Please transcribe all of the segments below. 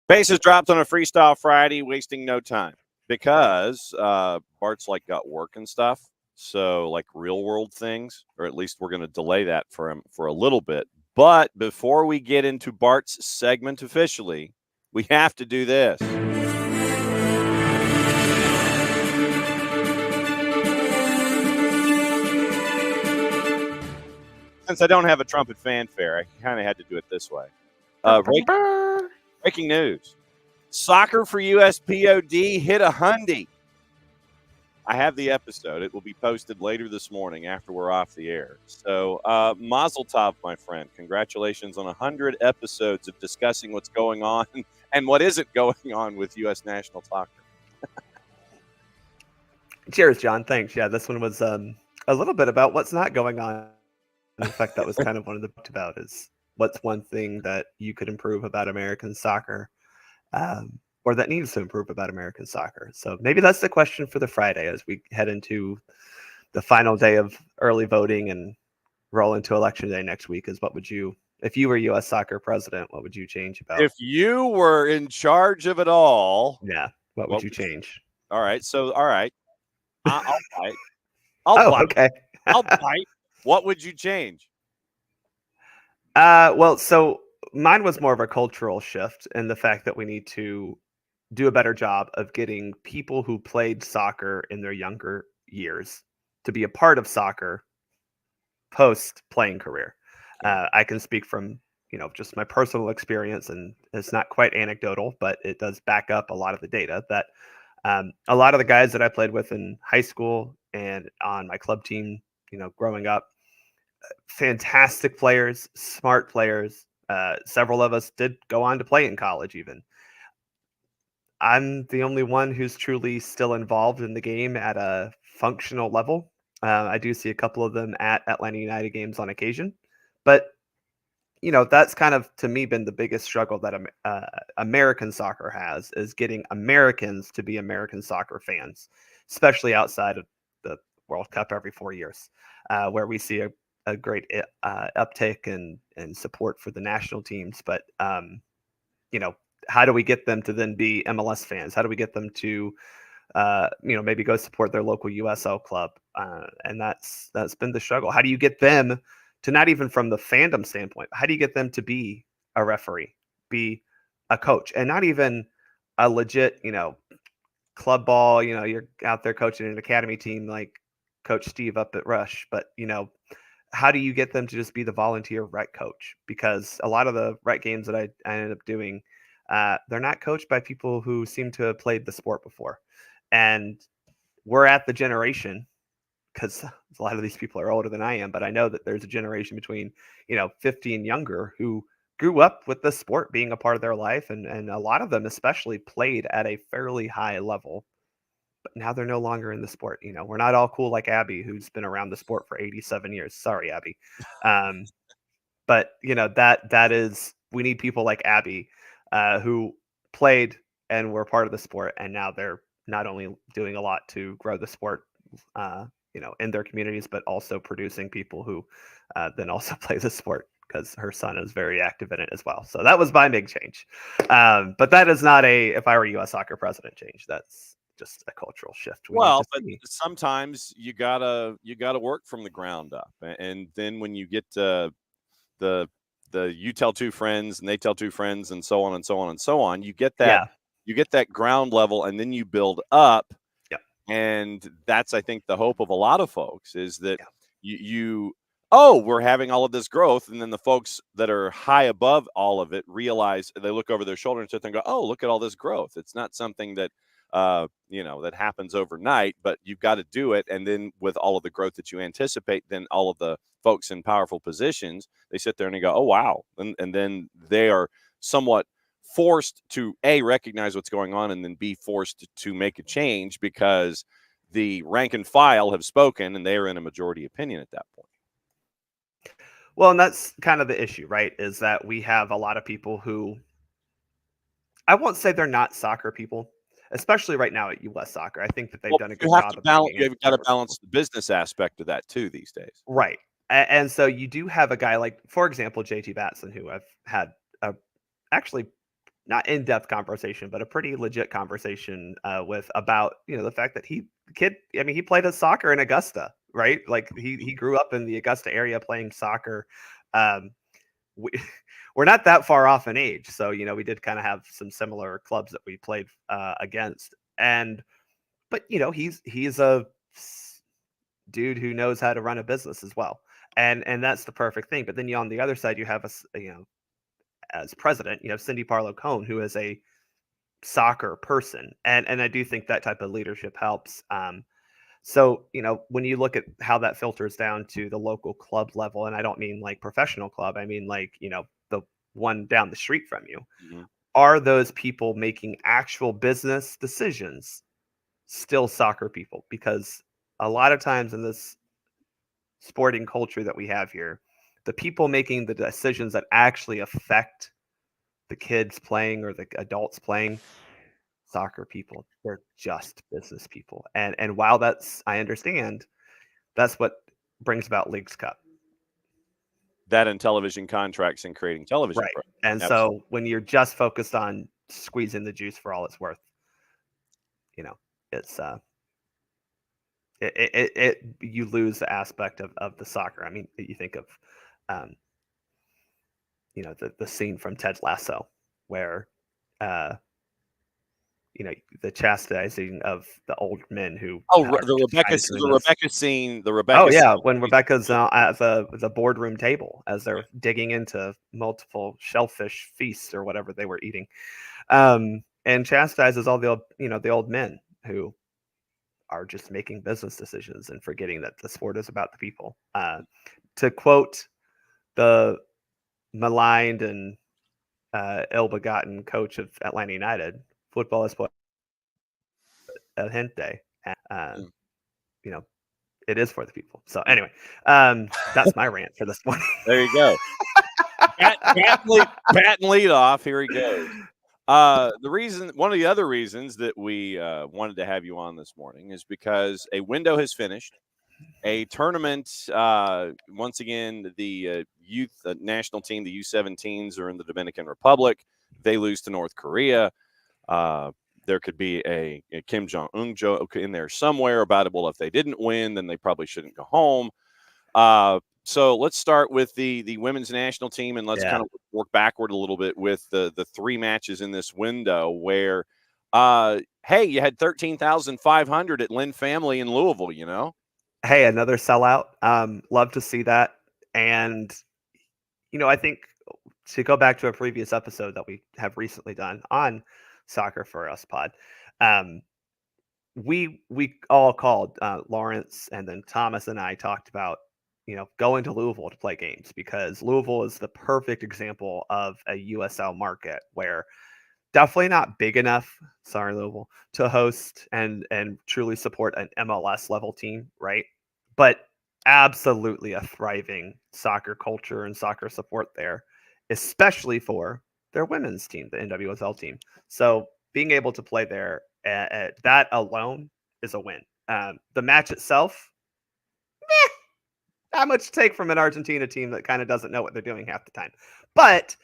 Bases dropped on a Freestyle Friday, wasting no time because Bart's like got work and stuff. So like real world things, or at least we're going to delay that for him for a little bit. But before we get into Bart's segment officially, we have to do this. Since I don't have a trumpet fanfare, I kind of had to do it this way. Breaking news. Soccer for USPOD hit 100. I have the episode. It will be posted later this morning after we're off the air. So, Mazel Tov, my friend. Congratulations on 100 episodes of discussing what's going on and what isn't going on with U.S. national soccer. Cheers, John. Thanks. Yeah, this one was a little bit about what's not going on. In fact, that was kind of one of the talked about is what's one thing that you could improve about American soccer, or that needs to improve about American soccer. So maybe that's the question for the Friday as we head into the final day of early voting and roll into election day next week. Is what would you, if you were U.S. soccer president, what would you change about? If you were in charge of it all, yeah, what would you change? All right, so all right, I'll bite. Okay. I'll bite. What would you change? Well, so mine was more of a cultural shift in the fact that we need to do a better job of getting people who played soccer in their younger years to be a part of soccer post playing career. I can speak from, just my personal experience, and it's not quite anecdotal, but it does back up a lot of the data that a lot of the guys that I played with in high school and on my club team, growing up, fantastic players, smart players. Several of us did go on to play in college even. I'm the only one who's truly still involved in the game at a functional level. I do see a couple of them at Atlanta United games on occasion, but that's kind of, to me, been the biggest struggle that American soccer has, is getting Americans to be American soccer fans, especially outside of the World Cup every 4 years, where we see a great uptick and support for the national teams. But, how do we get them to then be MLS fans? How do we get them to, maybe go support their local USL club? And that's been the struggle. How do you get them to, not even from the fandom standpoint, how do you get them to be a referee, be a coach, and not even a legit, club ball, you're out there coaching an academy team like Coach Steve up at Rush, but, how do you get them to just be the volunteer rec coach? Because a lot of the rec games that I ended up doing, they're not coached by people who seem to have played the sport before. And we're at the generation, because a lot of these people are older than I am, but I know that there's a generation between, 50 and younger who grew up with the sport being a part of their life. And a lot of them especially played at a fairly high level, but now they're no longer in the sport. We're not all cool like Abby, who's been around the sport for 87 years. Sorry, Abby. But that is, we need people like Abby, who played and were part of the sport. And now they're not only doing a lot to grow the sport, in their communities, but also producing people who then also play the sport, because her son is very active in it as well. So that was my big change. But that is not if I were U.S. soccer president change. That's just a cultural shift. But sometimes you gotta work from the ground up, and then when you get the you tell two friends and they tell two friends and so on and so on and so on, you get that ground level, and then you build up. And that's, I think, the hope of a lot of folks is that we're having all of this growth. And then the folks that are high above all of it realize, they look over their shoulder and sit there and go, oh, look at all this growth. It's not something that, that happens overnight, but you've got to do it. And then with all of the growth that you anticipate, then all of the folks in powerful positions, they sit there and they go, oh, wow. And then they are somewhat forced to recognize what's going on, and then be forced to make a change because the rank and file have spoken and they are in a majority opinion at that point. Well, and that's kind of the issue, right? Is that we have a lot of people who, I won't say they're not soccer people, especially right now at U.S. Soccer. I think that they've done a good job. You've got to balance the business aspect of that too these days. Right. And so you do have a guy like, for example, JT Batson, who I've had actually not in-depth conversation, but a pretty legit conversation with about the fact that he played his soccer in Augusta, right? Like he grew up in the Augusta area playing soccer. Um, we, we're not that far off in age, so we did kind of have some similar clubs that we played against, but he's a dude who knows how to run a business as well, and that's the perfect thing. But then on the other side, you have as president, Cindy Parlow Cone, who is a soccer person, and I do think that type of leadership helps. So when you look at how that filters down to the local club level, and I don't mean like professional club, I mean like the one down the street from you, Mm-hmm. are those people making actual business decisions still soccer people? Because a lot of times in this sporting culture that we have here, the people making the decisions that actually affect the kids playing or the adults playing, soccer people, they're just business people. And while I understand, that's what brings about Leagues Cup. That and television contracts and creating television Right. programs. And Absolutely. so when you're just focused on squeezing the juice for all it's worth, it's you lose the aspect of the soccer. I mean, you think of the scene from Ted Lasso where uh the chastising of the old men who Oh, are the just Rebecca, trying to do the this. Rebecca scene, the Oh Rebecca yeah, scene. when Rebecca's at the boardroom table as they're digging into multiple shellfish feasts or whatever they were eating, and chastises all the old men who are just making business decisions and forgetting that the sport is about the people. To quote the maligned and ill-begotten coach of Atlanta United, football is for el gente. Mm. You know, it is for the people. So anyway, that's my rant for this morning. There you go. Bat and lead off. Here he goes. One of the other reasons that we wanted to have you on this morning is because a window has finished. A tournament, once again, the youth national team, the U17s, are in the Dominican Republic. They lose to North Korea. There could be a Kim Jong-un joke in there somewhere about it. Well, if they didn't win, then they probably shouldn't go home. So let's start with the women's national team, and let's kind of work backward a little bit with the three matches in this window where, hey, you had 13,500 at Lynn Family in Louisville, Hey, another sellout. Love to see that. And, I think to go back to a previous episode that we have recently done on Soccer for Us pod, we all called Lawrence, and then Thomas and I talked about going to Louisville to play games, because Louisville is the perfect example of a USL market where definitely not big enough, sorry Louisville, to host and truly support an MLS level team, right? But absolutely a thriving soccer culture and soccer support there, especially for their women's team, the NWSL team. So being able to play there, that alone is a win. The match itself, not much to take from an Argentina team that kind of doesn't know what they're doing half the time. But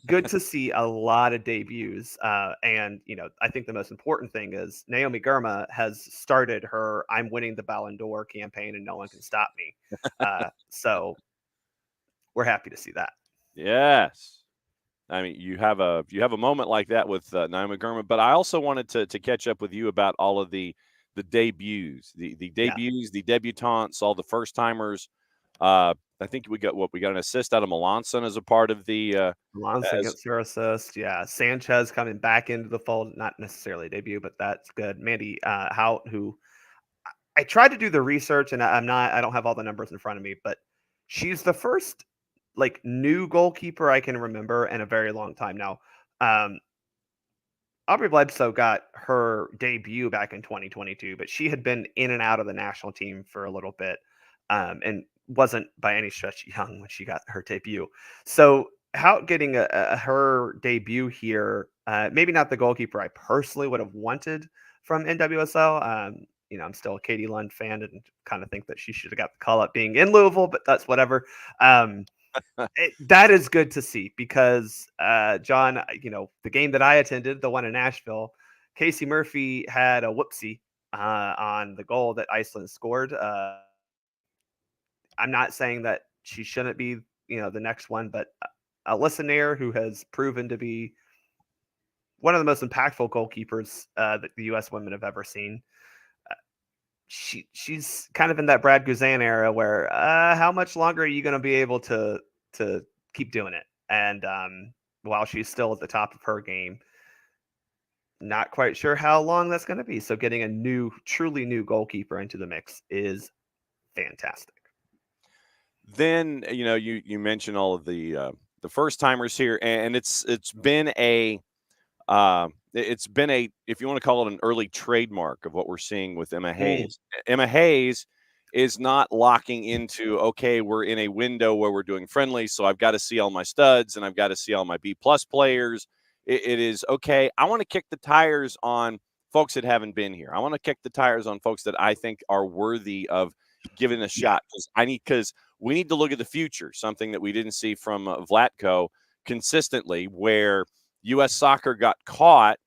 good to see a lot of debuts. And, I think the most important thing is Naomi Girma has started her "I'm winning the Ballon d'Or" campaign and no one can stop me. So we're happy to see that. Yes. I mean, you have a moment like that with Naomi Girma, but I also wanted to catch up with you about all of the debuts, the debuts, the debutantes, all the first timers. I think we got an assist out of Melanson as a part of the Melanson gets her assist. Yeah, Sanchez coming back into the fold, not necessarily debut, but that's good. Mandy Hout, who I tried to do the research, and I don't have all the numbers in front of me, but she's the first new goalkeeper I can remember in a very long time now. Aubrey Bledsoe got her debut back in 2022, but she had been in and out of the national team for a little bit, and wasn't by any stretch young when she got her debut. So how getting her debut here, maybe not the goalkeeper I personally would have wanted from NWSL. I'm still a Katie Lund fan and kind of think that she should have got the call up being in Louisville, but that's whatever. that is good to see because, John, the game that I attended, the one in Nashville, Casey Murphy had a whoopsie on the goal that Iceland scored. I'm not saying that she shouldn't be, the next one, but Alyssa Nair, who has proven to be one of the most impactful goalkeepers that the U.S. women have ever seen. She's kind of in that Brad Guzan era where how much longer are you going to be able to keep doing it? And while she's still at the top of her game, not quite sure how long that's going to be. So getting a truly new goalkeeper into the mix is fantastic. Then you mentioned all of the first timers here, and it's been a, if you want to call it, an early trademark of what we're seeing with Emma Hayes. Emma Hayes is not locking into, okay, we're in a window where we're doing friendly, so I've got to see all my studs and I've got to see all my B+ players. It is, okay, I want to kick the tires on folks that haven't been here. I want to kick the tires on folks that I think are worthy of giving a shot, because we need to look at the future, something that we didn't see from Vlatko consistently, where U.S. soccer got caught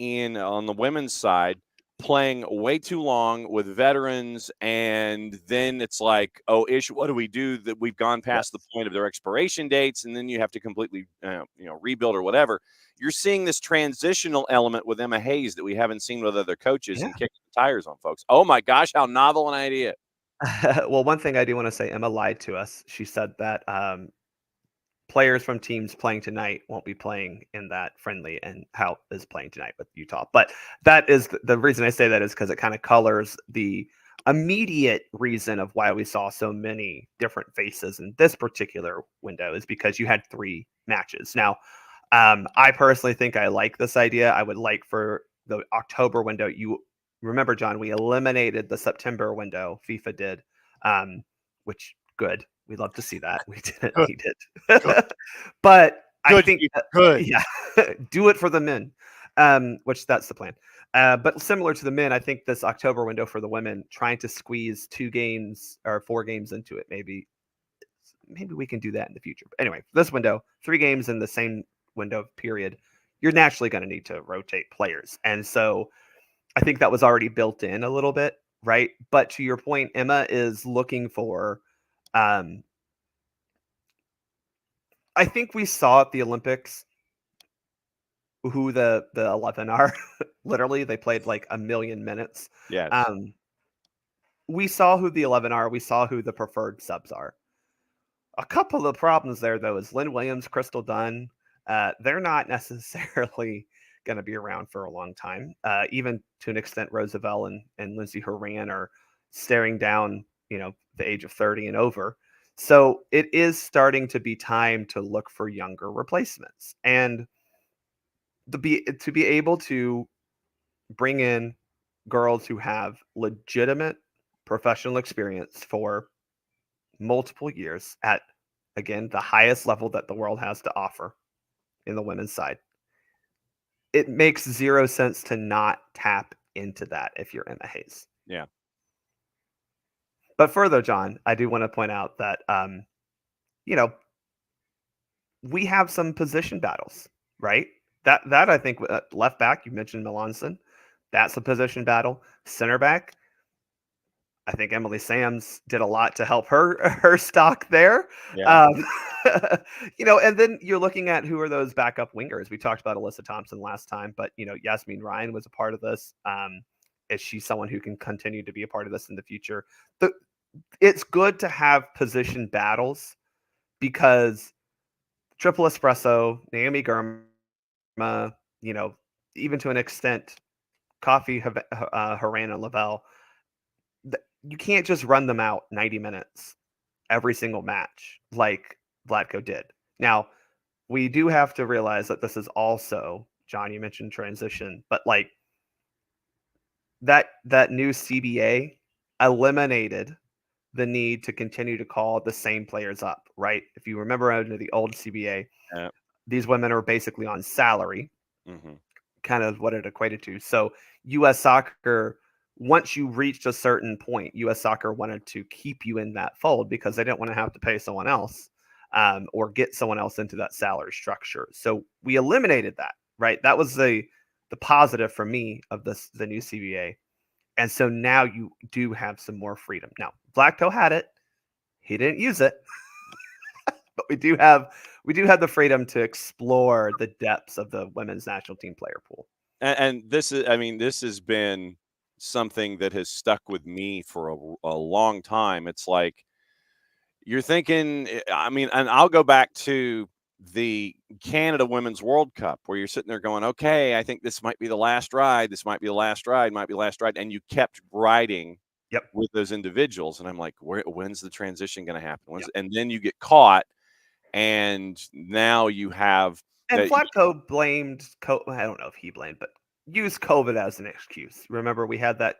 on the women's side playing way too long with veterans, and then it's like, oh, what do we do that we've gone past the point of their expiration dates, and then you have to completely rebuild or whatever. You're seeing this transitional element with Emma Hayes that we haven't seen with other coaches, and kicking the tires on folks. Oh my gosh, how novel an idea. Well, one thing I do want to say, Emma lied to us. She said that players from teams playing tonight won't be playing in that friendly, and Hout is playing tonight with Utah. But that is the reason I say that is because it kind of colors the immediate reason of why we saw so many different faces in this particular window is because you had 3 matches. Now, I personally think I like this idea. I would like for the October window. You remember, John, we eliminated the September window. FIFA did, which good. We'd love to see that. We didn't need it. But I think, yeah, do it for the men, which that's the plan. But similar to the men, I think this October window for the women, trying to squeeze 2 games or 4 games into it, maybe we can do that in the future. But anyway, this window, 3 games in the same window period, you're naturally going to need to rotate players. And so I think that was already built in a little bit, right? But to your point, Emma is looking for, I think we saw at the Olympics who the 11 are. Literally, they played like 1 million minutes. Yes. We saw who the 11 are. We saw who the preferred subs are. A couple of the problems there, though, is Lynn Williams, Crystal Dunn. They're not necessarily going to be around for a long time. Even to an extent, Roosevelt and Lindsay Horan are staring down, the age of 30 and over. So it is starting to be time to look for younger replacements, and to be able to bring in girls who have legitimate professional experience for multiple years at, again, the highest level that the world has to offer in the women's side. It makes 0 sense to not tap into that if you're Emma Hayes. Yeah. But further, John, I do want to point out that, we have some position battles, right? That I think, left back, you mentioned Melanson. That's a position battle. Center back, I think Emily Sams did a lot to help her stock there. Yeah. And then you're looking at who are those backup wingers. We talked about Alyssa Thompson last time, but Yasmin Ryan was a part of this. Is she someone who can continue to be a part of this in the future? It's good to have position battles because Triple Espresso, Naomi Girma, even to an extent, Coffee, Haran, and Lavelle, you can't just run them out 90 minutes every single match like Vlatko did. Now, we do have to realize that this is also, John, you mentioned transition, but like that new CBA eliminated the need to continue to call the same players up, right? If you remember under the old CBA, these women are basically on salary, kind of what it equated to. So U.S. Soccer, once you reached a certain point, U.S. Soccer wanted to keep you in that fold because they didn't want to have to pay someone else. or get someone else into that salary structure. So we eliminated that, right? That was the positive for me of the new CBA. And so now you do have some more freedom. Now, Vlatko had it. He didn't use it. But we do have the freedom to explore the depths of the women's national team player pool. And this is, I mean, this has been something that has stuck with me for a long time. It's like you're thinking, I mean, and I'll go back to the Canada Women's World Cup where you're sitting there going, okay, I think this might be the last ride. This might be the last ride, might be the last ride. And you kept riding with those individuals. And I'm like, when's the transition going to happen? And then you get caught. And now you have. And Vlatko blamed, I don't know if he blamed, but used COVID as an excuse. Remember, we had that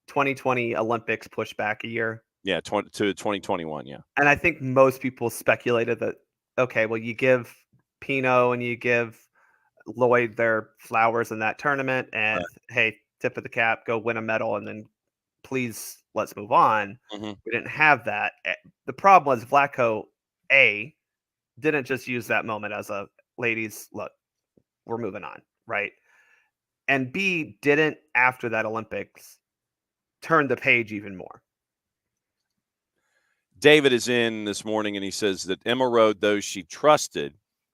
2020 Olympics push back a year. Yeah, to 2021, yeah. And I think most people speculated that, okay, well, you give Pino and you give Lloyd their flowers in that tournament, and hey, tip of the cap, go win a medal, and then please let's move on. Mm-hmm. We didn't have that. The problem was Vlatko, A, didn't just use that moment as a ladies, look, we're moving on, right? And B, didn't, after that Olympics, turn the page even more. David is in this morning, and he says that Emma rode those she trusted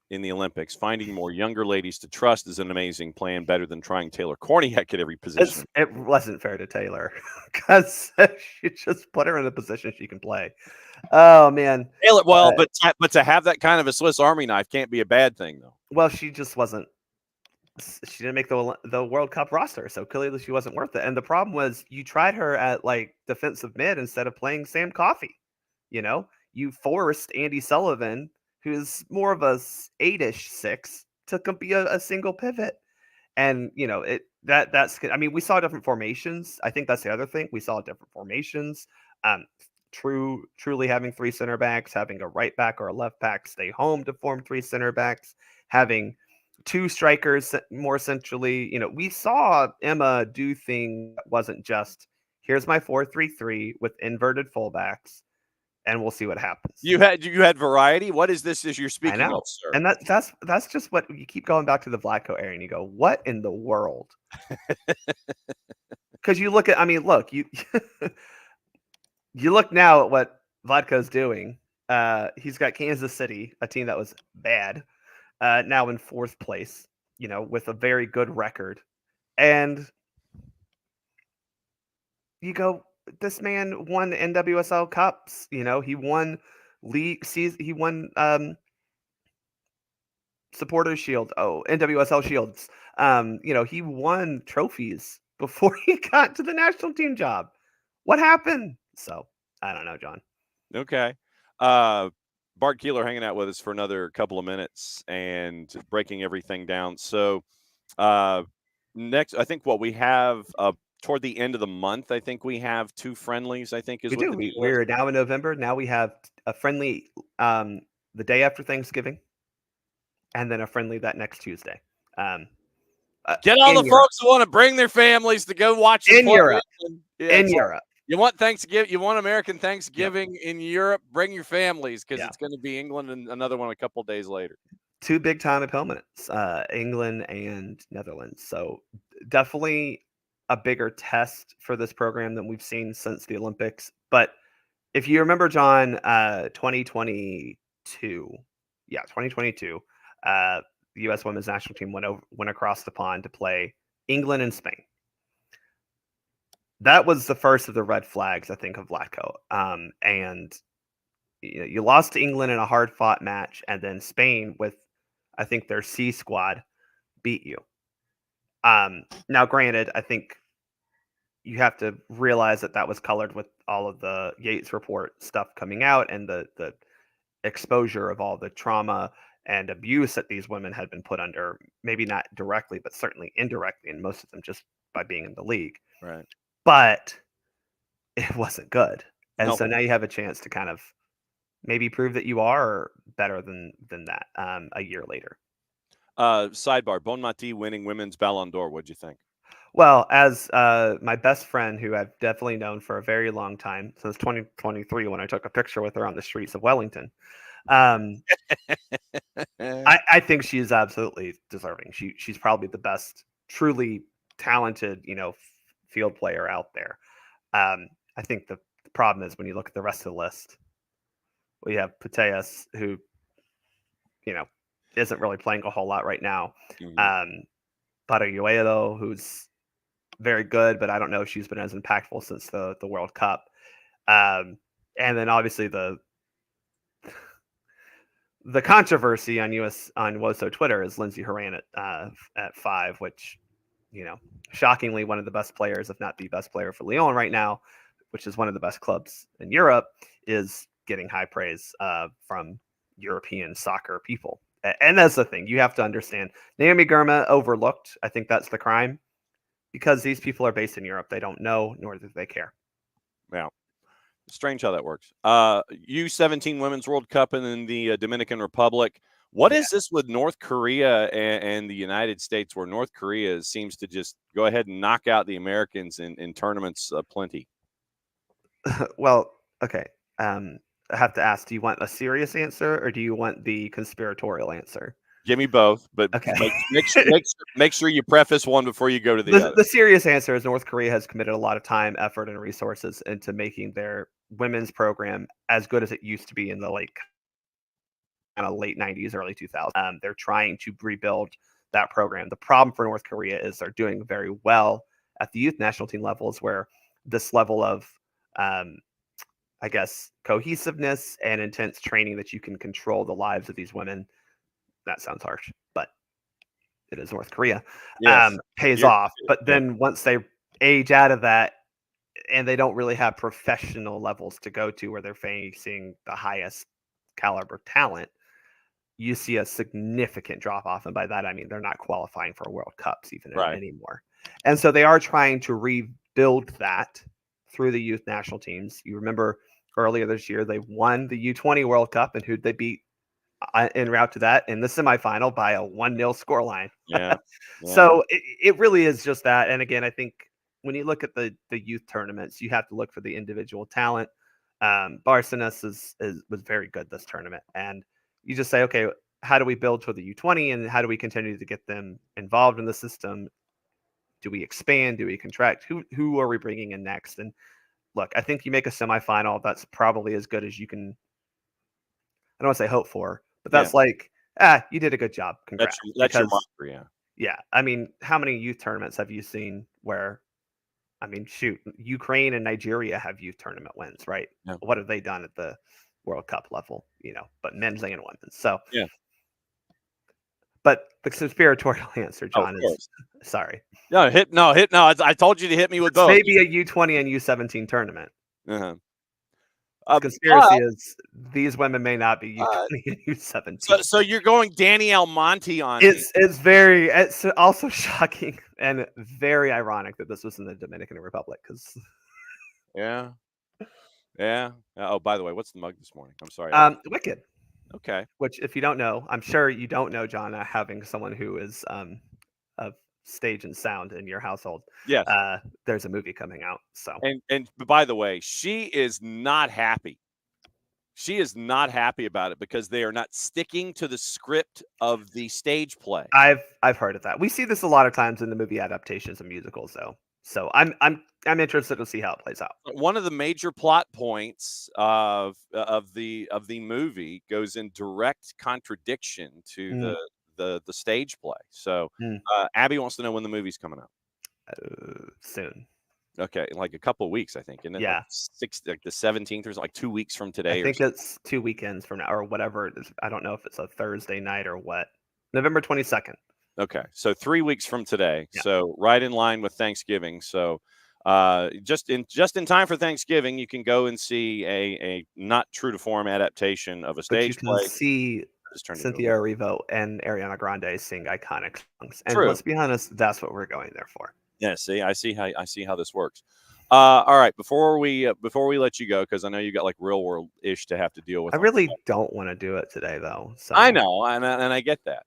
in the Olympics. Finding more younger ladies to trust is an amazing plan, better than trying Taylor Korniak at every position. It wasn't fair to Taylor because she just put her in a position she can play. Oh, man. Well, but to have that kind of a Swiss Army knife can't be a bad thing, though. Well, she just wasn't. She didn't make the World Cup roster, so clearly she wasn't worth it. And the problem was you tried her at like defensive mid instead of playing Sam Coffey. You know, you forced Andy Sullivan, who's more of a 8-ish 6, to be a single pivot. And you know that's. I mean, we saw different formations. I think that's the other thing. We saw different formations. Truly having 3 center backs, having a right back or a left back stay home to form 3 center backs, having 2 strikers more centrally. You know, we saw Emma do things that wasn't just here's my 4-3-3 with inverted fullbacks, and we'll see what happens. You had variety. What is this? Is you're speaking I know. of, sir? And that's just what you keep going back to the Vlatko area, and you go, what in the world? Because you look at, I mean, look, you look now at what Vlatko's doing. He's got Kansas City, a team that was bad, now in 4th place, you know, with a very good record. And you go, this man won NWSL Cups. You know, he won he won Supporters Shield. Oh, NWSL Shields. You know, he won trophies before he got to the national team job. What happened? So I don't know, John. Okay. Bart Keeler hanging out with us for another couple of minutes and breaking everything down. So next, I think what we have toward the end of the month, I think we have 2 friendlies. I think is we what do. We're now in November. Now we have a friendly the day after Thanksgiving, and then a friendly that next Tuesday. Get all the folks who want to bring their families to go watch in Europe. Yeah, in Europe. You want Thanksgiving? You want American Thanksgiving in Europe? Bring your families because it's going to be England and another one a couple of days later. 2 big time opponents, England and Netherlands. So definitely a bigger test for this program than we've seen since the Olympics. But if you remember, John, 2022, the U.S. women's national team went across the pond to play England and Spain. That was the first of the red flags, I think, of Vlatko. And you lost to England in a hard-fought match, and then Spain with, I think, their C squad beat you. Now, granted, I think you have to realize that was colored with all of the Yates report stuff coming out and the exposure of all the trauma and abuse that these women had been put under, maybe not directly, but certainly indirectly, and most of them just by being in the league. Right. But it wasn't good. And so now you have a chance to kind of maybe prove that you are better than that a year later. Sidebar, Bon Mati winning women's Ballon d'Or. What'd you think? Well, as my best friend, who I've definitely known for a very long time, since 2023, when I took a picture with her on the streets of Wellington, I think she is absolutely deserving. She's probably the best, truly talented, field player out there. I think the problem is when you look at the rest of the list, we have Puteas, who, isn't really playing a whole lot right now. Mhm. Paraguayo, who's very good, but I don't know if she's been as impactful since the World Cup. And then obviously the controversy on WOSO Twitter is Lindsey Horan at 5, which, shockingly one of the best players, if not the best player for Lyon right now, which is one of the best clubs in Europe, is getting high praise from European soccer people. And that's the thing. You have to understand. Naomi Girma overlooked. I think that's the crime, because these people are based in Europe. They don't know, nor do they care. Yeah. Strange how that works. U17 Women's World Cup in the Dominican Republic. What is this with North Korea and the United States, where North Korea seems to just go ahead and knock out the Americans in tournaments plenty? Well, okay. I have to ask, do you want a serious answer or do you want the conspiratorial answer? Give me both, but Okay. make sure you preface one before you go to the other. The serious answer is North Korea has committed a lot of time, effort, and resources into making their women's program as good as it used to be in the late 90s, early 2000s. They're trying to rebuild that program. The problem for North Korea is they're doing very well at the youth national team levels, where this level of, I guess, cohesiveness and intense training that you can control the lives of these women. That sounds harsh, but it is North Korea. Yes. Pays You're- off. But then once they age out of that, and they don't really have professional levels to go to where they're facing the highest caliber talent, you see a significant drop off. And by that, I mean they're not qualifying for World Cups even Right. anymore. And so they are trying to rebuild that through the youth national teams. You remember earlier this year, they won the U20 World Cup, and who'd they beat en route to that? In the semifinal by a 1-0 scoreline. Yeah. So it really is just that. And again, I think when you look at the youth tournaments, you have to look for the individual talent. Barcenas was very good this tournament, and you just say, okay, how do we build for the U20, and how do we continue to get them involved in the system? Do we expand? Do we contract? Who are we bringing in next? And look, I think you make a semifinal. That's probably as good as you can. I don't want to say hope for, but that's like, you did a good job. Congrats. That's your marker, yeah. Yeah. I mean, how many youth tournaments have you seen where, I mean, shoot, Ukraine and Nigeria have youth tournament wins, right? Yeah. What have they done at the World Cup level, but men's and women's. So, Yeah. But the conspiratorial answer, John, is sorry. No. I told you to hit me with both. Maybe a U20 and U17 tournament. Uh-huh. Conspiracy is these women may not be U20 and U17. So you're going Danny Almonte on it's also shocking and very ironic that this was in the Dominican Republic, because yeah. Oh, by the way, what's the mug this morning? I'm sorry. Wicked. Okay. Which, if you don't know, I'm sure you don't know, John, having someone who is of stage and sound in your household. Yes. There's a movie coming out. So and by the way, she is not happy. She is not happy about it because they are not sticking to the script of the stage play. I've heard of that. We see this a lot of times in the movie adaptations of musicals, though. So I'm interested to see how it plays out. One of the major plot points of the movie goes in direct contradiction to the stage play. So Abby wants to know when the movie's coming out. Soon. Okay, like a couple of weeks, I think. Isn't it? Yeah, like the 17th, or like 2 weeks from today. I think it's 2 weekends from now, or whatever it is. I don't know if it's a Thursday night or what. November 22nd. Okay, so 3 weeks from today. Yeah. So right in line with Thanksgiving. So just in time for Thanksgiving, you can go and see a not true to form adaptation of a stage play. See Cynthia Erivo and Ariana Grande sing iconic songs, and let's be honest, that's what we're going there for. Yeah, see, I see how this works. All right, before we let you go, because I know you got like real world ish to have to deal with. I really don't want to do it today, though. So I know, and I get that.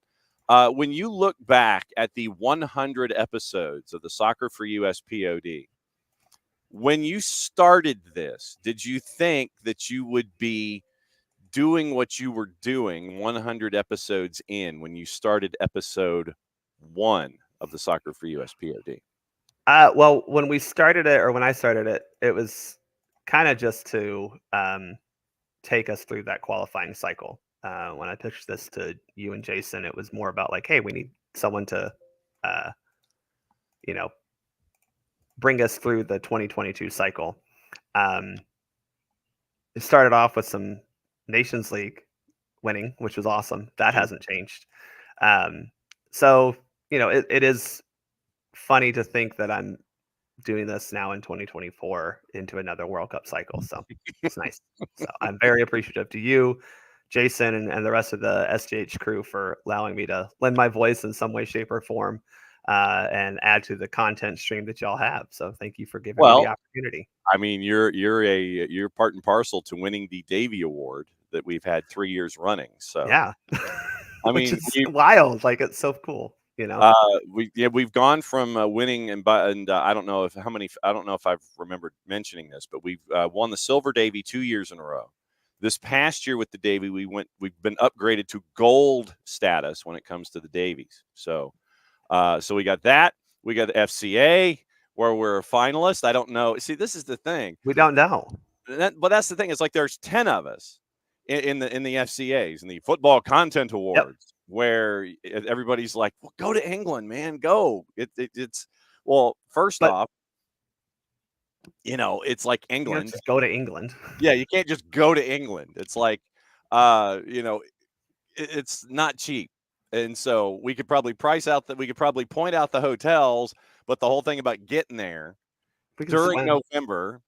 When you look back at the 100 episodes of the Soccer for USPOD, when you started this, did you think that you would be doing what you were doing 100 episodes in when you started episode 1 of the Soccer for US POD? Well, when we started it, or when I started it, it was kind of just to take us through that qualifying cycle. When I pitched this to you and Jason, it was more about like, hey, we need someone to, uh, you know, bring us through the 2022 cycle. It started off with some Nations League winning, which was awesome. That hasn't changed. Um, so, it is funny to think that I'm doing this now in 2024 into another World Cup cycle. So it's nice. So I'm very appreciative to you, Jason, and the rest of the SGH crew for allowing me to lend my voice in some way, shape, or form, and add to the content stream that y'all have. So thank you for giving me the Well, opportunity. I mean, you're part and parcel to winning the Davy Award that we've had 3 years running. So, Yeah. I Which mean, is wild. Like, it's so cool, we've gone from winning and I don't know if I don't know if I've remembered mentioning this, but we've won the Silver Davy 2 years in a row. This past year with the Davy, we've been upgraded to gold status when it comes to the Davies. So we got that. We got the FCA where we're a finalist. I don't know. See, this is the thing. We don't know. But that's the thing. It's like there's 10 of us in the FCAs and the Football Content Awards, where everybody's like, "Well, go to England, man, go." It's well, first But off, it's like you don't England. just go to England. Yeah, you can't just go to England. It's like, it's not cheap. And so we could probably we could probably point out the hotels, but the whole thing about getting there We can during swim. November,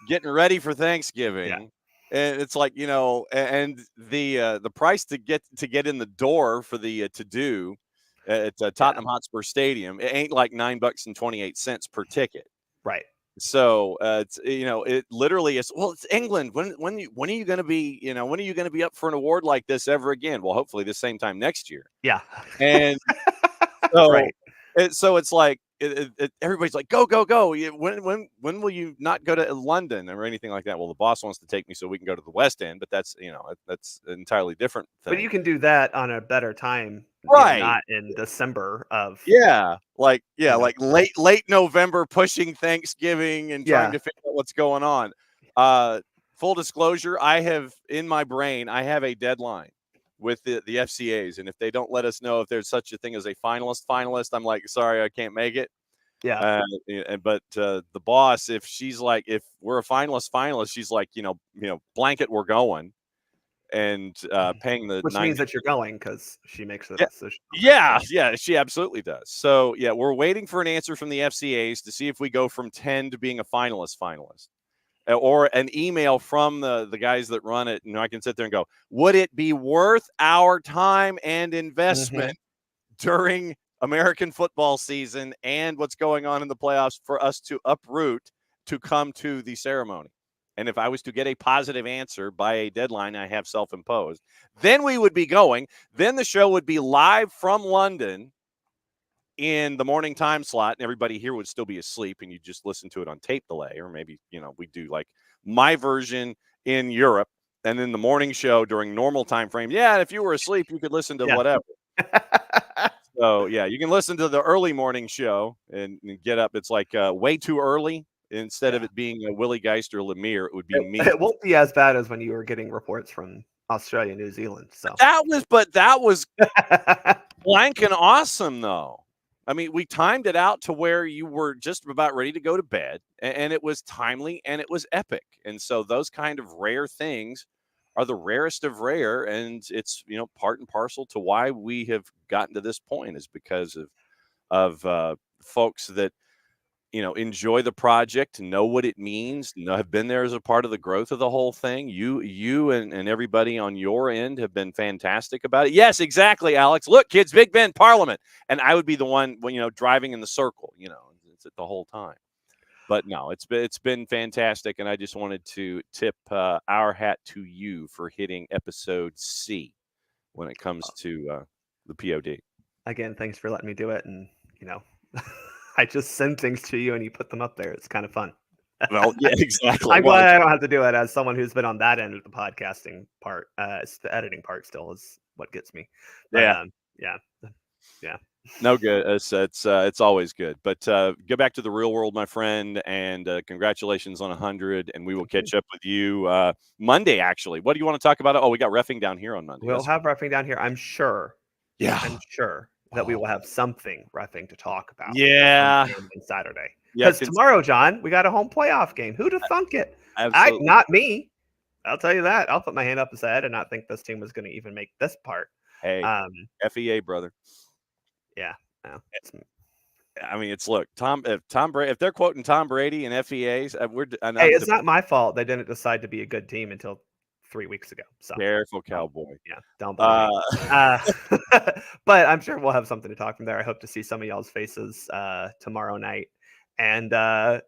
getting ready for Yeah. Thanksgiving, and it's like, and the price to get in the door for the to do at Tottenham Hotspur Stadium, it ain't like $9.28 per ticket. Right. So it's it literally is. Well, it's England. When are you going to be when are you going to be up for an award like this ever again? Well, hopefully the same time next year. Yeah. And so Right. it's like everybody's like, go go go. When will you not go to London or anything like that? Well, the boss wants to take me so we can go to the West End, but that's that's an entirely different thing. But you can do that on a better time, Right? not in December of Like late November, pushing Thanksgiving and trying to figure out what's going on. Full disclosure, I have in my brain, I have a deadline with the FCAs, and if they don't let us know if there's such a thing as a finalist, I'm like, sorry, I can't make it. Yeah. But the boss, if she's like, if we're a finalist, she's like, blanket, we're going, and paying the Which means that you're going because she makes the decision. Yeah, she absolutely does. So yeah, we're waiting for an answer from the FCAs to see if we go from 10 to being a finalist, or an email from the guys that run it, and I can sit there and go, would it be worth our time and investment during American football season and what's going on in the playoffs for us to uproot to come to the ceremony? And if I was to get a positive answer by a deadline I have self-imposed, then we would be going. Then the show would be live from London in the morning time slot, and everybody here would still be asleep, and you just listen to it on tape delay, or maybe, we do like my version in Europe, and then the morning show during normal time frame. Yeah, if you were asleep, you could listen to whatever. So, yeah, you can listen to the early morning show and get up. It's like way too early. Instead of it being a Willie Geist or Lemire, it would be me. It won't be as bad as when you were getting reports from Australia, New Zealand. So that was blanking awesome, though. I mean, we timed it out to where you were just about ready to go to bed, and it was timely and it was epic. And so those kind of rare things are the rarest of rare, and it's part and parcel to why we have gotten to this point is because of folks that enjoy the project, know what it means, have been there as a part of the growth of the whole thing. You and everybody on your end have been fantastic about it. Yes, exactly, Alex. Look, kids, Big Ben Parliament. And I would be the one, driving in the circle, it's the whole time. But no, it's been fantastic. And I just wanted to tip our hat to you for hitting episode C when it comes to the POD. Again, thanks for letting me do it. And, I just send things to you and you put them up there. It's kind of fun. Well, yeah, exactly. I'm Well, glad I don't have to do it as someone who's been on that end of the podcasting part. It's the editing part still is what gets me. But yeah. yeah, yeah. No good. It's always good. But go back to the real world, my friend, and congratulations on 100. And we will catch up with you Monday. Actually, what do you want to talk about? Oh, we got reffing down here on Monday. We'll That's have reffing down here. I'm sure yeah. that we will have something reffing to talk about. Yeah. On Saturday. Yeah. Because tomorrow, John, we got a home playoff game. Who'd have thunk it? Absolutely. Not me. I'll tell you that. I'll put my hand up and say I did not think this team was going to even make this part. Hey, FEA, brother. Yeah. No, I mean, look, if Tom Brady, if they're quoting Tom Brady and FEAs, hey, it's not my fault they didn't decide to be a good team until 3 weeks ago. So careful, cowboy. Yeah, don't blame me. But I'm sure we'll have something to talk from there. I hope to see some of y'all's faces tomorrow night. And crap,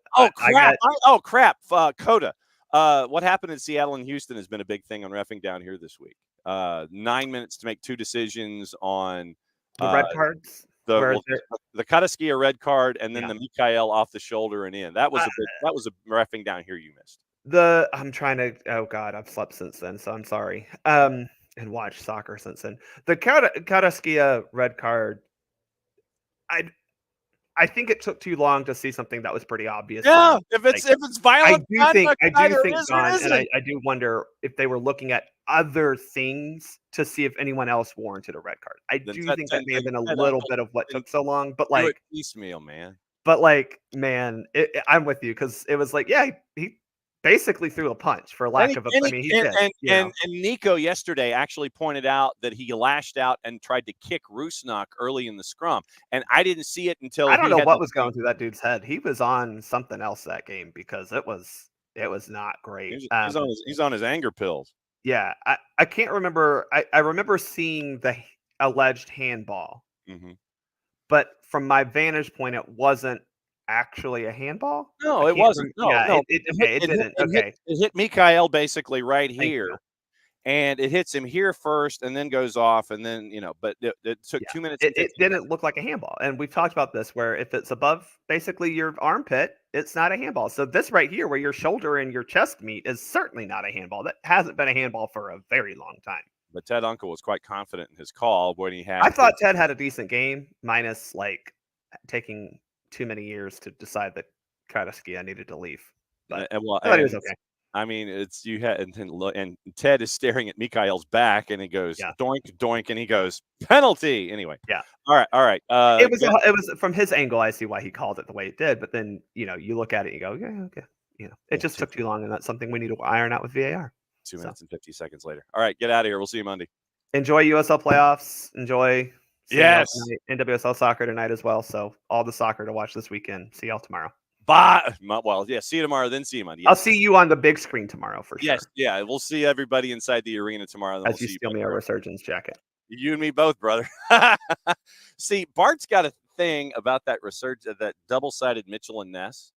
Coda. What happened in Seattle and Houston has been a big thing on reffing down here this week. 9 minutes to make 2 decisions on the red cards. The Kadaskia red card and then the Mikael off the shoulder and in. That was a reffing down here you missed. I'm trying to. Oh God, I've slept since then, so I'm sorry. And watched soccer since then. The Kadaskia red card. I think it took too long to see something that was pretty obvious. Yeah, if it's violent, I do think, John, and I do wonder if they were looking at other things to see if anyone else warranted a red card. I do think that may have been a little bit of what took so long, but like piecemeal, man. But like, man, I'm with you because it was like, yeah, he basically threw a punch for lack of a. I mean, he did. And Nico yesterday actually pointed out that he lashed out and tried to kick Rusnak early in the scrum, and I didn't see it until I don't know what was going through that dude's head. He was on something else that game because it was not great. He's on his anger pills. Yeah, I can't remember. I remember seeing the alleged handball, but from my vantage point, it wasn't actually a handball. No, it wasn't. No, it didn't. Okay, it hit Mikael basically right here, and it hits him here first, and then goes off, and then but it took 2 minutes. It didn't look like a handball, and we've talked about this where if it's above basically your armpit, it's not a handball. So this right here, where your shoulder and your chest meet, is certainly not a handball. That hasn't been a handball for a very long time. But Ted Uncle was quite confident in his call when he had. I thought Ted had a decent game, minus like taking too many years to decide that Kadaskia needed to leave. But I thought he was okay. I mean, and Ted is staring at Mikael's back, and he goes doink doink, and he goes penalty. Anyway, all right. It was from his angle. I see why he called it the way it did, but then you look at it, and you go, okay. It just took too long, and that's something we need to iron out with VAR. 2 minutes and 50 seconds later. All right, get out of here. We'll see you Monday. Enjoy USL playoffs. Enjoy NWSL soccer tonight as well. So all the soccer to watch this weekend. See y'all tomorrow. Bye. Well, see you tomorrow, then see you Monday. I'll see you on the big screen tomorrow for sure. Yeah, we'll see everybody inside the arena tomorrow. As you steal me a Resurgence jacket. You and me both, brother. See, Bart's got a thing about that that double-sided Mitchell and Ness,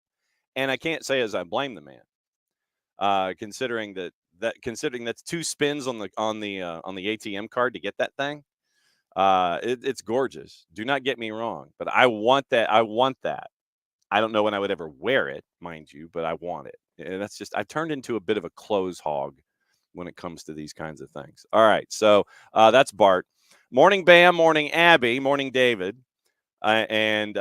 and I can't say as I blame the man, considering that's 2 spins on the ATM card to get that thing. It's gorgeous. Do not get me wrong, but I want that. I don't know when I would ever wear it, mind you, but I want it. And that's just, I've turned into a bit of a clothes hog when it comes to these kinds of things. All right. So that's Bart. Morning, Bam. Morning, Abby. Morning, David. And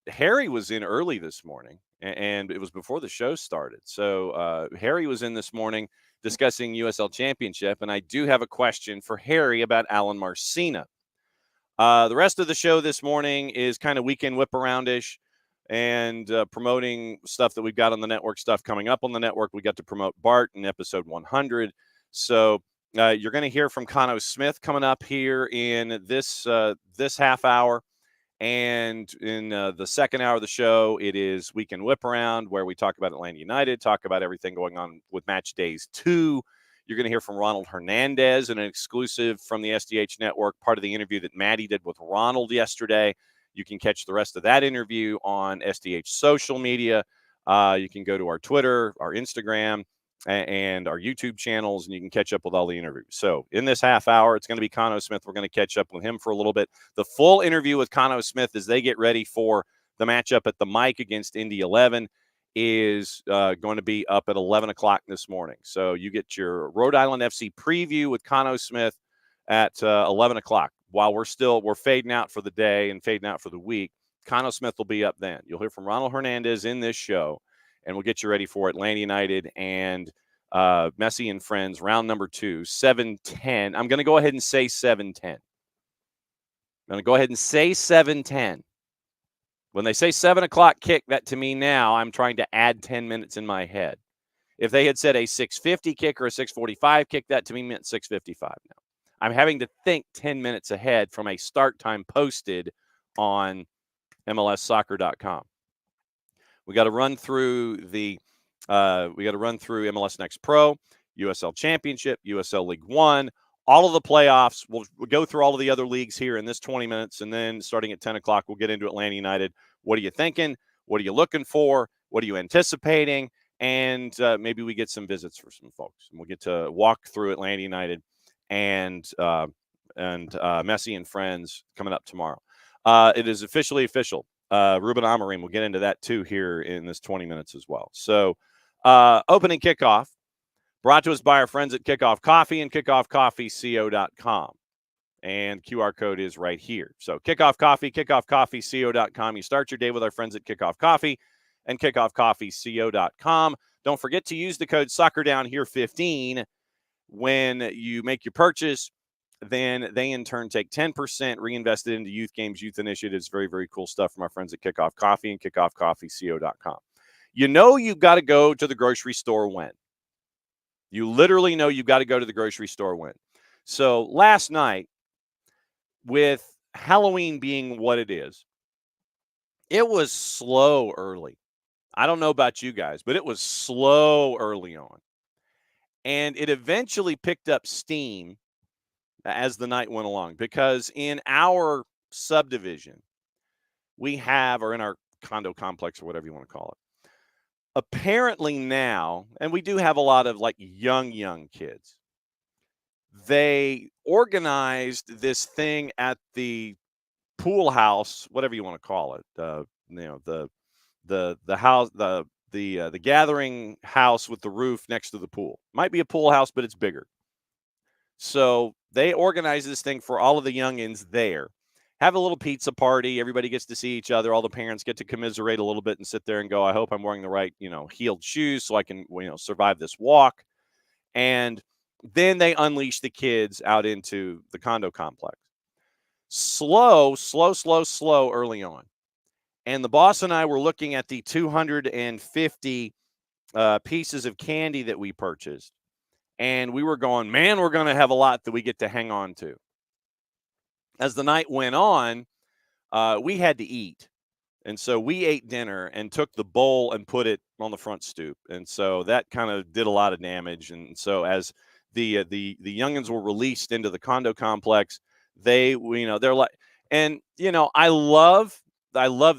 Harry was in early this morning, and it was before the show started. So Harry was in this morning discussing USL Championship, and I do have a question for Harry about Alan Marcina. The rest of the show this morning is kind of weekend whip-around-ish and promoting stuff that we've got on the network, stuff coming up on the network. We got to promote Bart in episode 100. So you're going to hear from Conno Smith coming up here in this half hour. And in the second hour of the show, it is Weekend Whip Around, where we talk about Atlanta United, talk about everything going on with Match Days 2. You're going to hear from Ronald Hernandez in an exclusive from the SDH Network, part of the interview that Maddie did with Ronald yesterday. You can catch the rest of that interview on SDH social media. You can go to our Twitter, our Instagram, and our YouTube channels, and you can catch up with all the interviews. So in this half hour, it's going to be Conno Smith. We're going to catch up with him for a little bit. The full interview with Conno Smith as they get ready for the matchup at the Mike against Indy 11 is going to be up at 11 o'clock this morning. So you get your Rhode Island FC preview with Cano Smith at 11 o'clock. While we're fading out for the day and fading out for the week, Cano Smith will be up then. You'll hear from Ronald Hernandez in this show, and we'll get you ready for Atlanta United and Messi and Friends, round number 2, 7:10. I'm going to go ahead and say 7:10. I'm going to go ahead and say 7:10. When they say 7 o'clock kick, that to me now, I'm trying to add 10 minutes in my head. If they had said a 6:50 kick or a 6:45 kick, that to me meant 6:55 now. I'm having to think 10 minutes ahead from a start time posted on MLSsoccer.com. We got to run through MLS Next Pro, USL Championship, USL League One, all of the playoffs. We'll go through all of the other leagues here in this 20 minutes, and then starting at 10 o'clock, we'll get into Atlanta United. What are you thinking? What are you looking for? What are you anticipating? And maybe we get some visits for some folks, and we'll get to walk through Atlanta United and Messi and Friends coming up tomorrow. It is officially official. Ruben Amorim, we'll get into that too here in this 20 minutes as well. So opening kickoff brought to us by our friends at Kickoff Coffee and kickoffcoffeeco.com. And QR code is right here. So Kickoff Coffee, kickoffcoffeeco.com. You start your day with our friends at Kickoff Coffee and kickoffcoffeeco.com. Don't forget to use the code SoccerDownHere15 when you make your purchase. Then they in turn take 10% reinvested into youth games, youth initiatives. Very, very cool stuff from our friends at Kickoff Coffee and kickoffcoffeeco.com. You know you've got to go to the grocery store when. You literally know you've got to go to the grocery store when. So last night, with Halloween being what it is, it was slow early. I don't know about you guys, but it was slow early on. And it eventually picked up steam as the night went along, because in our subdivision, we have, or in our condo complex or whatever you want to call it, apparently now, and we do have a lot of like young kids, they organized this thing at the pool house, whatever you want to call it, the house, the gathering house with the roof next to the pool. Might be a pool house, but it's bigger. So they organize this thing for all of the youngins there. Have a little pizza party. Everybody gets to see each other. All the parents get to commiserate a little bit and sit there and go, I hope I'm wearing the right, heeled shoes so I can, survive this walk. And then they unleash the kids out into the condo complex. Slow early on. And the boss and I were looking at the 250 pieces of candy that we purchased. And we were going, man, we're going to have a lot that we get to hang on to. As the night went on, we had to eat. And so we ate dinner and took the bowl and put it on the front stoop. And so that kind of did a lot of damage. And so as the youngins were released into the condo complex, they're like, and, I love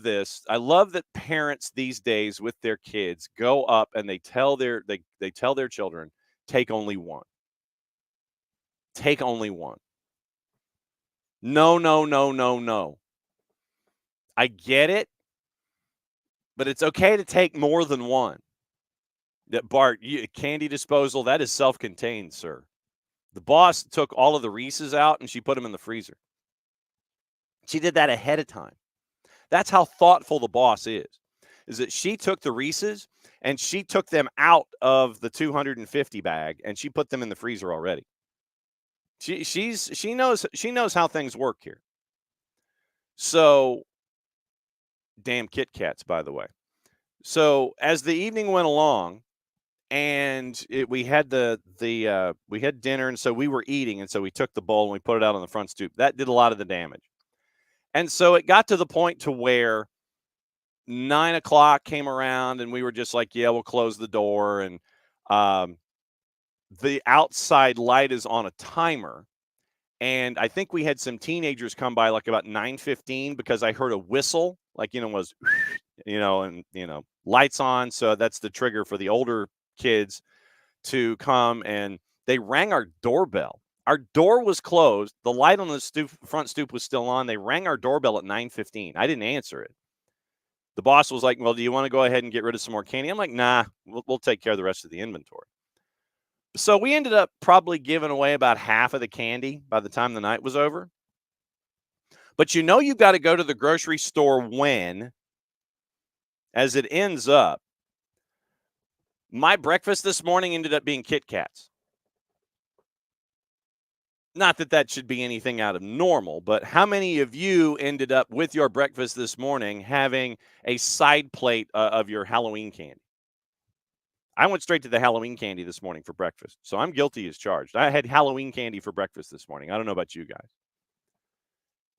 this. I love that parents these days with their kids go up and they tell their children, take only one. Take only one. No. I get it, but it's okay to take more than one. That Bart, candy disposal, that is self-contained, sir. The boss took all of the Reese's out and she put them in the freezer. She did that ahead of time. That's how thoughtful the boss is that she took the Reese's and she took them out of the 250 bag and she put them in the freezer already. She knows how things work here. So, damn Kit Kats, by the way. So as the evening went along, and we had we had dinner, and so we were eating, and so we took the bowl and we put it out on the front stoop. That did a lot of the damage. And so it got to the point to where 9 o'clock came around, and we were just like, yeah, we'll close the door. And the outside light is on a timer. And I think we had some teenagers come by like about 9:15 because I heard a whistle, like, was, and, lights on. So that's the trigger for the older kids to come, and they rang our doorbell. Our door was closed. The light on the front stoop was still on. They rang our doorbell at 9:15. I didn't answer it. The boss was like, well, do you want to go ahead and get rid of some more candy? I'm like, nah, we'll take care of the rest of the inventory. So we ended up probably giving away about half of the candy by the time the night was over. But you've got to go to the grocery store when, as it ends up, my breakfast this morning ended up being Kit Kats. Not that that should be anything out of normal, but how many of you ended up with your breakfast this morning having a side plate of your Halloween candy? I went straight to the Halloween candy this morning for breakfast, so I'm guilty as charged. I had Halloween candy for breakfast this morning. I don't know about you guys.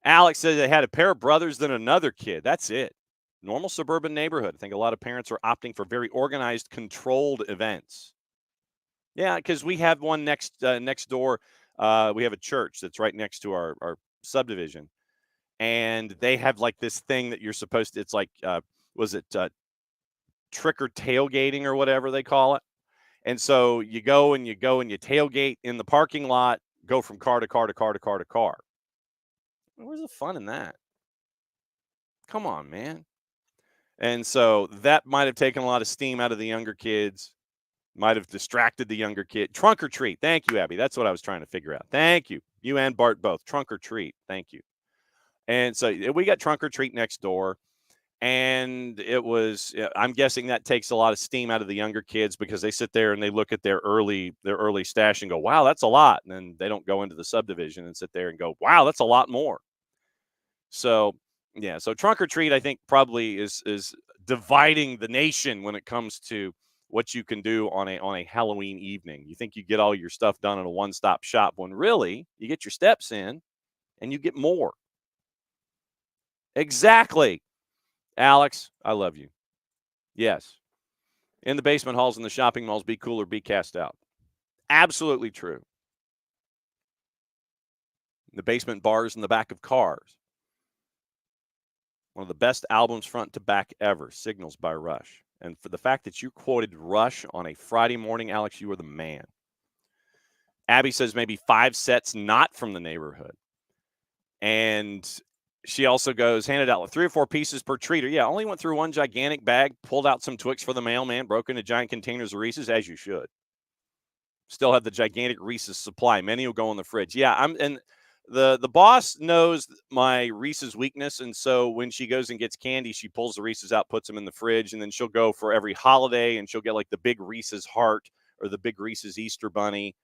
Alex says they had a pair of brothers, then another kid. That's it. Normal suburban neighborhood. I think a lot of parents are opting for very organized, controlled events. Yeah, because we have one next door. We have a church that's right next to our subdivision, and they have like this thing that you're supposed to. It's like, was it trick or tailgating or whatever they call it? And so you go and you tailgate in the parking lot, go from car to car to car to car to car. Where's the fun in that? Come on, man. And so that might have taken a lot of steam out of the younger kids, might have distracted the younger kid. Trunk or treat. Thank you, Abby. That's what I was trying to figure out. Thank you. You and Bart both. Trunk or treat. Thank you. And so we got trunk or treat next door. And it was, I'm guessing that takes a lot of steam out of the younger kids because they sit there and they look at their early stash and go, wow, that's a lot. And then they don't go into the subdivision and sit there and go, wow, that's a lot more. So, yeah, so trunk or treat, I think probably is dividing the nation when it comes to what you can do on a Halloween evening. You think you get all your stuff done in a one-stop shop when really you get your steps in and you get more. Exactly. Alex, I love you. Yes. In the basement halls and the shopping malls, be cool or be cast out. Absolutely true. The basement bars in the back of cars. One of the best albums front to back ever, Signals by Rush. And for the fact that you quoted Rush on a Friday morning, Alex, you are the man. Abby says maybe 5 sets not from the neighborhood. And she also goes, handed out 3 or 4 pieces per treater. Yeah, only went through one gigantic bag, pulled out some Twix for the mailman, broke into giant containers of Reese's, as you should. Still have the gigantic Reese's supply. Many will go in the fridge. Yeah, the boss knows my Reese's weakness, and so when she goes and gets candy, she pulls the Reese's out, puts them in the fridge, and then she'll go for every holiday, and she'll get like the big Reese's heart or the big Reese's Easter bunny.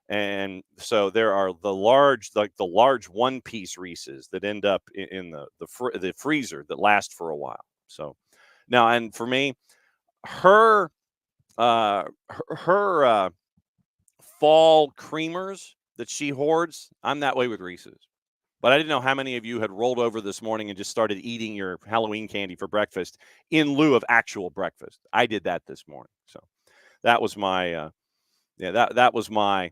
And so there are the large 1-piece Reese's that end up in the freezer that last for a while. So now, and for me, her fall creamers that she hoards, I'm that way with Reese's. But I didn't know how many of you had rolled over this morning and just started eating your Halloween candy for breakfast in lieu of actual breakfast. I did that this morning. So that was my that was my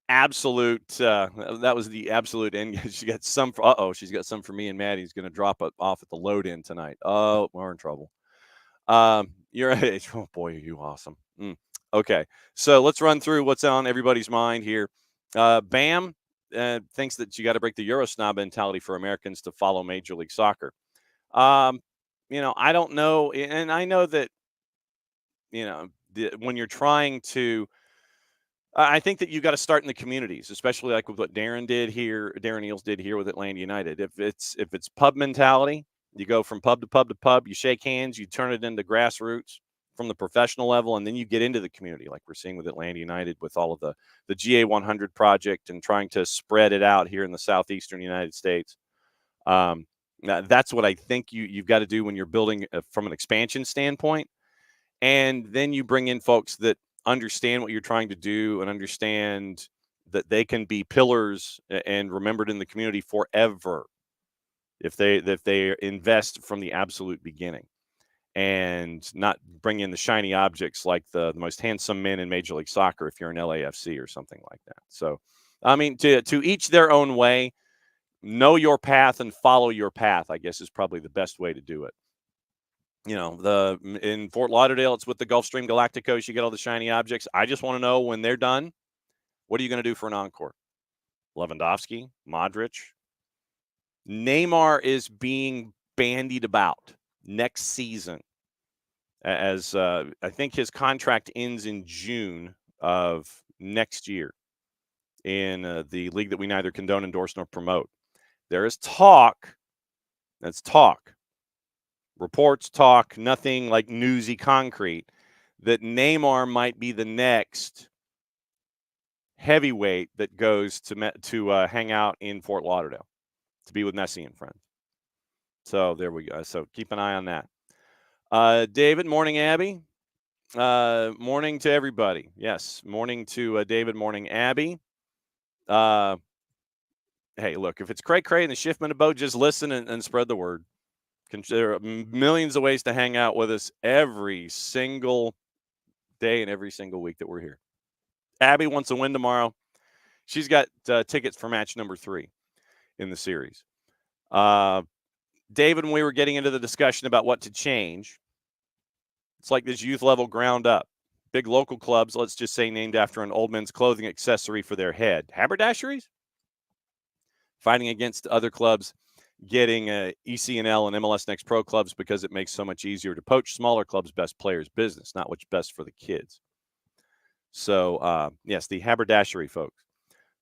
absolute that was the absolute end. She got some she's got some for me and Maddie's going to drop it off at the load in tonight. Oh, we're in trouble. You're oh boy, are you awesome. Okay, so let's run through what's on everybody's mind here. Bam thinks that you got to break the Euro snob mentality for Americans to follow Major League Soccer. I don't know, and I know that when you're trying to, I think that you got to start in the communities, especially like with what Darren Eels did here with Atlanta United. If it's pub mentality, you go from pub to pub to pub, you shake hands, you turn it into grassroots from the professional level, and then you get into the community like we're seeing with Atlanta United with all of the GA 100 project and trying to spread it out here in the southeastern United States. That's what I think you've got to do when you're building from an expansion standpoint. And then you bring in folks that understand what you're trying to do and understand that they can be pillars and remembered in the community forever if they invest from the absolute beginning and not bring in the shiny objects like the most handsome men in Major League Soccer if you're an LAFC or something like that. So, I mean, to each their own way. Know your path and follow your path, I guess, is probably the best way to do it. In Fort Lauderdale, it's with the Gulfstream Galacticos. You get all the shiny objects. I just want to know when they're done, what are you going to do for an encore? Lewandowski, Modric. Neymar is being bandied about. next season. As I think his contract ends in June of next year in the league that we neither condone, endorse, nor promote. There is talk. That's talk. Reports, talk, nothing like newsy concrete, that Neymar might be the next heavyweight that goes to hang out in Fort Lauderdale to be with Messi and friends. So there we go. So keep an eye on that. David, morning, Abby. Morning to everybody. Yes, morning to David, morning, Abby. Hey, look, if it's cray-cray in the Shiftman boat, just listen and spread the word. There are millions of ways to hang out with us every single day and every single week that we're here. Abby wants a win tomorrow. She's got tickets for match number 3 in the series. David, when we were getting into the discussion about what to change, it's like this youth level ground up. Big local clubs, let's just say named after an old men's clothing accessory for their head. Haberdasheries? Fighting against other clubs, getting ECNL and MLS Next Pro clubs because it makes so much easier to poach smaller clubs' best players' business, not what's best for the kids. So, yes, the haberdashery folks.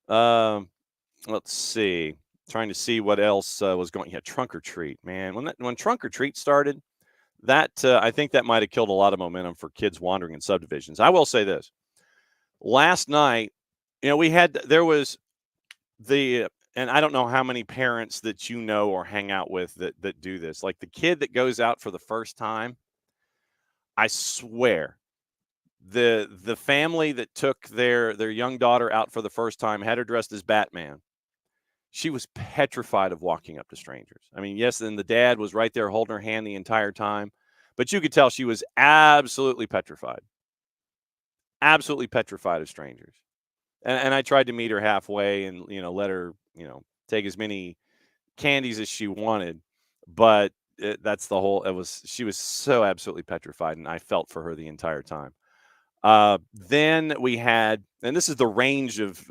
Let's see. Trying to see what else was going. Yeah, Trunk or Treat, man. When Trunk or Treat started, that I think that might have killed a lot of momentum for kids wandering in subdivisions. I will say this. Last night, there was and I don't know how many parents that you know or hang out with that do this. Like the kid that goes out for the first time, I swear, the family that took their young daughter out for the first time, had her dressed as Batman. She was petrified of walking up to strangers. I mean, yes, and the dad was right there holding her hand the entire time, but you could tell she was absolutely petrified. Absolutely petrified of strangers. And I tried to meet her halfway and, let her, take as many candies as she wanted, but that's the whole. She was so absolutely petrified, and I felt for her the entire time. Then we had, and this is the range of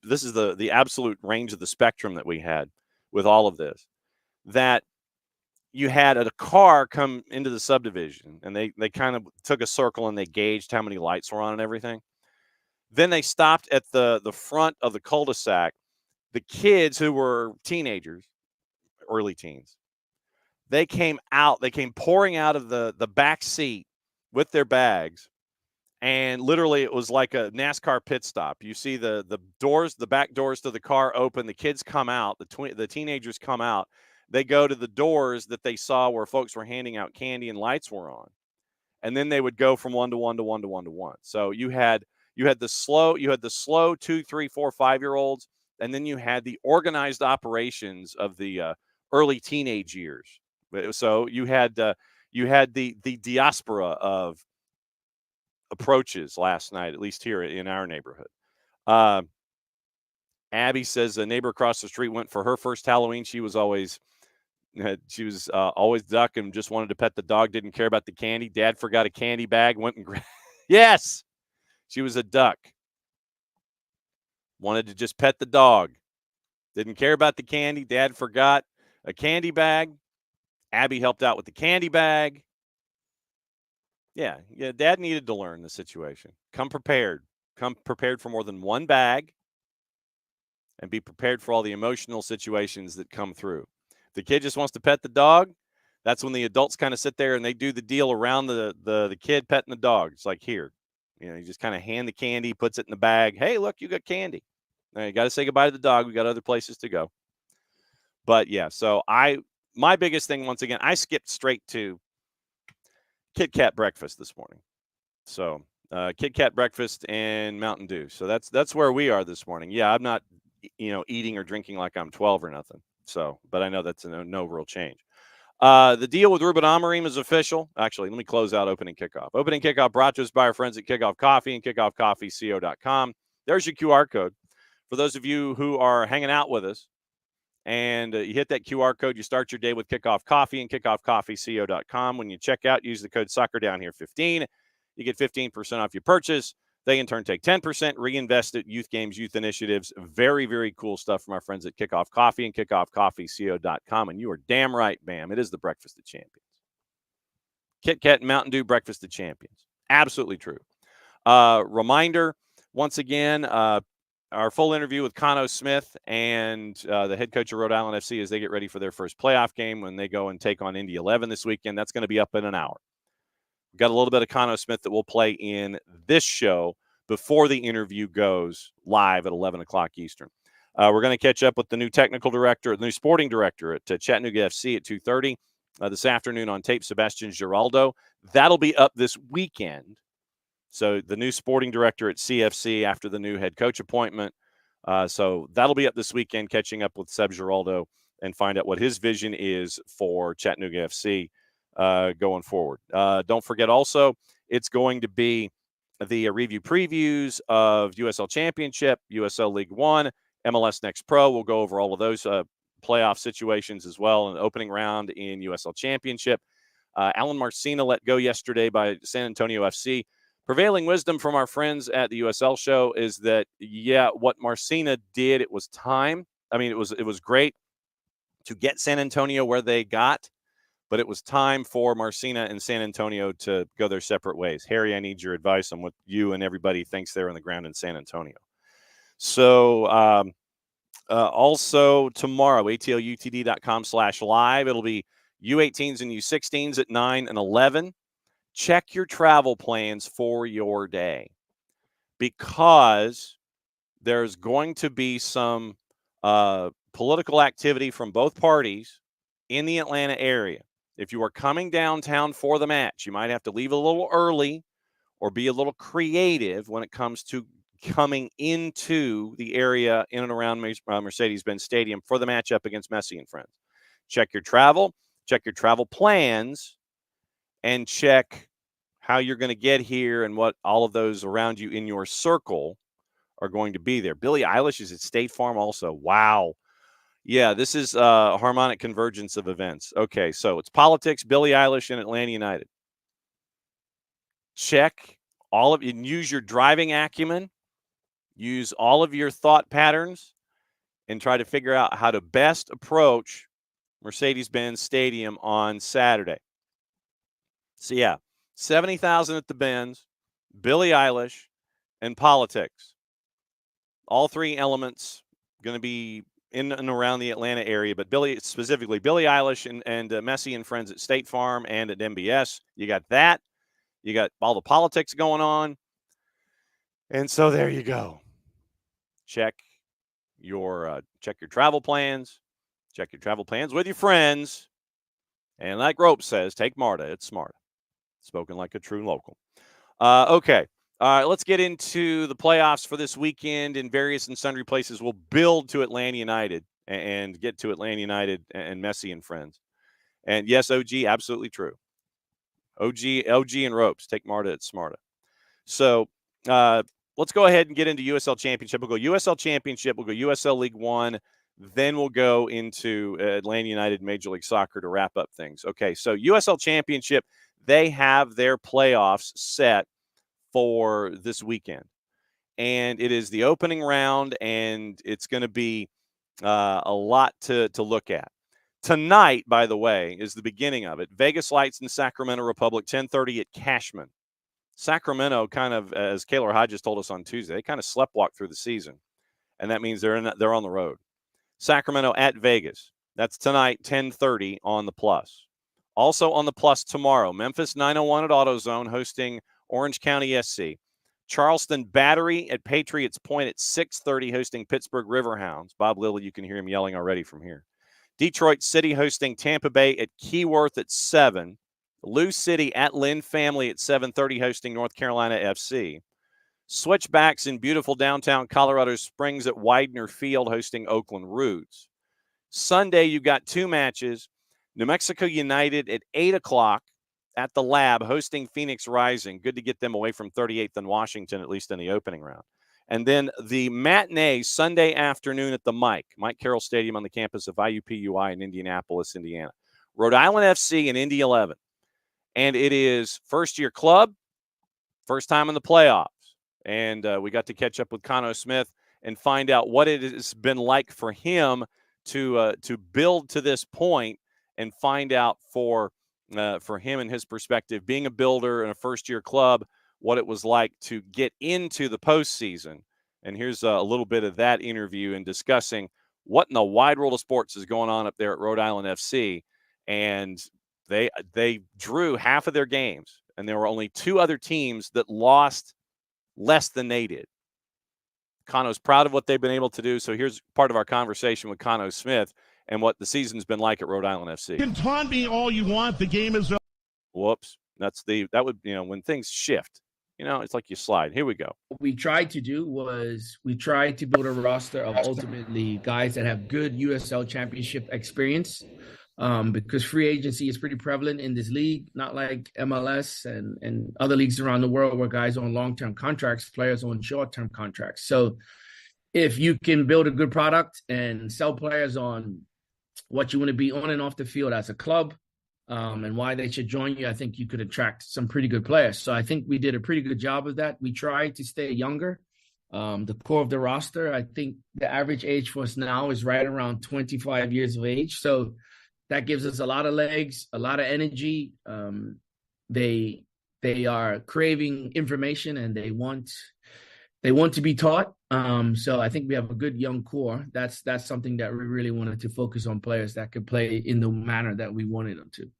this is the absolute range of the spectrum that we had with all of this, that you had a car come into the subdivision, and they kind of took a circle and they gauged how many lights were on and everything. Then they stopped at the front of the cul-de-sac. The kids who were teenagers, early teens, they came pouring out of the back seat with their bags. And literally, it was like a NASCAR pit stop. You see the doors, the back doors to the car open. The kids come out. The teenagers come out. They go to the doors that they saw where folks were handing out candy and lights were on, and then they would go from one to one to one to one to one. So you had the slow 2, 3, 4, 5-year-olds, and then you had the organized operations of the early teenage years. So you had the diaspora of approaches last night, at least here in our neighborhood. Abby says a neighbor across the street went for her first Halloween. She was always duck and just wanted to pet the dog, didn't care about the candy. Dad forgot a candy bag, went and grabbed. Yes, she was a duck. Wanted to just pet the dog. Didn't care about the candy. Dad forgot a candy bag. Abby helped out with the candy bag. Yeah, Dad needed to learn the situation. Come prepared. Come prepared for more than one bag, and be prepared for all the emotional situations that come through. If the kid just wants to pet the dog, that's when the adults kind of sit there and they do the deal around the kid petting the dog. It's like, here, you just kind of hand the candy, puts it in the bag. Hey, look, you got candy. Now, you got to say goodbye to the dog. We got other places to go. But yeah, so my biggest thing, once again, I skipped straight to Kit Kat breakfast this morning. So Kit Kat breakfast and Mountain Dew. So that's where we are this morning. Yeah, I'm not, eating or drinking like I'm 12 or nothing. So, but I know that's no real change. The deal with Ruben Amorim is official. Actually, let me close out opening kickoff. Opening kickoff brought to us by our friends at Kickoff Coffee and kickoffcoffeeco.com. There's your QR code. For those of you who are hanging out with us, and you hit that QR code, you start your day with Kickoff Coffee and kickoffcoffeeco.com. When you check out, use the code SuckerDownHere15. You get 15% off your purchase. They, in turn, take 10%, reinvest it, youth games, youth initiatives. Very, very cool stuff from our friends at Kickoff Coffee and kickoffcoffeeco.com. And you are damn right, Bam. It is the breakfast of champions. Kit Kat and Mountain Dew breakfast of champions. Absolutely true. Reminder, once again, our full interview with Cano Smith and the head coach of Rhode Island FC as they get ready for their first playoff game when they go and take on Indy 11 this weekend. That's going to be up in an hour. We've got a little bit of Cano Smith that we'll play in this show before the interview goes live at 11 o'clock Eastern. We're going to catch up with the new technical director, the new sporting director at Chattanooga FC at 2:30 this afternoon on tape, Sebastian Giraldo. That'll be up this weekend. So the new sporting director at CFC after the new head coach appointment. So that'll be up this weekend, catching up with Seb Giraldo and find out what his vision is for Chattanooga FC going forward. Don't forget also, it's going to be the review previews of USL Championship, USL League One, MLS Next Pro. We'll go over all of those playoff situations as well, and opening round in USL Championship. Alan Marcina let go yesterday by San Antonio FC. Prevailing wisdom from our friends at the USL show is that, yeah, what Marcina did, it was time. I mean, it was great to get San Antonio where they got, but it was time for Marcina and San Antonio to go their separate ways. Harry, I need your advice on what you and everybody thinks there on the ground in San Antonio. So also tomorrow, atlutd.com/live. It'll be U18s and U16s at 9 and 11. Check your travel plans for your day because there's going to be some political activity from both parties in the Atlanta area. If you are coming downtown for the match, you might have to leave a little early or be a little creative when it comes to coming into the area in and around Mercedes-Benz Stadium for the matchup against Messi and friends. Check your travel plans, and check how you're going to get here and what all of those around you in your circle are going to be there. Billie Eilish is at State Farm also. Wow. Yeah, this is a harmonic convergence of events. Okay, so it's politics, Billie Eilish, and Atlanta United. Check all of it and use your driving acumen, use all of your thought patterns, and try to figure out how to best approach Mercedes-Benz Stadium on Saturday. So, yeah, 70,000 at the Benz, Billie Eilish, and politics. All three elements going to be in and around the Atlanta area, but specifically Billie Eilish and Messi and friends at State Farm and at MBS. You got that. You got all the politics going on. And so there you go. Check your travel plans. Check your travel plans with your friends. And like Rope says, take MARTA. It's smart. Spoken like a true local. Okay. All right, let's get into the playoffs for this weekend in various and sundry places. We'll build to Atlanta United and get to Atlanta United and Messi and friends. And yes, OG, absolutely true. OG and Ropes. Take MARTA at Smarta. So let's go ahead and get into USL Championship. We'll go USL Championship. We'll go USL League One. Then we'll go into Atlanta United Major League Soccer to wrap up things. Okay, so USL Championship, they have their playoffs set for this weekend. And it is the opening round, and it's going to be a lot to look at. Tonight, by the way, is the beginning of it. Vegas Lights and Sacramento Republic, 10:30 at Cashman. Sacramento kind of, as Kaylor Hodges told us on Tuesday, they kind of sleptwalk through the season, and that means they're on the road. Sacramento at Vegas. That's tonight, 10:30 on the Plus. Also on the Plus tomorrow, Memphis 901 at AutoZone hosting Orange County SC. Charleston Battery at Patriots Point at 6:30 hosting Pittsburgh Riverhounds. Bob Lilly, you can hear him yelling already from here. Detroit City hosting Tampa Bay at Keyworth at 7. Lou City at Lynn Family at 7:30 hosting North Carolina FC. Switchbacks in beautiful downtown Colorado Springs at Widener Field hosting Oakland Roots. Sunday, you've got two matches. New Mexico United at 8 o'clock at the Lab hosting Phoenix Rising. Good to get them away from 38th and Washington, at least in the opening round. And then the matinee Sunday afternoon at the Mike Carroll Stadium on the campus of IUPUI in Indianapolis, Indiana. Rhode Island FC and Indy 11. And it is first-year club, first time in the playoffs. And we got to catch up with Cano Smith and find out what it has been like for him to build to this point and find out for for him and his perspective, being a builder in a first-year club, what it was like to get into the postseason. And here's a little bit of that interview and discussing what in the wide world of sports is going on up there at Rhode Island FC. And they drew half of their games, and there were only 2 other teams that lost less than they did. Kano's proud of what they've been able to do. So here's part of our conversation with Kano Smith and what the season's been like at Rhode Island FC. You can taunt me all you want. The game is. Whoops. That would, when things shift, it's like you slide. Here we go. What we tried to do was we tried to build a roster of ultimately guys that have good USL championship experience, because free agency is pretty prevalent in this league, not like MLS and other leagues around the world where guys are on long-term contracts, players on short-term contracts. So if you can build a good product and sell players on what you want to be on and off the field as a club, and why they should join you, I think you could attract some pretty good players. So I think we did a pretty good job of that. We tried to stay younger. The core of the roster, I think the average age for us now is right around 25 years of age. So that gives us a lot of legs, a lot of energy. They are craving information and they want to be taught. So I think we have a good young core. That's something that we really wanted to focus on, players that could play in the manner that we wanted them to.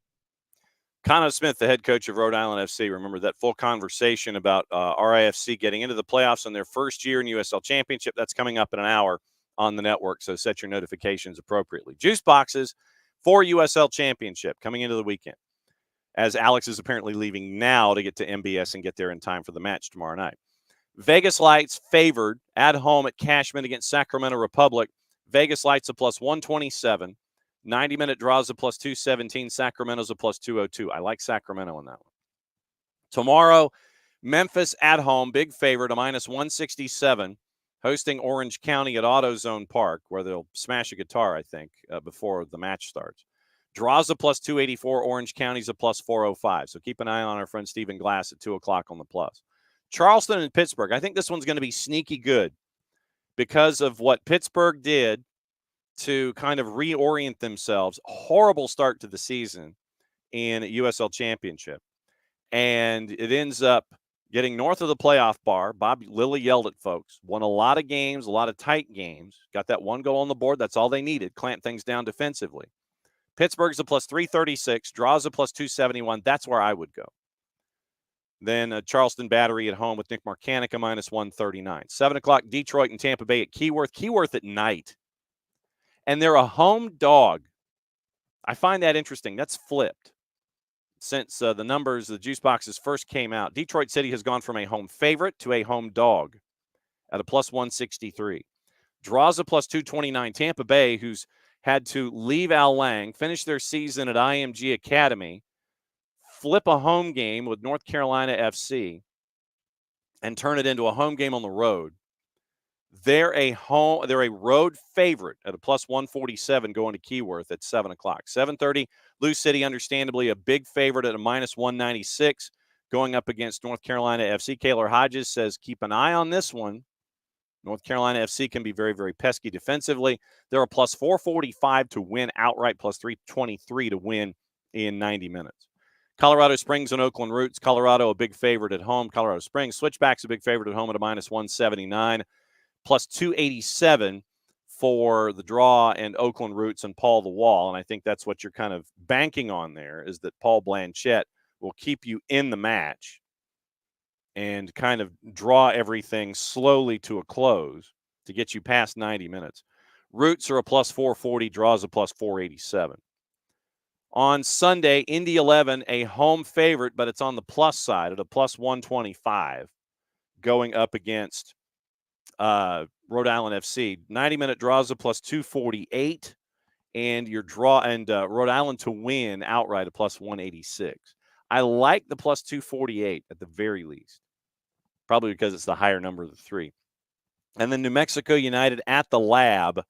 Kano Smith, the head coach of Rhode Island FC. Remember that full conversation about RIFC getting into the playoffs in their first year in USL Championship. That's coming up in an hour on the network, so set your notifications appropriately. Juice boxes for USL Championship coming into the weekend, as Alex is apparently leaving now to get to MBS and get there in time for the match tomorrow night. Vegas Lights favored at home at Cashman against Sacramento Republic. Vegas Lights a plus 127. 90-minute draws a plus 217. Sacramento's a plus 202. I like Sacramento in that one. Tomorrow, Memphis at home, big favorite, a minus 167, hosting Orange County at AutoZone Park, where they'll smash a guitar, I think, before the match starts. Draws a plus 284. Orange County's a plus 405. So keep an eye on our friend Stephen Glass at 2 o'clock on the plus. Charleston and Pittsburgh. I think this one's going to be sneaky good because of what Pittsburgh did to kind of reorient themselves. Horrible start to the season in USL Championship. And it ends up getting north of the playoff bar. Bob Lilly yelled at folks. Won a lot of games, a lot of tight games. Got that one goal on the board. That's all they needed. Clamp things down defensively. Pittsburgh's a plus 336. Draws a plus 271. That's where I would go. Then Charleston Battery at home with Nick Marcanica minus 139. 7 o'clock, Detroit and Tampa Bay at Keyworth. Keyworth at night. And they're a home dog. I find that interesting. That's flipped. Since the numbers, the juice boxes first came out, Detroit City has gone from a home favorite to a home dog at a plus 163. Draws a plus 229. Tampa Bay, who's had to leave Al Lang, finish their season at IMG Academy, flip a home game with North Carolina FC, and turn it into a home game on the road. They're a road favorite at a plus 147 going to Keyworth at 7 o'clock. 7:30, Lou City, understandably, a big favorite at a minus 196 going up against North Carolina FC. Kaylor Hodges says keep an eye on this one. North Carolina FC can be very, very pesky defensively. They're a plus 445 to win outright, plus 323 to win in 90 minutes. Colorado Springs and Oakland Roots. Colorado a big favorite at home. Colorado Springs. Switchbacks a big favorite at home at a minus 179. Plus 287 for the draw and Oakland Roots and Paul the Wall. And I think that's what you're kind of banking on there, is that Paul Blanchette will keep you in the match and kind of draw everything slowly to a close to get you past 90 minutes. Roots are a plus 440, draws a plus 487. On Sunday, Indy 11, a home favorite, but it's on the plus side at a plus 125 going up against Rhode Island FC. 90-minute draws a plus 248, and your draw and Rhode Island to win outright a plus 186. I like the plus 248 at the very least, probably because it's the higher number of the three. And then New Mexico United at the Lab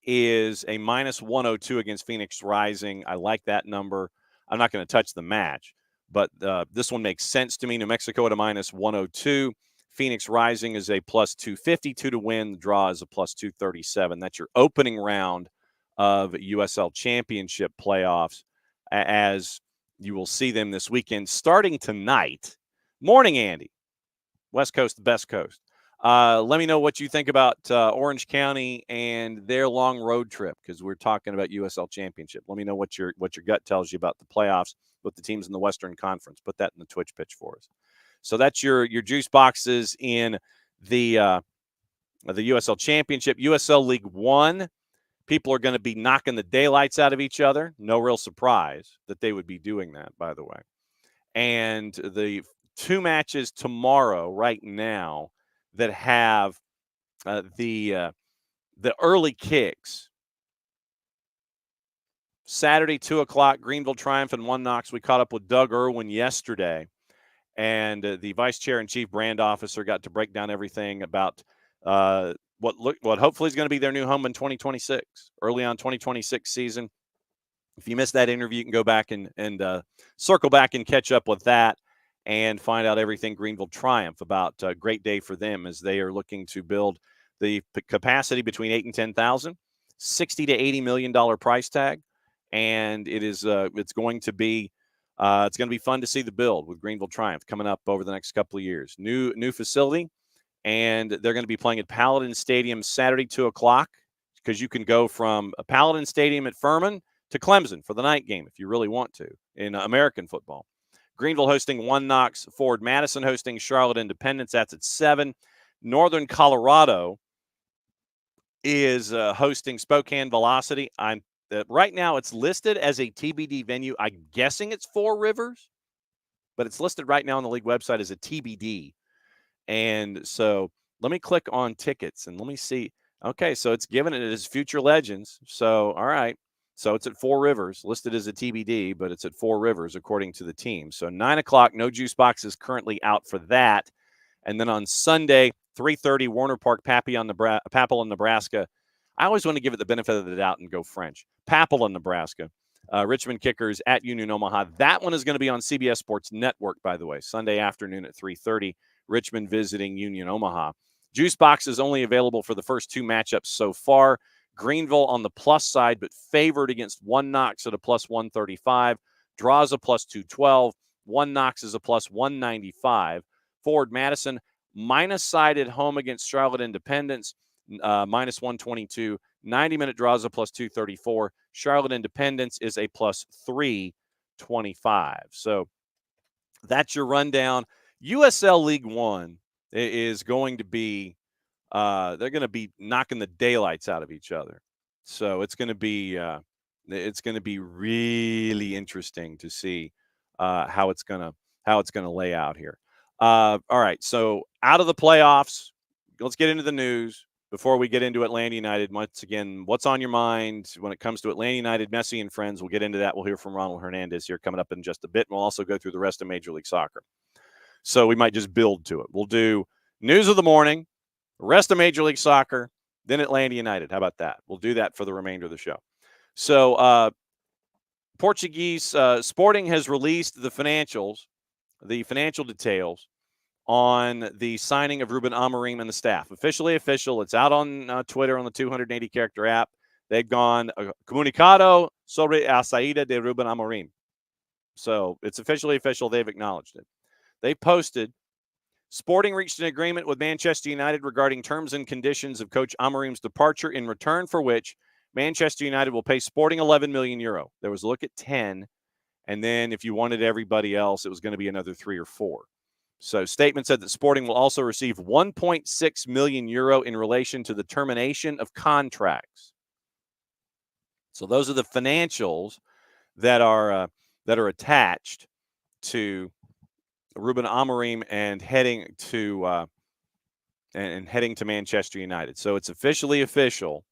is a minus 102 against Phoenix Rising. I like that number. I'm not going to touch the match, but this one makes sense to me. New Mexico at a minus 102. Phoenix Rising is a plus 252 to win. The draw is a plus 237. That's your opening round of USL Championship playoffs, as you will see them this weekend starting tonight. Morning, Andy. West Coast, the best coast. Let me know what you think about Orange County and their long road trip, because we're talking about USL Championship. Let me know what your gut tells you about the playoffs with the teams in the Western Conference. Put that in the Twitch pitch for us. So that's your juice boxes in the USL Championship. USL League One, people are going to be knocking the daylights out of each other. No real surprise that they would be doing that, by the way. And the 2 matches tomorrow, right now, that have the early kicks. Saturday, 2 o'clock, Greenville Triumph and One Knox. We caught up with Doug Irwin yesterday, and the vice chair and chief brand officer got to break down everything about what hopefully is going to be their new home in 2026, early on 2026 season. If you missed that interview, you can go back and circle back and catch up with that and find out everything Greenville Triumph about. A great day for them as they are looking to build the capacity between 8 and 10,000, $60 to $80 million price tag, and it's going to be fun to see the build with Greenville Triumph coming up over the next couple of years. New facility, and they're going to be playing at Paladin Stadium Saturday, 2 o'clock, because you can go from a Paladin Stadium at Furman to Clemson for the night game if you really want to in American football. Greenville hosting One Knox, Ford Madison hosting Charlotte Independence. That's at 7. Northern Colorado is hosting Spokane Velocity. Right now it's listed as a TBD venue. I'm guessing it's Four Rivers, but it's listed right now on the league website as a TBD. And so let me click on tickets and let me see. Okay, so it's given it as Future Legends. So, all right. So it's at Four Rivers, listed as a TBD, but it's at Four Rivers according to the team. So 9 o'clock, no juice boxes currently out for that. And then on Sunday, 3:30, Warner Park, Papilla, Nebraska. I always want to give it the benefit of the doubt and go French. Papilla, Nebraska. Richmond Kickers at Union Omaha. That one is going to be on CBS Sports Network, by the way, Sunday afternoon at 3:30. Richmond visiting Union Omaha. Juice box is only available for the first 2 matchups so far. Greenville on the plus side, but favored against One Knox at a plus 135. Draws a plus 212. One Knox is a plus 195. Ford Madison minus side at home against Charlotte Independence, minus 122. 90-minute draws a plus 234. Charlotte Independence is a plus 325. So that's your rundown. USL League One is going to be they're going to be knocking the daylights out of each other. So it's going to be really interesting to see how it's going to lay out here. All right, so out of the playoffs, let's get into the news before we get into Atlanta United. Once again, what's on your mind when it comes to Atlanta United, Messi and friends? We'll get into that. We'll hear from Ronald Hernandez here coming up in just a bit, and we'll also go through the rest of Major League Soccer. So we might just build to it. We'll do news of the morning, rest of Major League Soccer, then Atlanta United. How about that? We'll do that for the remainder of the show. So Portuguese Sporting has released the financial details on the signing of Ruben Amorim and the staff. Officially official. It's out on Twitter on the 280-character app. They've gone comunicado sobre a saída de Ruben Amorim. So it's officially official. They've acknowledged it. They posted, Sporting reached an agreement with Manchester United regarding terms and conditions of Coach Amorim's departure, in return for which Manchester United will pay Sporting 11 million euro. There was a look at 10, and then if you wanted everybody else, it was going to be another 3 or 4. So statement said that Sporting will also receive 1.6 million euro in relation to the termination of contracts. So those are the financials that are attached to Ruben Amorim and heading to Manchester United. So it's officially official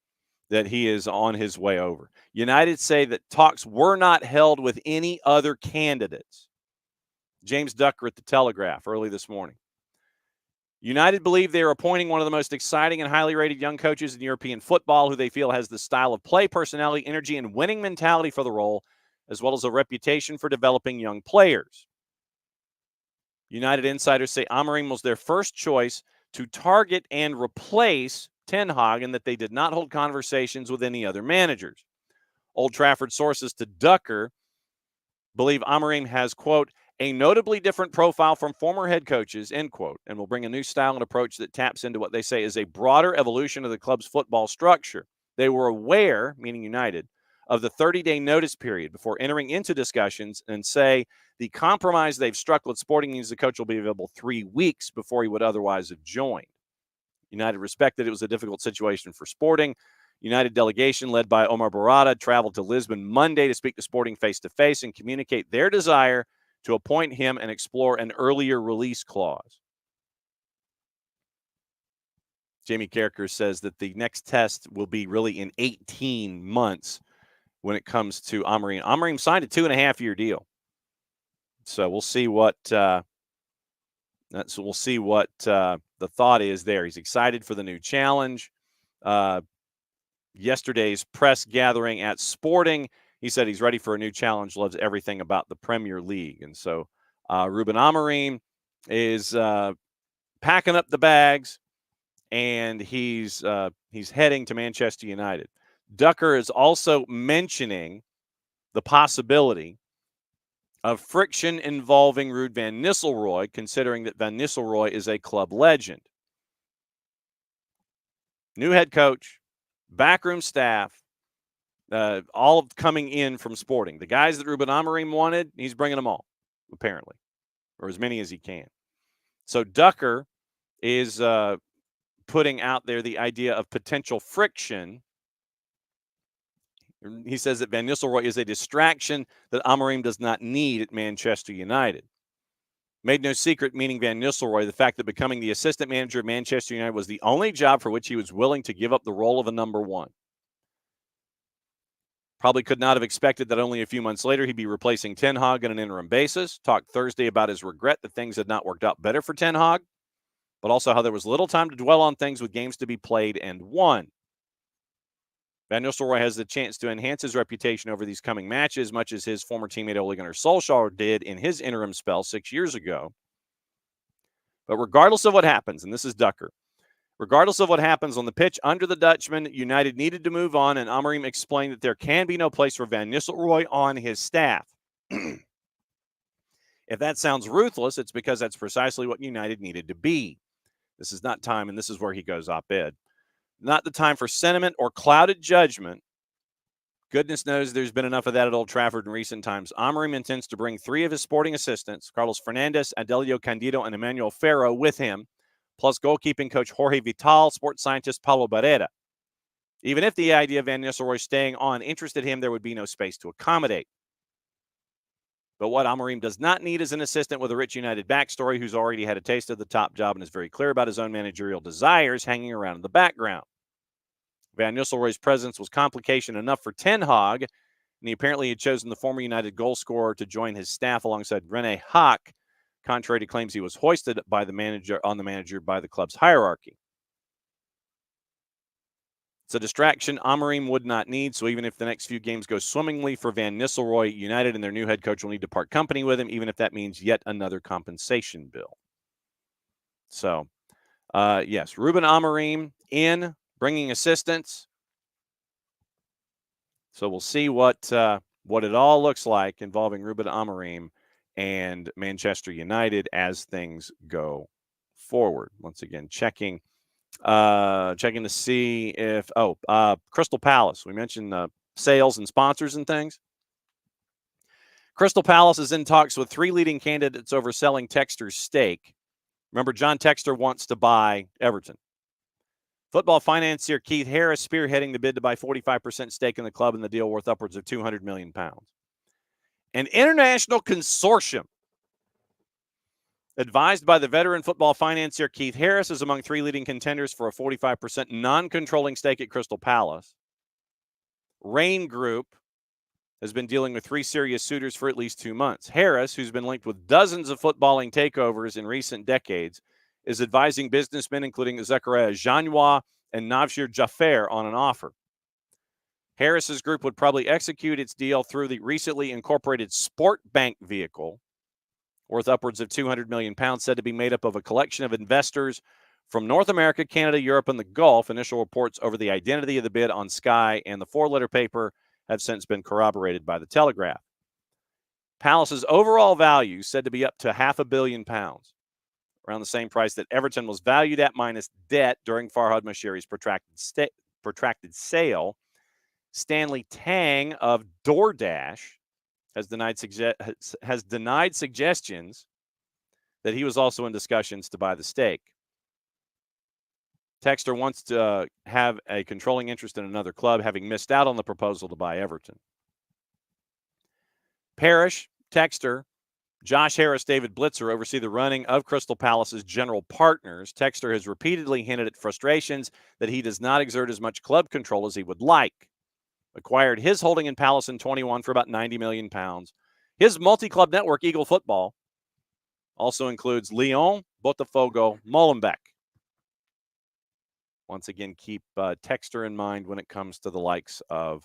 that he is on his way over. United say that talks were not held with any other candidates. James Ducker at the Telegraph early this morning. United believe they are appointing one of the most exciting and highly rated young coaches in European football, who they feel has the style of play, personality, energy, and winning mentality for the role, as well as a reputation for developing young players. United insiders say Amorim was their first choice to target and replace Ten Hag, and that they did not hold conversations with any other managers. Old Trafford sources to Ducker believe Amorim has, quote, a notably different profile from former head coaches, end quote, and will bring a new style and approach that taps into what they say is a broader evolution of the club's football structure. They were aware, meaning United, of the 30-day notice period before entering into discussions and say the compromise they've struck with Sporting means the coach will be available 3 weeks before he would otherwise have joined. United respected it was a difficult situation for Sporting. United delegation led by Omar Barada traveled to Lisbon Monday to speak to Sporting face-to-face and communicate their desire to appoint him and explore an earlier release clause. Jamie Carricker says that the next test will be really in 18 months when it comes to Amorim. Amorim signed a 2.5-year deal. So we'll see what the thought is there. He's excited for the new challenge. Yesterday's press gathering at Sporting, he said he's ready for a new challenge, loves everything about the Premier League. And so Ruben Amorim is packing up the bags, and he's heading to Manchester United. Ducker is also mentioning the possibility of friction involving Ruud van Nistelrooy, considering that Van Nistelrooy is a club legend. New head coach, backroom staff, all coming in from Sporting. The guys that Ruben Amorim wanted, he's bringing them all, apparently, or as many as he can. So Ducker is putting out there the idea of potential friction. He says that Van Nistelrooy is a distraction that Amorim does not need at Manchester United. Made no secret, meaning Van Nistelrooy, the fact that becoming the assistant manager of Manchester United was the only job for which he was willing to give up the role of a number one. Probably could not have expected that only a few months later he'd be replacing Ten Hag on an interim basis. Talked Thursday about his regret that things had not worked out better for Ten Hag, but also how there was little time to dwell on things with games to be played and won. Van Nistelrooy has the chance to enhance his reputation over these coming matches, much as his former teammate Ole Gunnar Solskjaer did in his interim spell 6 years ago. But regardless of what happens, and this is Ducker, regardless of what happens on the pitch under the Dutchman, United needed to move on, and Amorim explained that there can be no place for Van Nistelrooy on his staff. If that sounds ruthless, it's because that's precisely what United needed to be. This is not time, and this is where he goes op-ed. Not the time for sentiment or clouded judgment. Goodness knows there's been enough of that at Old Trafford in recent times. Amorim intends to bring 3 of his Sporting assistants, Carlos Fernandez, Adelio Candido, and Emmanuel Ferro, with him, plus goalkeeping coach Jorge Vital, sports scientist Paulo Barrera. Even if the idea of Van Nistelrooy staying on interested him, there would be no space to accommodate. But what Amorim does not need is an assistant with a rich United backstory who's already had a taste of the top job and is very clear about his own managerial desires hanging around in the background. Van Nistelrooy's presence was complication enough for Ten Hag, and he apparently had chosen the former United goal scorer to join his staff alongside Rene Haak, contrary to claims he was hoisted by the manager by the club's hierarchy. It's a distraction Amorim would not need, so even if the next few games go swimmingly for Van Nistelrooy, United and their new head coach will need to part company with him, even if that means yet another compensation bill. So, yes, Ruben Amorim in, bringing assistants. So we'll see what it all looks like involving Ruben Amorim and Manchester United as things go forward. Once again, checking to see if Crystal Palace. We mentioned sales and sponsors and things. Crystal Palace is in talks with 3 leading candidates over selling Texter's stake. Remember, John Texter wants to buy Everton. Football financier Keith Harris spearheading the bid to buy 45% stake in the club, and the deal worth upwards of £200 million. An international consortium advised by the veteran football financier Keith Harris is among 3 leading contenders for a 45% non-controlling stake at Crystal Palace. Rain Group has been dealing with 3 serious suitors for at least 2 months. Harris, who's been linked with dozens of footballing takeovers in recent decades, is advising businessmen including Zakaria Janwa and Navshir Jaffer on an offer. Harris's group would probably execute its deal through the recently incorporated Sport Bank vehicle, worth upwards of £200 million, said to be made up of a collection of investors from North America, Canada, Europe, and the Gulf. Initial reports over the identity of the bid on Sky and the 4-letter paper have since been corroborated by the Telegraph. Palace's overall value said to be up to £500 million, around the same price that Everton was valued at minus debt during Farhad Moshiri's protracted sale. Stanley Tang of DoorDash has denied suggestions that he was also in discussions to buy the stake. Textor wants to have a controlling interest in another club, having missed out on the proposal to buy Everton. Parrish, Textor, Josh Harris, David Blitzer oversee the running of Crystal Palace's general partners. Textor has repeatedly hinted at frustrations that he does not exert as much club control as he would like. Acquired his holding in Palace in 21 for about £90 million. His multi-club network, Eagle Football, also includes Lyon, Botafogo, Molenbeek. Once again, keep Textor in mind when it comes to the likes of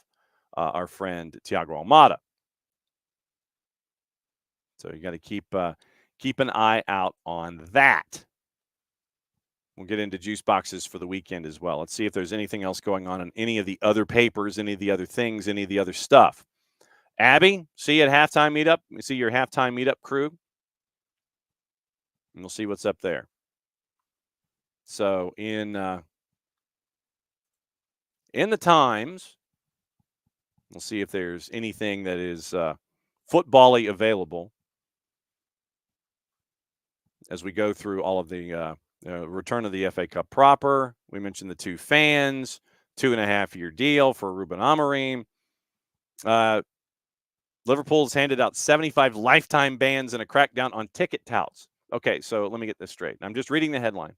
our friend Thiago Almada. So you got to keep an eye out on that. We'll get into juice boxes for the weekend as well. Let's see if there's anything else going on in any of the other papers, any of the other things, any of the other stuff. Abby, see you at halftime meetup. See your halftime meetup crew. And we'll see what's up there. So in the Times, we'll see if there's anything that is football-y available as we go through all of the return of the FA Cup proper. We mentioned the two fans, 2.5-year deal for Ruben Amorim. Liverpool's handed out 75 lifetime bans and a crackdown on ticket touts. Okay, so let me get this straight. I'm just reading the headline.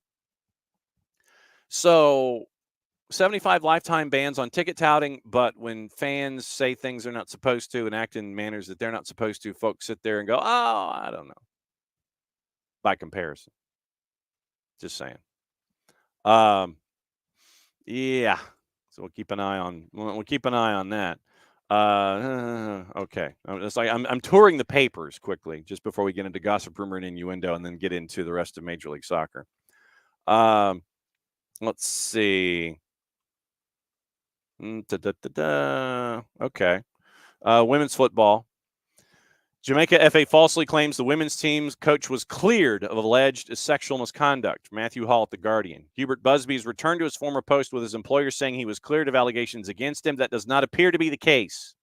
So 75 lifetime bans on ticket touting, but when fans say things they're not supposed to and act in manners that they're not supposed to, folks sit there and go, oh, I don't know. By comparison. Just saying. Yeah. So we'll keep an eye on that. Okay. It's like I'm touring the papers quickly just before we get into gossip, rumor, and innuendo, and then get into the rest of Major League Soccer. Let's see. Okay. Women's football. Jamaica FA falsely claims the women's team's coach was cleared of alleged sexual misconduct. Matthew Hall at The Guardian. Hubert Busby's returned to his former post with his employer saying he was cleared of allegations against him. That does not appear to be the case.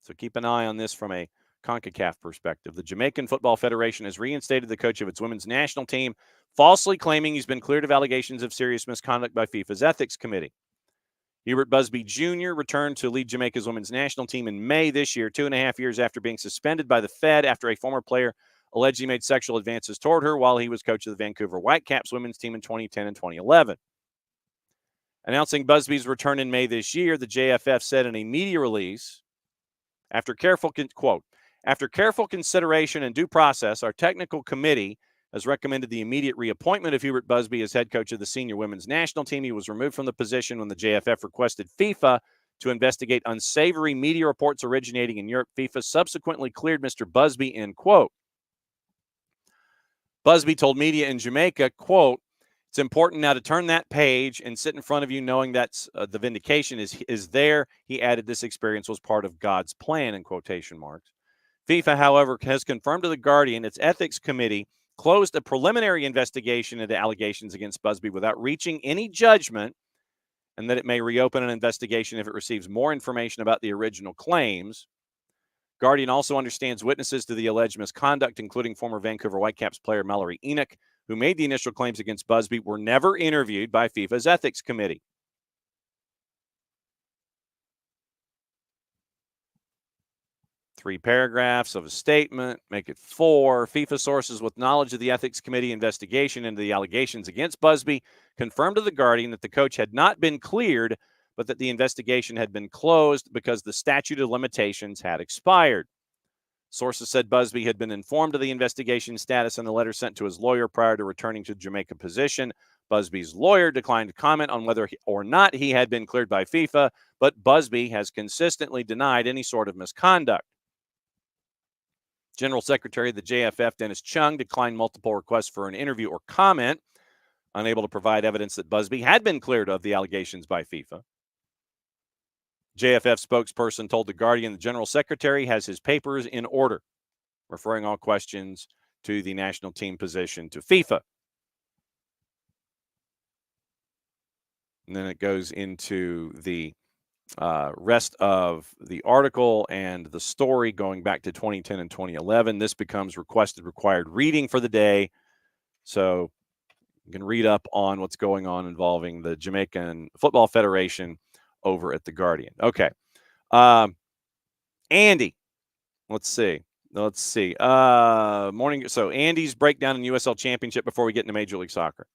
So keep an eye on this from a CONCACAF perspective. The Jamaican Football Federation has reinstated the coach of its women's national team, falsely claiming he's been cleared of allegations of serious misconduct by FIFA's ethics committee. Hubert Busby Jr. returned to lead Jamaica's women's national team in May this year, 2.5 years after being suspended by the Fed after a former player allegedly made sexual advances toward her while he was coach of the Vancouver Whitecaps women's team in 2010 and 2011. Announcing Busby's return in May this year, the JFF said in a media release, after careful consideration and due process, our technical committee has recommended the immediate reappointment of Hubert Busby as head coach of the senior women's national team. He was removed from the position when the JFF requested FIFA to investigate unsavory media reports originating in Europe. FIFA subsequently cleared Mr. Busby, end quote. Busby told media in Jamaica, quote, it's important now to turn that page and sit in front of you knowing that the vindication is there. He added this experience was part of God's plan, in quotation marks. FIFA, however, has confirmed to The Guardian its ethics committee closed a preliminary investigation into allegations against Busby without reaching any judgment, and that it may reopen an investigation if it receives more information about the original claims. Guardian also understands witnesses to the alleged misconduct, including former Vancouver Whitecaps player Mallory Enoch, who made the initial claims against Busby, were never interviewed by FIFA's ethics committee. Three paragraphs of a statement, make it 4. FIFA sources with knowledge of the Ethics Committee investigation into the allegations against Busby confirmed to The Guardian that the coach had not been cleared, but that the investigation had been closed because the statute of limitations had expired. Sources said Busby had been informed of the investigation status in a letter sent to his lawyer prior to returning to Jamaica position. Busby's lawyer declined to comment on whether or not he had been cleared by FIFA, but Busby has consistently denied any sort of misconduct. General Secretary of the JFF, Dennis Chung, declined multiple requests for an interview or comment, unable to provide evidence that Busby had been cleared of the allegations by FIFA. JFF spokesperson told The Guardian the general secretary has his papers in order, referring all questions to the national team position to FIFA. And then it goes into the rest of the article and the story going back to 2010 and 2011. This becomes required reading for the day. So you can read up on what's going on involving the Jamaican Football Federation over at The Guardian. Okay. Andy, let's see. Morning. So Andy's breakdown in USL Championship before we get into Major League Soccer.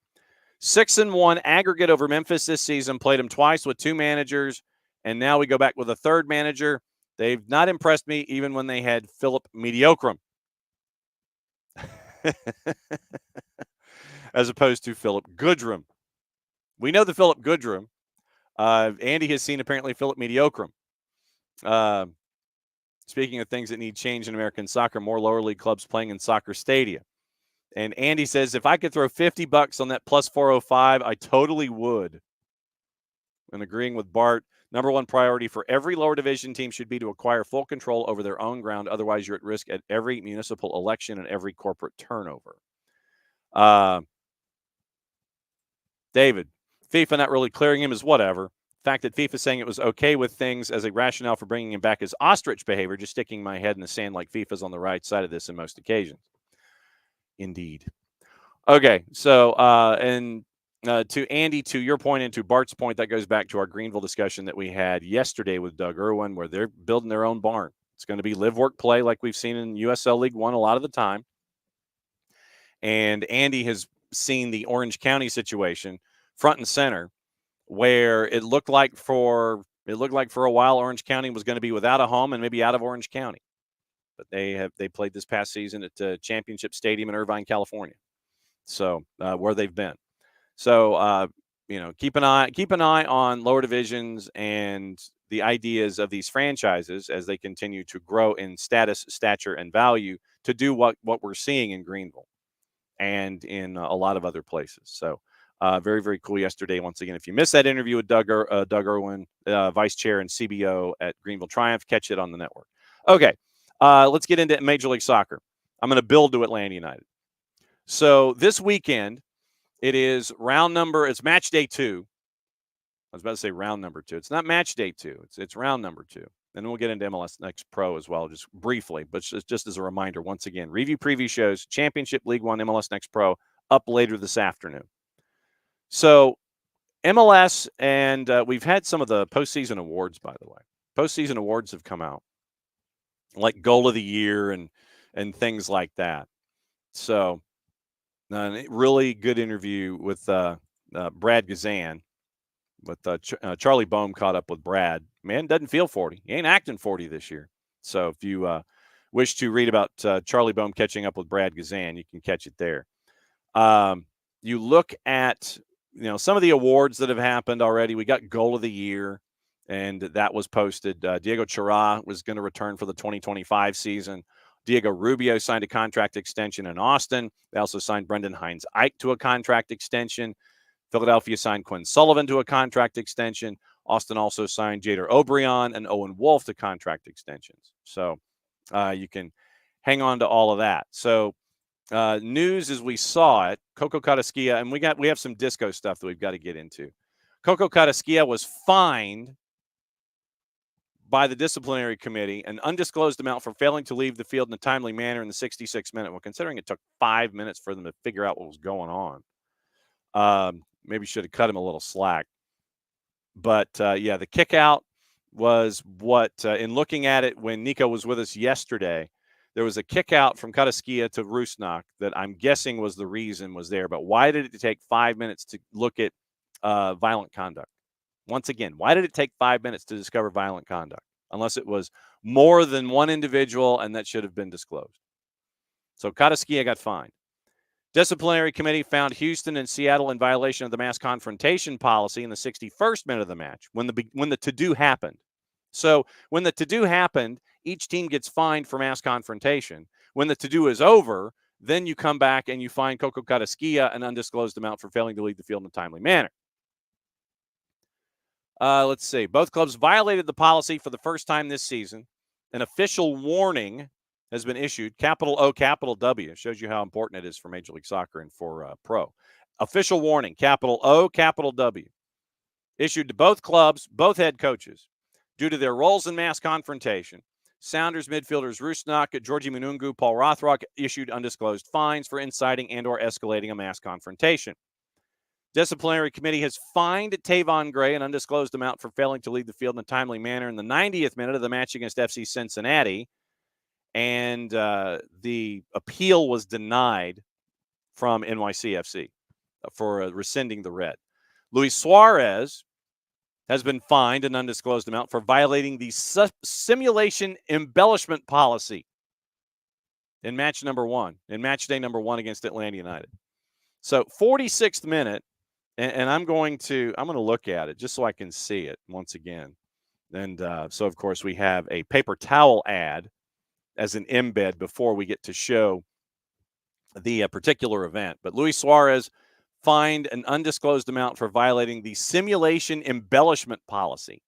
6-1 aggregate over Memphis this season. Played them twice with 2 managers, and now we go back with a 3rd manager. They've not impressed me even when they had Philip Mediocrum, as opposed to Philip Goodrum. We know the Philip Goodrum. Andy has seen apparently Philip Mediocrum. Speaking of things that need change in American soccer, more lower league clubs playing in soccer stadia. And Andy says, if I could throw $50 on that plus 405, I totally would. And agreeing with Bart, number one priority for every lower division team should be to acquire full control over their own ground. Otherwise, you're at risk at every municipal election and every corporate turnover. David, FIFA not really clearing him is whatever. The fact that FIFA saying it was okay with things as a rationale for bringing him back is ostrich behavior, just sticking my head in the sand like FIFA's on the right side of this in most occasions. Indeed. Okay, so to Andy, to your point and to Bart's point, that goes back to our Greenville discussion that we had yesterday with Doug Irwin, where they're building their own barn. It's going to be live, work, play like we've seen in USL League One a lot of the time. And Andy has seen the Orange County situation front and center, where it looked like for a while Orange County was going to be without a home and maybe out of Orange County. But they played this past season at Championship Stadium in Irvine, California. So where they've been. So keep an eye on lower divisions and the ideas of these franchises as they continue to grow in status, stature, and value to do what we're seeing in Greenville and in a lot of other places. So very, very cool yesterday. Once again, if you missed that interview with Doug Irwin, Vice Chair and CBO at Greenville Triumph, catch it on the network. Okay. Let's get into Major League Soccer. I'm going to build to Atlanta United. So this weekend, it's match day 2. I was about to say round number 2. It's not match day 2. It's round number 2. And then we'll get into MLS Next Pro as well, just briefly. But just as a reminder, once again, review preview shows, Championship League One, MLS Next Pro, up later this afternoon. So MLS, and we've had some of the postseason awards, by the way. Postseason awards have come out, like Goal of the Year and things like that. So a really good interview with Brad Gazan. With Charlie Boehm caught up with Brad. Man doesn't feel 40. He ain't acting 40 this year. So if you wish to read about Charlie Boehm catching up with Brad Gazan, you can catch it there. You look at some of the awards that have happened already. We got Goal of the Year, and that was posted. Diego Chara was going to return for the 2025 season. Diego Rubio signed a contract extension in Austin. They also signed Brendan Hines-Ike to a contract extension. Philadelphia signed Quinn Sullivan to a contract extension. Austin also signed Jader Obrian and Owen Wolf to contract extensions. So you can hang on to all of that. So news as we saw it, Coco Carrasquilla, and we have some disco stuff that we've got to get into. Coco Carrasquilla was fined by the disciplinary committee an undisclosed amount for failing to leave the field in a timely manner in the 66th minute. Well, considering it took 5 minutes for them to figure out what was going on, maybe should have cut him a little slack. But, the kick out was what, in looking at it when Nico was with us yesterday, there was a kick out from Carrasquilla to Rusnak that I'm guessing was the reason was there. But why did it take 5 minutes to look at violent conduct? Once again, why did it take 5 minutes to discover violent conduct? Unless it was more than one individual, and that should have been disclosed. So Carrasquilla got fined. Disciplinary committee found Houston and Seattle in violation of the mass confrontation policy in the 61st minute of the match when the to-do happened. So when the to-do happened, each team gets fined for mass confrontation. When the to-do is over, then you come back and you fine Coco Carrasquilla an undisclosed amount for failing to leave the field in a timely manner. Let's see. Both clubs violated the policy for the first time this season. An official warning has been issued. Capital O, capital W. Shows you how important it is for Major League Soccer and for pro. Official warning. Capital O, capital W. Issued to both clubs, both head coaches, due to their roles in mass confrontation. Sounders midfielders Rusnak, Georgie Munungu, Paul Rothrock issued undisclosed fines for inciting and or escalating a mass confrontation. Disciplinary committee has fined Tavon Gray an undisclosed amount for failing to leave the field in a timely manner in the 90th minute of the match against FC Cincinnati. And the appeal was denied from NYCFC for rescinding the red. Luis Suarez has been fined an undisclosed amount for violating the simulation embellishment policy in match day number 1 against Atlanta United. So 46th minute, and I'm going to look at it just so I can see it once again. And so, of course, we have a paper towel ad as an embed before we get to show the particular event. But Luis Suarez fined an undisclosed amount for violating the simulation embellishment policy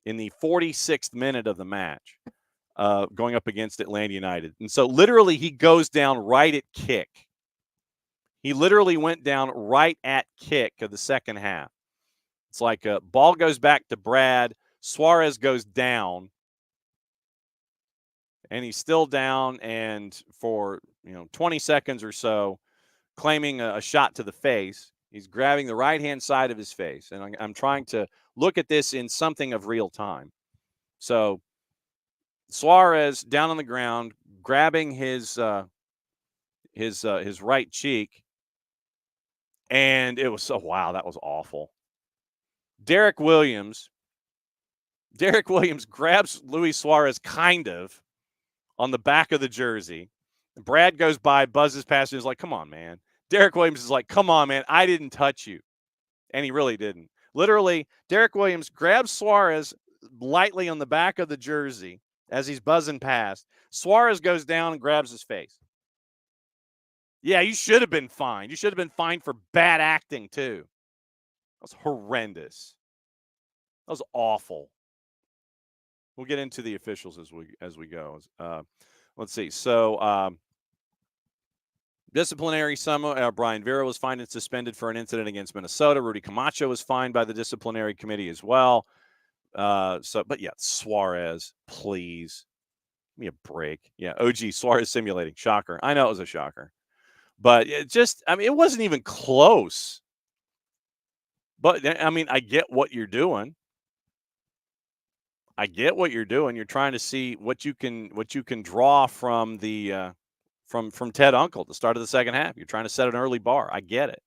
in the 46th minute of the match, going up against Atlanta United. And so literally he goes down right at kick. He literally went down right at kick of the second half. It's like a ball goes back to Brad. Suarez goes down. And he's still down, and for 20 seconds or so, claiming a shot to the face. He's grabbing the right-hand side of his face. And I'm trying to look at this in something of real time. So Suarez down on the ground, grabbing his right cheek. And it was so, wow, that was awful. Derek Williams grabs Luis Suarez kind of on the back of the jersey. Brad goes by, buzzes past him, is like, come on, man. Derek Williams is like, come on, man, I didn't touch you. And he really didn't. Literally, Derek Williams grabs Suarez lightly on the back of the jersey as he's buzzing past. Suarez goes down and grabs his face. Yeah, you should have been fined. You should have been fined for bad acting, too. That was horrendous. That was awful. We'll get into the officials as we go. Let's see. So, disciplinary summary. Brian Vera was fined and suspended for an incident against Minnesota. Rudy Camacho was fined by the disciplinary committee as well. But yeah, Suarez, please. Give me a break. Yeah, OG Suarez simulating. Shocker. I know it was a shocker. But it wasn't even close. But, I get what you're doing. You're trying to see what you can draw from the from Ted Uncle at the start of the second half. You're trying to set an early bar. I get it.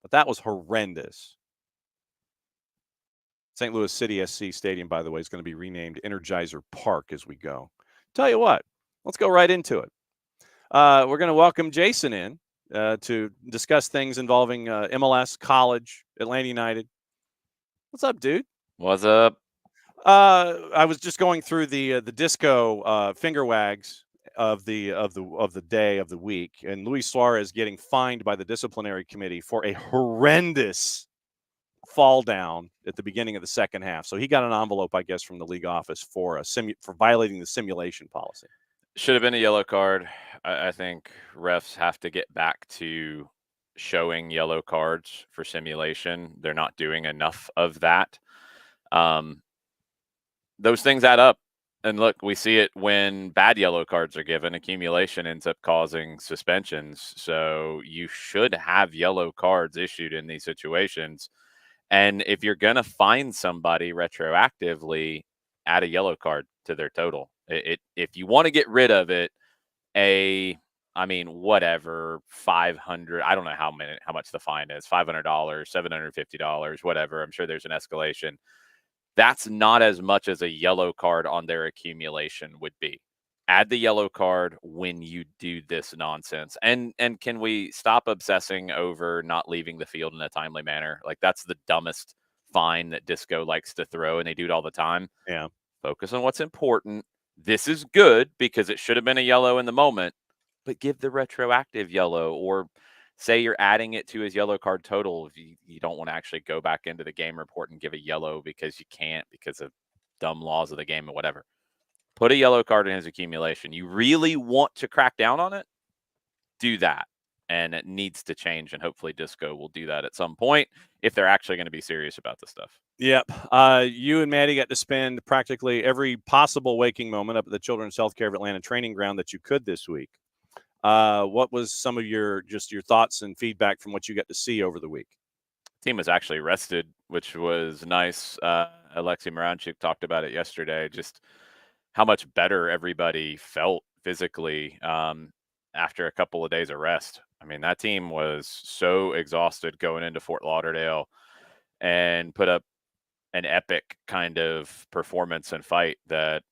But that was horrendous. St. Louis City SC Stadium, by the way, is going to be renamed Energizer Park as we go. Tell you what, let's go right into it. We're going to welcome Jason in to discuss things involving MLS, college, Atlanta United. What's up, dude? What's up? I was just going through the disco finger wags of the day of the week, and Luis Suarez getting fined by the disciplinary committee for a horrendous fall down at the beginning of the second half. So he got an envelope, I guess, from the league office for violating the simulation policy. Should have been a yellow card. I think refs have to get back to showing yellow cards for simulation. They're not doing enough of that. Those things add up. And look, we see it when bad yellow cards are given. Accumulation ends up causing suspensions. So you should have yellow cards issued in these situations. And if you're going to fine somebody retroactively, add a yellow card to their total. If you want to get rid of it, whatever, $500. I don't know how much the fine is. $500, $750, whatever. I'm sure there's an escalation. That's not as much as a yellow card on their accumulation would be. Add the yellow card when you do this nonsense. And can we stop obsessing over not leaving the field in a timely manner? Like, that's the dumbest fine that Disco likes to throw, and they do it all the time. Yeah. Focus on what's important. This is good because it should have been a yellow in the moment, but give the retroactive yellow or say you're adding it to his yellow card total. If you don't want to actually go back into the game report and give a yellow because you can't because of dumb laws of the game or whatever. Put a yellow card in his accumulation. You really want to crack down on it? Do that. And it needs to change, and hopefully Disco will do that at some point if they're actually going to be serious about this stuff. Yep. You and Maddie got to spend practically every possible waking moment up at the Children's Healthcare of Atlanta training ground that you could this week. What was some of your thoughts and feedback from what you got to see over the week? Team was actually rested, which was nice. Alexei Moranchuk talked about it yesterday, just how much better everybody felt physically after a couple of days of rest. I mean, that team was so exhausted going into Fort Lauderdale and put up an epic kind of performance and fight that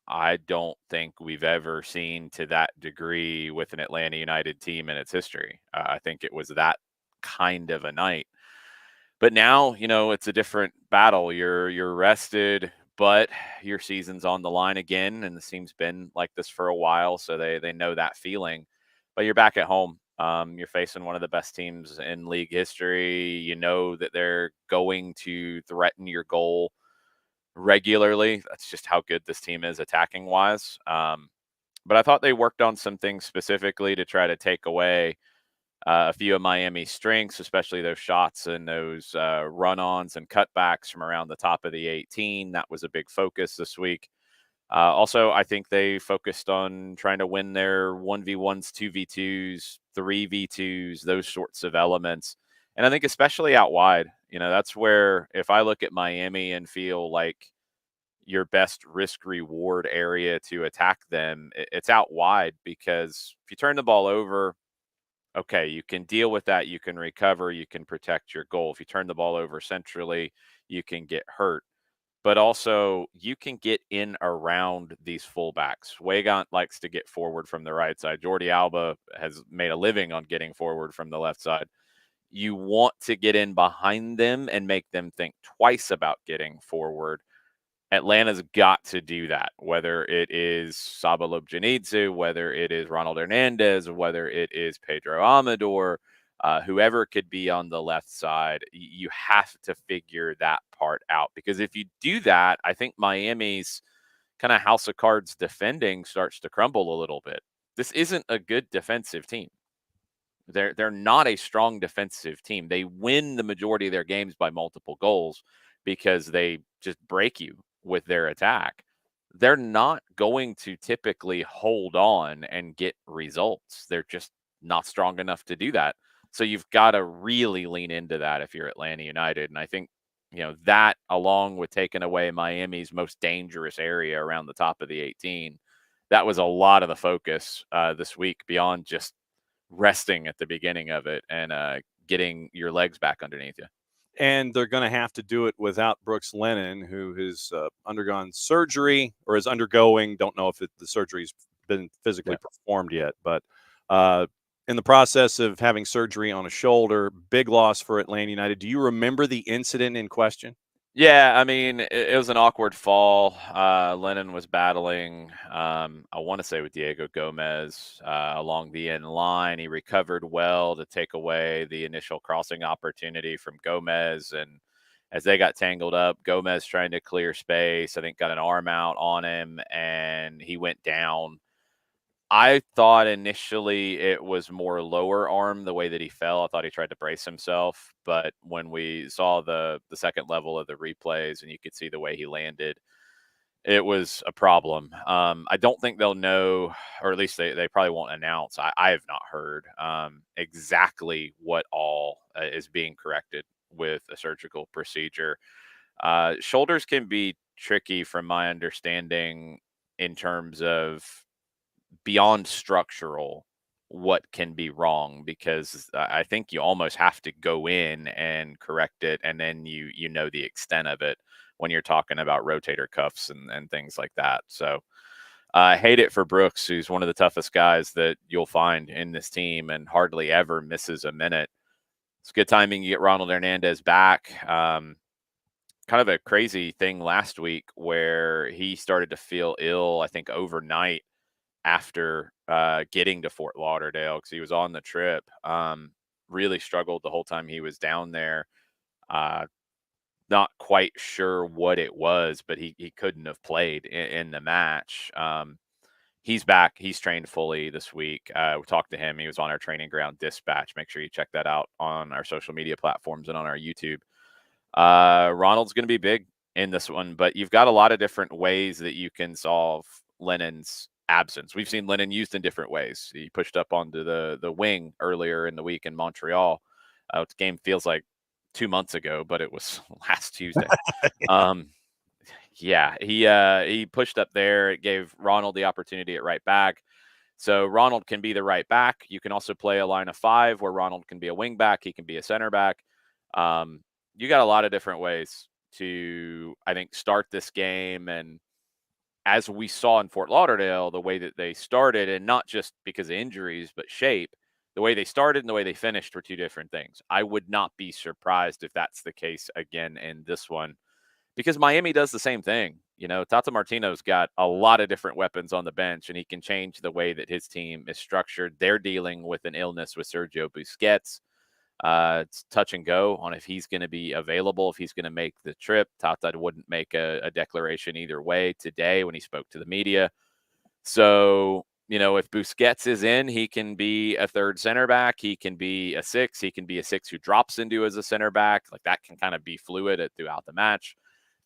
I don't think we've ever seen to that degree with an Atlanta United team in its history. I think it was that kind of a night. But now, it's a different battle. You're rested, but your season's on the line again, and the team's been like this for a while, so they know that feeling. But you're back at home. You're facing one of the best teams in league history. You know that they're going to threaten your goal regularly. That's just how good this team is attacking wise. But I thought they worked on some things specifically to try to take away a few of Miami's strengths, especially those shots and those run-ons and cutbacks from around the top of the 18. That was a big focus this week. Also, I think they focused on trying to win their 1v1s, 2v2s, 3v2s, those sorts of elements. And I think especially out wide, that's where if I look at Miami and feel like your best risk reward area to attack them, it's out wide, because if you turn the ball over, okay, you can deal with that. You can recover. You can protect your goal. If you turn the ball over centrally, you can get hurt. But also, you can get in around these fullbacks. Weigant likes to get forward from the right side. Jordi Alba has made a living on getting forward from the left side. You want to get in behind them and make them think twice about getting forward. Atlanta's got to do that, whether it is Saba Lobjanidze, whether it is Ronald Hernandez, whether it is Pedro Amador, whoever could be on the left side. You have to figure that part out, because if you do that, I think Miami's kind of house of cards defending starts to crumble a little bit. This isn't a good defensive team. They're not a strong defensive team. They win the majority of their games by multiple goals because they just break you with their attack. They're not going to typically hold on and get results. They're just not strong enough to do that. So you've got to really lean into that if you're Atlanta United. And I think, that along with taking away Miami's most dangerous area around the top of the 18, that was a lot of the focus this week, beyond just resting at the beginning of it and getting your legs back underneath you. And they're going to have to do it without Brooks Lennon, who has undergone surgery or is undergoing. Don't know if the surgery's been physically performed yet, but in the process of having surgery on a shoulder. Big loss for Atlanta United. Do you remember the incident in question? Yeah, I mean, it was an awkward fall. Lennon was battling, I want to say, with Diego Gomez along the end line. He recovered well to take away the initial crossing opportunity from Gomez. And as they got tangled up, Gomez trying to clear space, I think got an arm out on him, and he went down. I thought initially it was more lower arm, the way that he fell. I thought he tried to brace himself, but when we saw the second level of the replays and you could see the way he landed, it was a problem. I don't think they'll know, or at least they probably won't announce. I have not heard exactly what all is being corrected with a surgical procedure. Shoulders can be tricky from my understanding in terms of beyond structural what can be wrong, because I think you almost have to go in and correct it, and then you know the extent of it when you're talking about rotator cuffs and things like that. So I hate it for Brooks, who's one of the toughest guys that you'll find in this team and hardly ever misses a minute. It's good timing you get Ronald Hernandez back. Kind of a crazy thing last week where he started to feel ill, I think overnight, after getting to Fort Lauderdale, because he was on the trip. really struggled the whole time he was down there. Not quite sure what it was, but he couldn't have played in the match. He's back. He's trained fully this week. We talked to him. He was on our training ground dispatch. Make sure you check that out on our social media platforms and on our YouTube. Ronald's going to be big in this one, but you've got a lot of different ways that you can solve Lennon's absence. We've seen Lennon used in different ways. He pushed up onto the wing earlier in the week in Montreal. The game feels like 2 months ago, but it was last Tuesday. Yeah, he pushed up there. It gave Ronald the opportunity at right back. So Ronald can be the right back. You can also play a line of 5 where Ronald can be a wing back. He can be a center back. You got a lot of different ways to, I think, start this game. And as we saw in Fort Lauderdale, the way that they started, and not just because of injuries, but shape, the way they started and the way they finished were 2 different things. I would not be surprised if that's the case again in this one, because Miami does the same thing. You know, Tata Martino's got a lot of different weapons on the bench, and he can change the way that his team is structured. They're dealing with an illness with Sergio Busquets. It's touch and go on if he's going to be available, if he's going to make the trip. Tata wouldn't make a declaration either way today when he spoke to the media. So, you know, if Busquets is in, he can be a third center back. He can be a 6. He can be a 6 who drops into as a center back. Like, that can kind of be fluid throughout the match.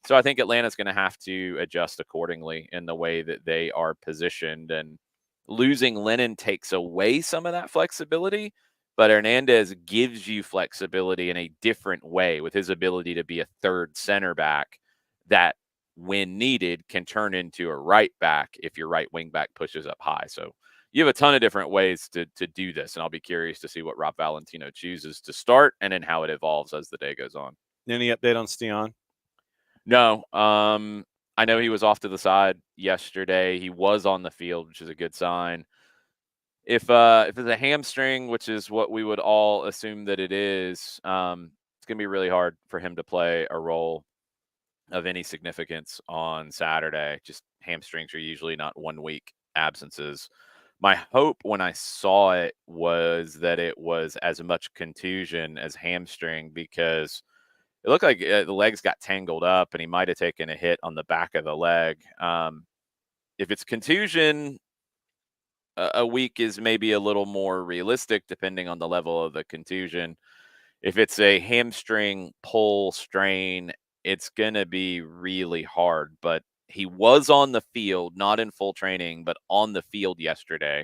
So I think Atlanta's going to have to adjust accordingly in the way that they are positioned. And losing Lennon takes away some of that flexibility, but Hernandez gives you flexibility in a different way with his ability to be a third center back that, when needed, can turn into a right back if your right wing back pushes up high. So you have a ton of different ways to do this, and I'll be curious to see what Rob Valentino chooses to start and then how it evolves as the day goes on. Any update on Stian? No. I know he was off to the side yesterday. He was on the field, which is a good sign. If it's a hamstring, which is what we would all assume that it is, it's going to be really hard for him to play a role of any significance on Saturday. Just hamstrings are usually not 1 week absences. My hope when I saw it was that it was as much contusion as hamstring, because it looked like the legs got tangled up and he might have taken a hit on the back of the leg. If it's contusion, a week is maybe a little more realistic depending on the level of the contusion. If it's a hamstring pull strain, it's going to be really hard. But he was on the field, not in full training, but on the field yesterday,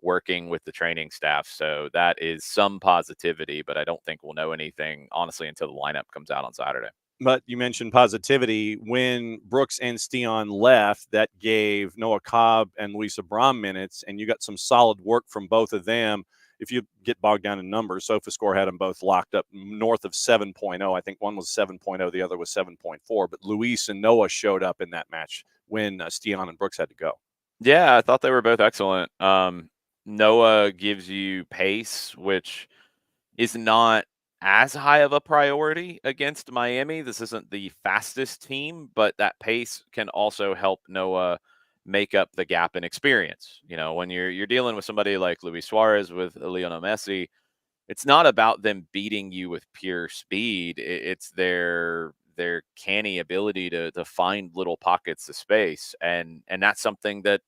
working with the training staff. So that is some positivity, but I don't think we'll know anything, honestly, until the lineup comes out on Saturday. But you mentioned positivity. When Brooks and Stian left, that gave Noah Cobb and Luis Abram minutes, and you got some solid work from both of them. If you get bogged down in numbers, SofaScore had them both locked up north of 7.0. I think one was 7.0, the other was 7.4. But Luis and Noah showed up in that match when Stian and Brooks had to go. Yeah, I thought they were both excellent. Noah gives you pace, which is not as high of a priority against Miami. This isn't the fastest team, but that pace can also help Noah make up the gap in experience. You know, when you're dealing with somebody like Luis Suarez, with Lionel Messi, it's not about them beating you with pure speed. It's their canny ability to find little pockets of space, and that's something that,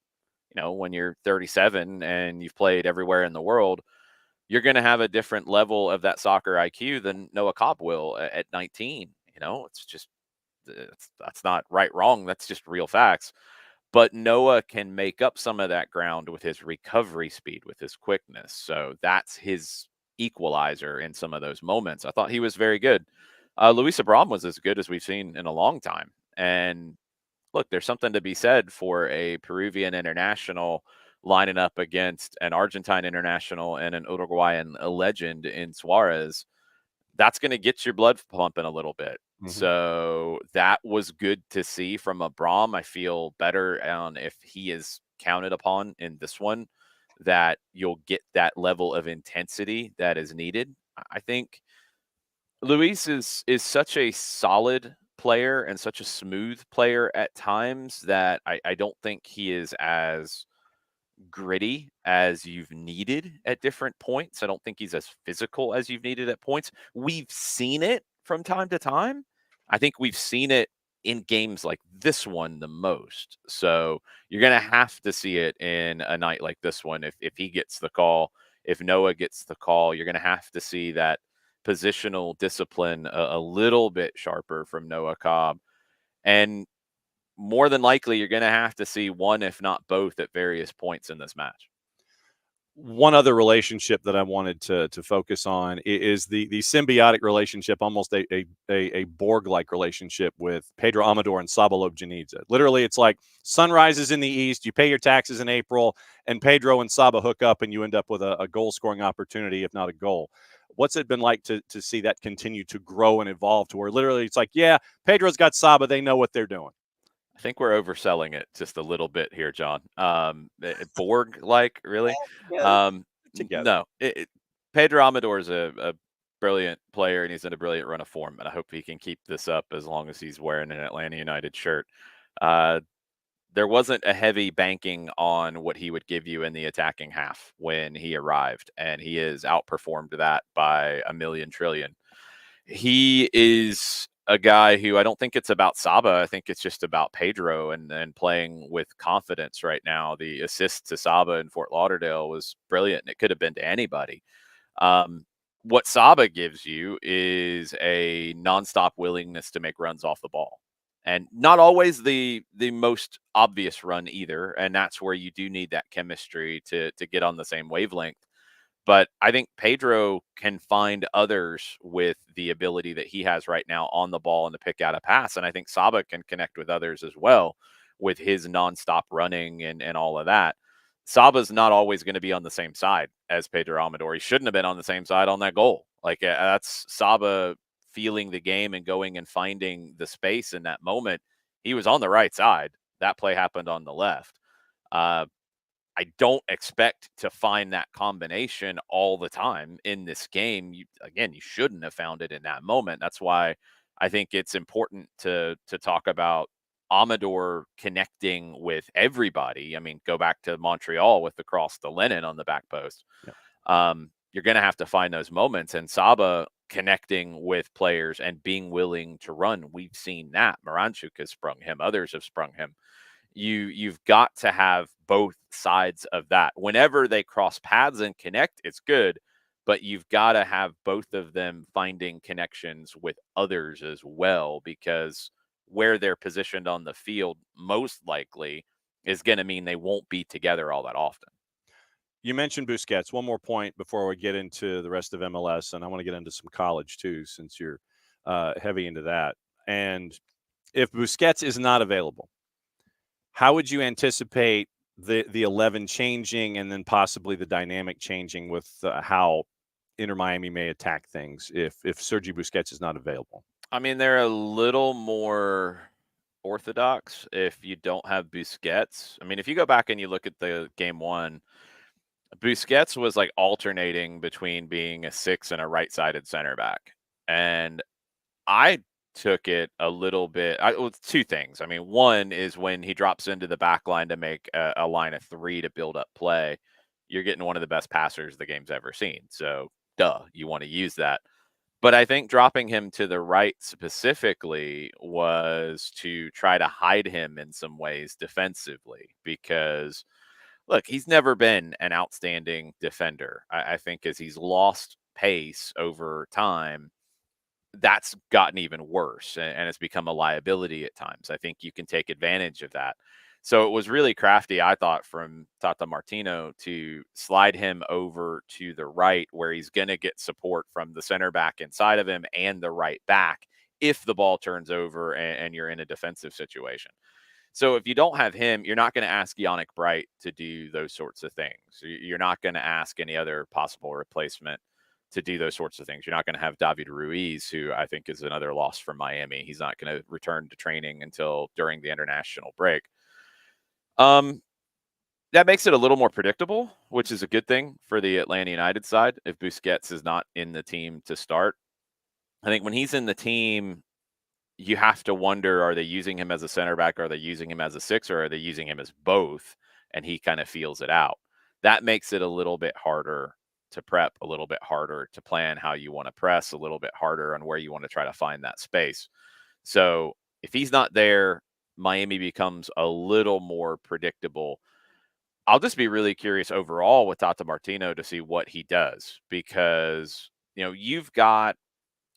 you know, when you're 37 and you've played everywhere in the world, you're going to have a different level of that soccer IQ than Noah Cobb will at 19. You know, it's just, that's not right, wrong. That's just real facts. But Noah can make up some of that ground with his recovery speed, with his quickness. So that's his equalizer in some of those moments. I thought he was very good. Luis Abram was as good as we've seen in a long time. And look, there's something to be said for a Peruvian international lining up against an Argentine international and an Uruguayan legend in Suarez. That's going to get your blood pumping a little bit. Mm-hmm. So that was good to see from Abram. I feel better on if he is counted upon in this one, that you'll get that level of intensity that is needed. I think Luis is such a solid player and such a smooth player at times that I don't think he is as gritty as you've needed at different points. I don't think he's as physical as you've needed at points. We've seen it from time to time. I think we've seen it in games like this one the most. So you're going to have to see it in a night like this one. If he gets the call, if Noah gets the call, you're going to have to see that positional discipline a little bit sharper from Noah Cobb. And more than likely, you're going to have to see one, if not both, at various points in this match. One other relationship that I wanted to focus on is the symbiotic relationship, almost a Borg-like relationship with Pedro Amador and Saba Lobjanidze. Literally, it's like sun rises in the east, you pay your taxes in April, and Pedro and Saba hook up, and you end up with a goal-scoring opportunity, if not a goal. What's it been like to see that continue to grow and evolve to where literally it's like, yeah, Pedro's got Saba, they know what they're doing? I think we're overselling it just a little bit here, John. Borg-like, really? Together. No. Pedro Amador is a brilliant player, and he's in a brilliant run of form, and I hope he can keep this up as long as he's wearing an Atlanta United shirt. There wasn't a heavy banking on what he would give you in the attacking half when he arrived, and he has outperformed that by a million trillion. He is a guy who I don't think it's about Saba. I think it's just about Pedro and playing with confidence right now. The assist to Saba in Fort Lauderdale was brilliant, and it could have been to anybody. What Saba gives you is a nonstop willingness to make runs off the ball. And not always the most obvious run either. And that's where you do need that chemistry to get on the same wavelength. But I think Pedro can find others with the ability that he has right now on the ball and to pick out a pass. And I think Saba can connect with others as well with his nonstop running and all of that. Saba's not always going to be on the same side as Pedro Amador. He shouldn't have been on the same side on that goal. Like that's Saba feeling the game and going and finding the space in that moment. He was on the right side. That play happened on the left. I don't expect to find that combination all the time in this game. You shouldn't have found it in that moment. That's why I think it's important to talk about Amador connecting with everybody. I mean, go back to Montreal with the cross to Lennon on the back post. Yep. You're going to have to find those moments, and Saba connecting with players and being willing to run. We've seen that. Moranchuk has sprung him. Others have sprung him. You've got to have both sides of that. Whenever they cross paths and connect, it's good, but you've got to have both of them finding connections with others as well, because where they're positioned on the field most likely is going to mean they won't be together all that often. You mentioned Busquets. One more point before we get into the rest of MLS, and I want to get into some college too, since you're heavy into that. And if Busquets is not available, how would you anticipate the 11 changing and then possibly the dynamic changing with how Inter Miami may attack things if Sergio Busquets is not available? I mean, they're a little more orthodox if you don't have Busquets. I mean, if you go back and you look at the game one, Busquets was like alternating between being a 6 and a right-sided center back. And I took it a little bit. Two things. I mean, one is when he drops into the back line to make a line of 3 to build up play, you're getting one of the best passers the game's ever seen. So, you want to use that. But I think dropping him to the right specifically was to try to hide him in some ways defensively, because look, he's never been an outstanding defender. I think as he's lost pace over time, that's gotten even worse, and it's become a liability at times. I think you can take advantage of that. So it was really crafty, I thought, from Tata Martino to slide him over to the right, where he's going to get support from the center back inside of him and the right back if the ball turns over and you're in a defensive situation. So if you don't have him, you're not going to ask Yannick Bright to do those sorts of things. You're not going to ask any other possible replacement to do those sorts of things. You're not going to have David Ruiz, who I think is another loss for Miami. He's not going to return to training until during the international break. That makes it a little more predictable, which is a good thing for the Atlanta United side if Busquets is not in the team to start. I think when he's in the team, you have to wonder, are they using him as a center back? Are they using him as a six, or are they using him as both? And he kind of feels it out. That makes it a little bit harder to prep, a little bit harder to plan how you want to press, a little bit harder on where you want to try to find that space. So if he's not there, Miami becomes a little more predictable. I'll just be really curious overall with Tata Martino to see what he does, because, you've got,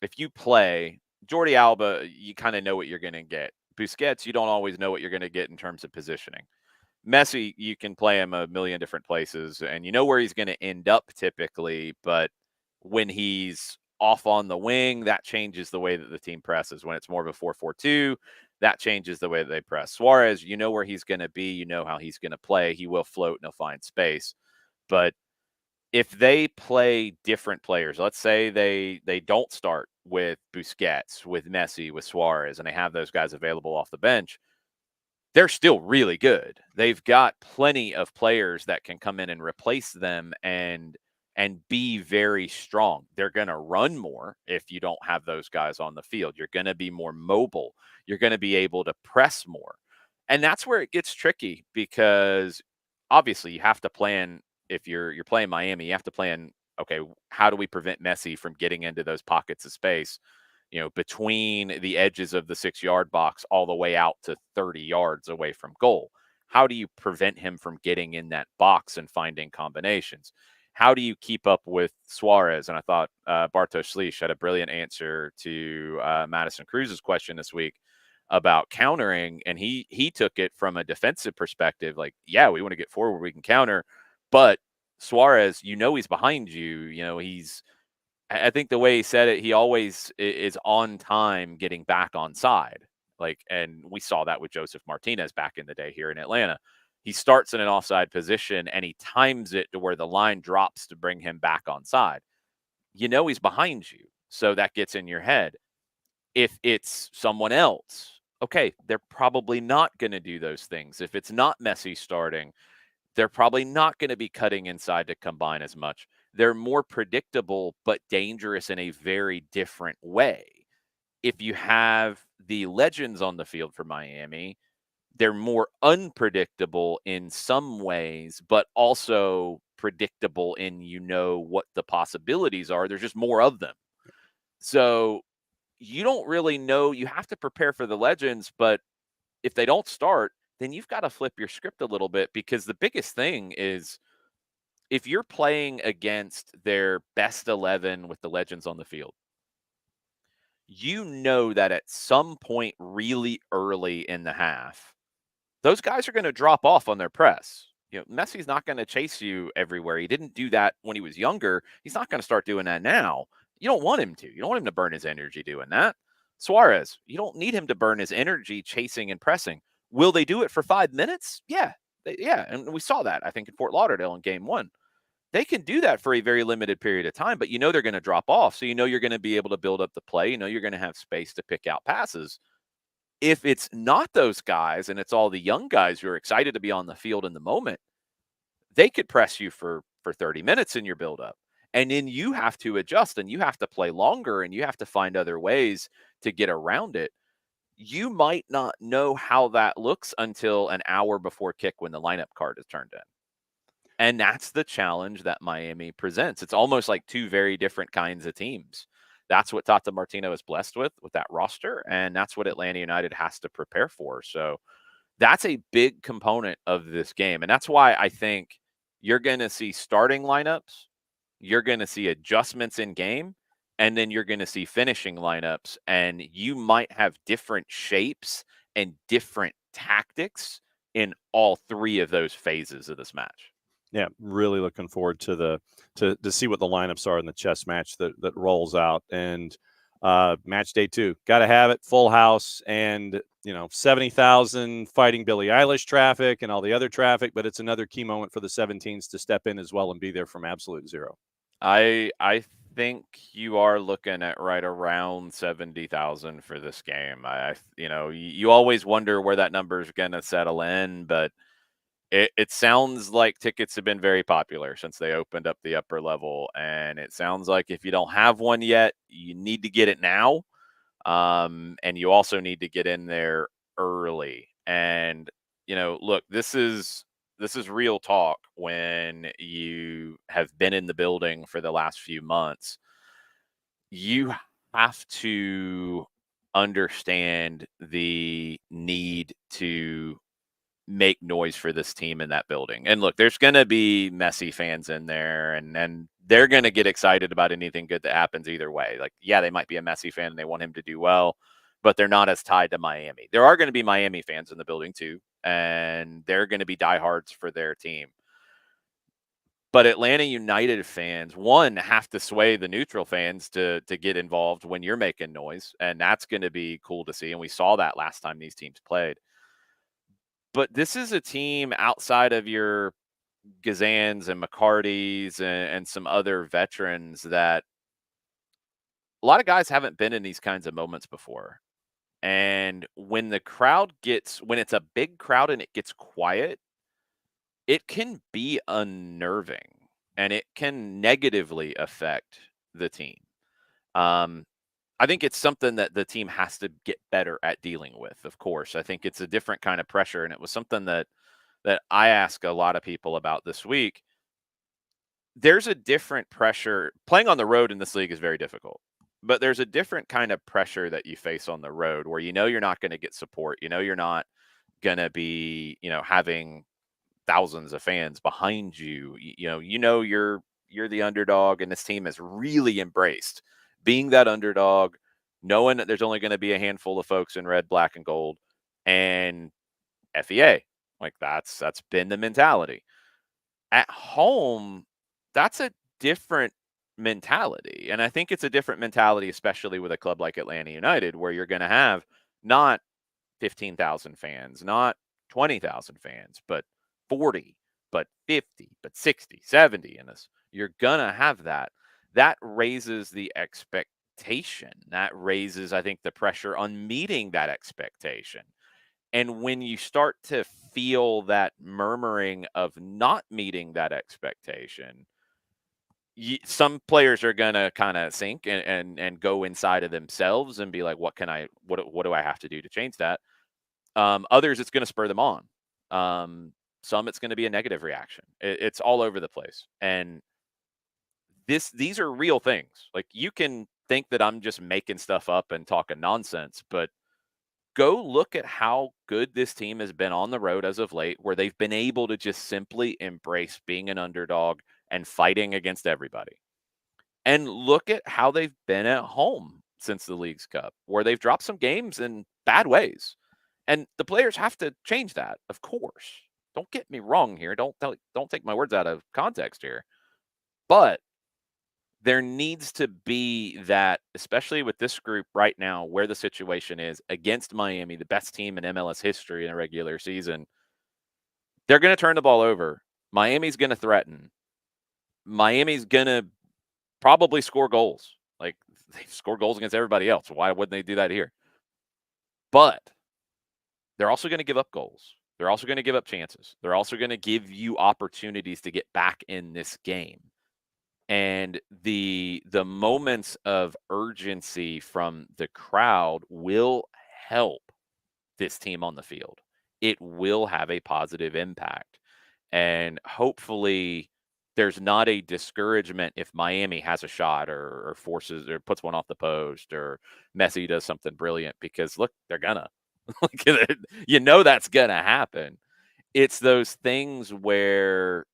if you play Jordi Alba, you kind of know what you're going to get. Busquets, you don't always know what you're going to get in terms of positioning. Messi, you can play him a million different places and you know where he's going to end up typically, but when he's off on the wing, that changes the way that the team presses. When it's more of a 4-4-2, that changes the way that they press. Suarez, you know where he's going to be, you know how he's going to play. He will float and he'll find space. But if they play different players, let's say they don't start with Busquets, with Messi, with Suarez, and they have those guys available off the bench, they're still really good. They've got plenty of players that can come in and replace them and be very strong. They're going to run more if you don't have those guys on the field. You're going to be more mobile. You're going to be able to press more. And that's where it gets tricky, because obviously you have to plan. If you're playing Miami, you have to plan, okay, how do we prevent Messi from getting into those pockets of space, between the edges of the 6-yard box all the way out to 30 yards away from goal? How do you prevent him from getting in that box and finding combinations? How do you keep up with Suarez? And I thought Bartosz Slisz had a brilliant answer to Madison Cruz's question this week about countering, and he took it from a defensive perspective. Like, yeah, we want to get forward, we can counter, but Suarez, he's behind you. I think the way he said it, he always is on time getting back on side. And we saw that with Joseph Martinez back in the day here in Atlanta. He starts in an offside position and he times it to where the line drops to bring him back on side. He's behind you. So that gets in your head. If it's someone else, okay, they're probably not going to do those things. If it's not Messi starting, they're probably not going to be cutting inside to combine as much. They're more predictable, but dangerous in a very different way. If you have the legends on the field for Miami, they're more unpredictable in some ways, but also predictable in, what the possibilities are. There's just more of them. So you don't really know. You have to prepare for the legends, but if they don't start, then you've got to flip your script a little bit, because the biggest thing is, if you're playing against their best 11 with the legends on the field, that at some point really early in the half, those guys are going to drop off on their press. Messi's not going to chase you everywhere. He didn't do that when he was younger. He's not going to start doing that now. You don't want him to. You don't want him to burn his energy doing that. Suarez, you don't need him to burn his energy chasing and pressing. Will they do it for 5 minutes? Yeah. And we saw that, I think, in Fort Lauderdale in game 1. They can do that for a very limited period of time, but they're going to drop off. So you're going to be able to build up the play. You're going to have space to pick out passes. If it's not those guys and it's all the young guys who are excited to be on the field in the moment, they could press you for 30 minutes in your buildup. And then you have to adjust and you have to play longer and you have to find other ways to get around it. You might not know how that looks until an hour before kick when the lineup card is turned in. And that's the challenge that Miami presents. It's almost like two very different kinds of teams. That's what Tata Martino is blessed with that roster, and that's what Atlanta United has to prepare for. So that's a big component of this game, and that's why I think you're going to see starting lineups, you're going to see adjustments in game, and then you're going to see finishing lineups, and you might have different shapes and different tactics in all three of those phases of this match. Yeah, really looking forward to to see what the lineups are in the chess match that rolls out. And match day 2, got to have it, full house, and 70,000 fighting Billie Eilish traffic and all the other traffic. But it's another key moment for the 17s to step in as well and be there from absolute zero. I think you are looking at right around 70,000 for this game. You always wonder where that number is going to settle in, but it sounds like tickets have been very popular since they opened up the upper level. And it sounds like if you don't have one yet, you need to get it now. And you also need to get in there early. And, look, this is real talk when you have been in the building for the last few months. You have to understand the need to make noise for this team in that building. And look, there's going to be messy fans in there, and they're going to get excited about anything good that happens either way. Like, yeah, they might be a messy fan and they want him to do well, but they're not as tied to Miami. There are going to be Miami fans in the building too, and they're going to be diehards for their team. But Atlanta United fans, one, have to sway the neutral fans to get involved when you're making noise, and that's going to be cool to see. And we saw that last time these teams played. But this is a team outside of your Gazans and McCarty's and some other veterans that a lot of guys haven't been in these kinds of moments before. And when it's a big crowd and it gets quiet, it can be unnerving and it can negatively affect the team. I think it's something that the team has to get better at dealing with, of course. I think it's a different kind of pressure, and it was something that I ask a lot of people about this week. There's a different pressure. Playing on the road in this league is very difficult, but there's a different kind of pressure that you face on the road where you're not going to get support. You're not going to be, having thousands of fans behind you. You're the underdog, and this team has really embraced being that underdog, knowing that there's only going to be a handful of folks in red, black, and gold, and FEA. Like that's been the mentality. At home, that's a different mentality. And I think it's a different mentality, especially with a club like Atlanta United, where you're going to have not 15,000 fans, not 20,000 fans, but 40, but 50, but 60, 70 in this. You're going to have that. That raises the expectation. That raises, I think, the pressure on meeting that expectation. And when you start to feel that murmuring of not meeting that expectation, some players are going to kind of sink and go inside of themselves and be like, what do I have to do to change that? Others, it's going to spur them on. Some, it's going to be a negative reaction. It's all over the place. And these are real things. Like, you can think that I'm just making stuff up and talking nonsense, but go look at how good this team has been on the road as of late, where they've been able to just simply embrace being an underdog and fighting against everybody. And look at how they've been at home since the Leagues Cup, where they've dropped some games in bad ways. And the players have to change that, of course. Don't get me wrong here. Don't take my words out of context here. But there needs to be that, especially with this group right now, where the situation is against Miami, the best team in MLS history in a regular season. They're going to turn the ball over. Miami's going to threaten. Miami's going to probably score goals. Like, they've scored goals against everybody else. Why wouldn't they do that here? But they're also going to give up goals. They're also going to give up chances. They're also going to give you opportunities to get back in this game. And the moments of urgency from the crowd will help this team on the field. It will have a positive impact. And hopefully there's not a discouragement if Miami has a shot or forces or puts one off the post, or Messi does something brilliant, because look, they're gonna. That's gonna happen. It's those things where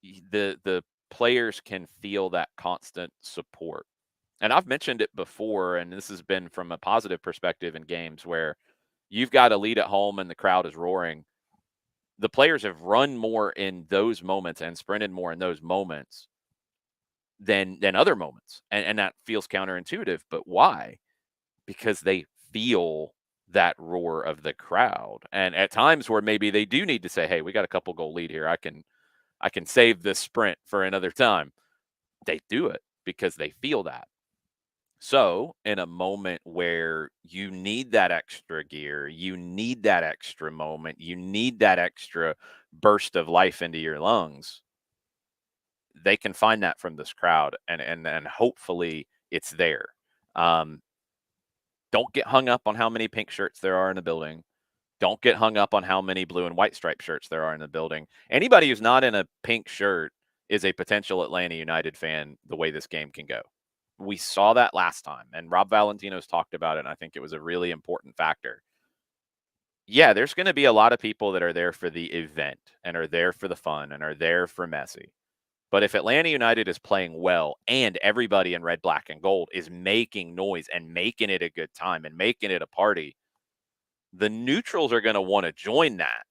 the players can feel that constant support. And I've mentioned it before, and this has been from a positive perspective in games where you've got a lead at home and the crowd is roaring. The players have run more in those moments and sprinted more in those moments than other moments. And that feels counterintuitive, but why? Because they feel that roar of the crowd. And at times where maybe they do need to say, hey, we got a couple goal lead here. I can save this sprint for another time. They do it because they feel that. So in a moment where you need that extra gear, you need that extra moment, you need that extra burst of life into your lungs, they can find that from this crowd, and hopefully it's there. Don't get hung up on how many pink shirts there are in the building. Don't get hung up on how many blue and white striped shirts there are in the building. Anybody who's not in a pink shirt is a potential Atlanta United fan the way this game can go. We saw that last time, and Rob Valentino's talked about it, and I think it was a really important factor. Yeah, there's going to be a lot of people that are there for the event and are there for the fun and are there for Messi. But if Atlanta United is playing well and everybody in red, black, and gold is making noise and making it a good time and making it a party, the neutrals are going to want to join that.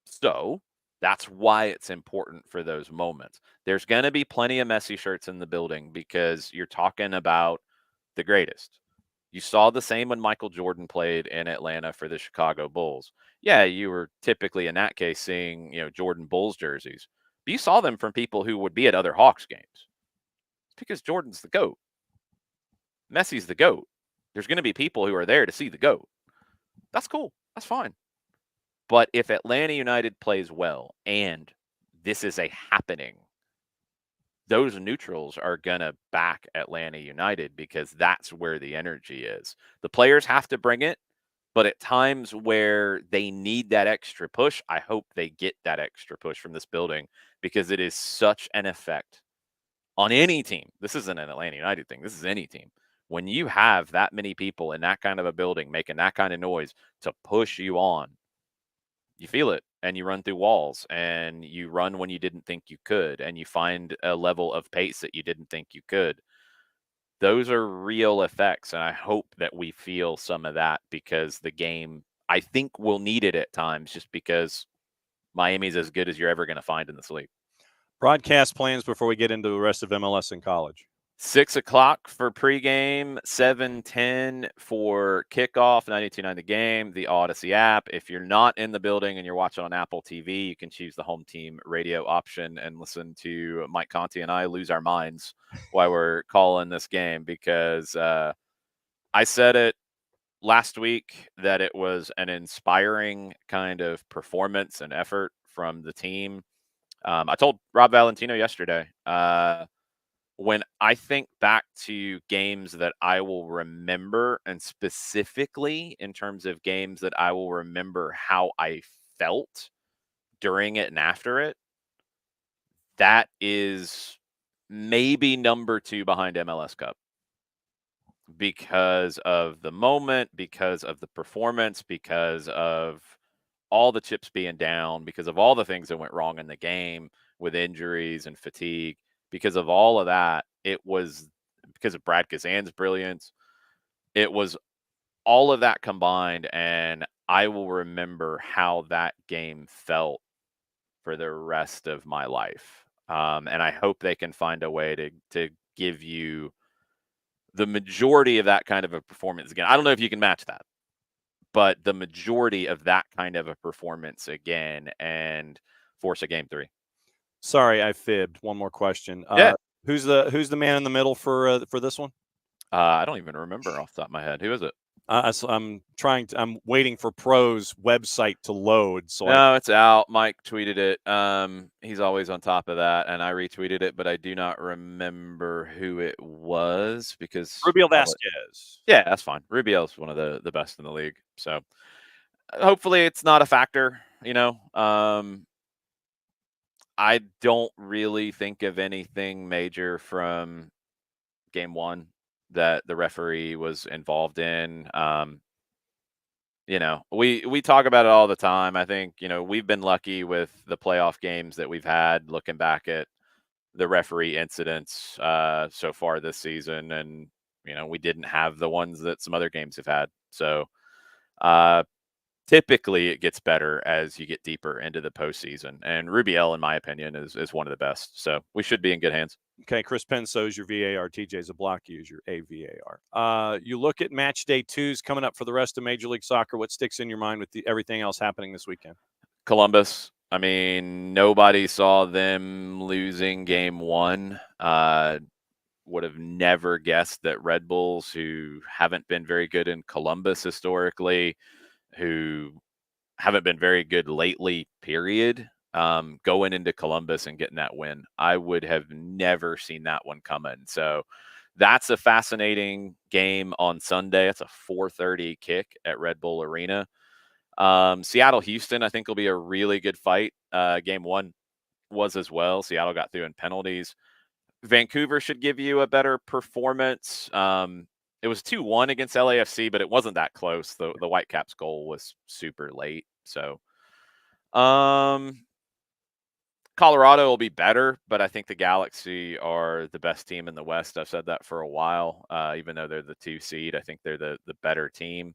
So that's why it's important for those moments. There's going to be plenty of Messi shirts in the building because you're talking about the greatest. You saw the same when Michael Jordan played in Atlanta for the Chicago Bulls. Yeah, you were typically in that case seeing, Jordan Bulls jerseys. But you saw them from people who would be at other Hawks games. It's because Jordan's the GOAT. Messi's the GOAT. There's going to be people who are there to see the GOAT. That's cool. That's fine. But if Atlanta United plays well and this is a happening, those neutrals are going to back Atlanta United because that's where the energy is. The players have to bring it, but at times where they need that extra push, I hope they get that extra push from this building because it is such an effect on any team. This isn't an Atlanta United thing. This is any team. When you have that many people in that kind of a building making that kind of noise to push you on, you feel it and you run through walls and you run when you didn't think you could and you find a level of pace that you didn't think you could. Those are real effects, and I hope that we feel some of that because the game, I think, will need it at times just because Miami's as good as you're ever going to find in this league. Broadcast plans before we get into the rest of MLS and college. 6 o'clock for pregame, 7:10 for kickoff, 92.9 The Game, the Odyssey app. If you're not in the building and you're watching on Apple TV, you can choose the home team radio option and listen to Mike Conti and I lose our minds while we're calling this game because I said it last week that it was an inspiring kind of performance and effort from the team. I told Rob Valentino yesterday, when I think back to games that I will remember, and specifically in terms of games that I will remember how I felt during it and after it, that is maybe number 2 behind MLS Cup because of the moment, because of the performance, because of all the chips being down, because of all the things that went wrong in the game with injuries and fatigue. Because of all of that, it was because of Brad Kazan's brilliance. It was all of that combined, and I will remember how that game felt for the rest of my life. And I hope they can find a way to give you the majority of that kind of a performance again. I don't know if you can match that, but the majority of that kind of a performance again and force a game 3. Sorry, I fibbed. One more question. Yeah. Who's the man in the middle for this one? I don't even remember off the top of my head. Who is it? I'm waiting for Pro's website to load. So No, it's out. Mike tweeted it. He's always on top of that, and I retweeted it, but I do not remember who it was because Rubiel Vasquez. Yeah, that's fine. Rubiel's one of the best in the league. So hopefully it's not a factor, I don't really think of anything major from game 1 that the referee was involved in. We talk about it all the time. I think, we've been lucky with the playoff games that we've had looking back at the referee incidents so far this season. And, we didn't have the ones that some other games have had. So typically it gets better as you get deeper into the postseason. And Rubiel, in my opinion, is one of the best. So we should be in good hands. Okay, Chris Penso's your VAR. TJ Zablocki is your AVAR. You look at match day 2s coming up for the rest of Major League Soccer. What sticks in your mind with everything else happening this weekend? Columbus. I mean, nobody saw them losing game 1. Would have never guessed that Red Bulls, who haven't been very good in Columbus historically, who haven't been very good lately, period, going into Columbus and getting that win. I would have never seen that one coming. So That's a fascinating game on Sunday. It's a 4:30 kick at Red Bull Arena. Seattle Houston, I think, will be a really good fight. Game 1 was as well. Seattle got through in penalties. Vancouver should give you a better performance. It was 2-1 against LAFC, but it wasn't that close. The Whitecaps goal was super late. So Colorado will be better, but I think the Galaxy are the best team in the West. I've said that for a while. Even though they're the 2 seed, I think they're the better team.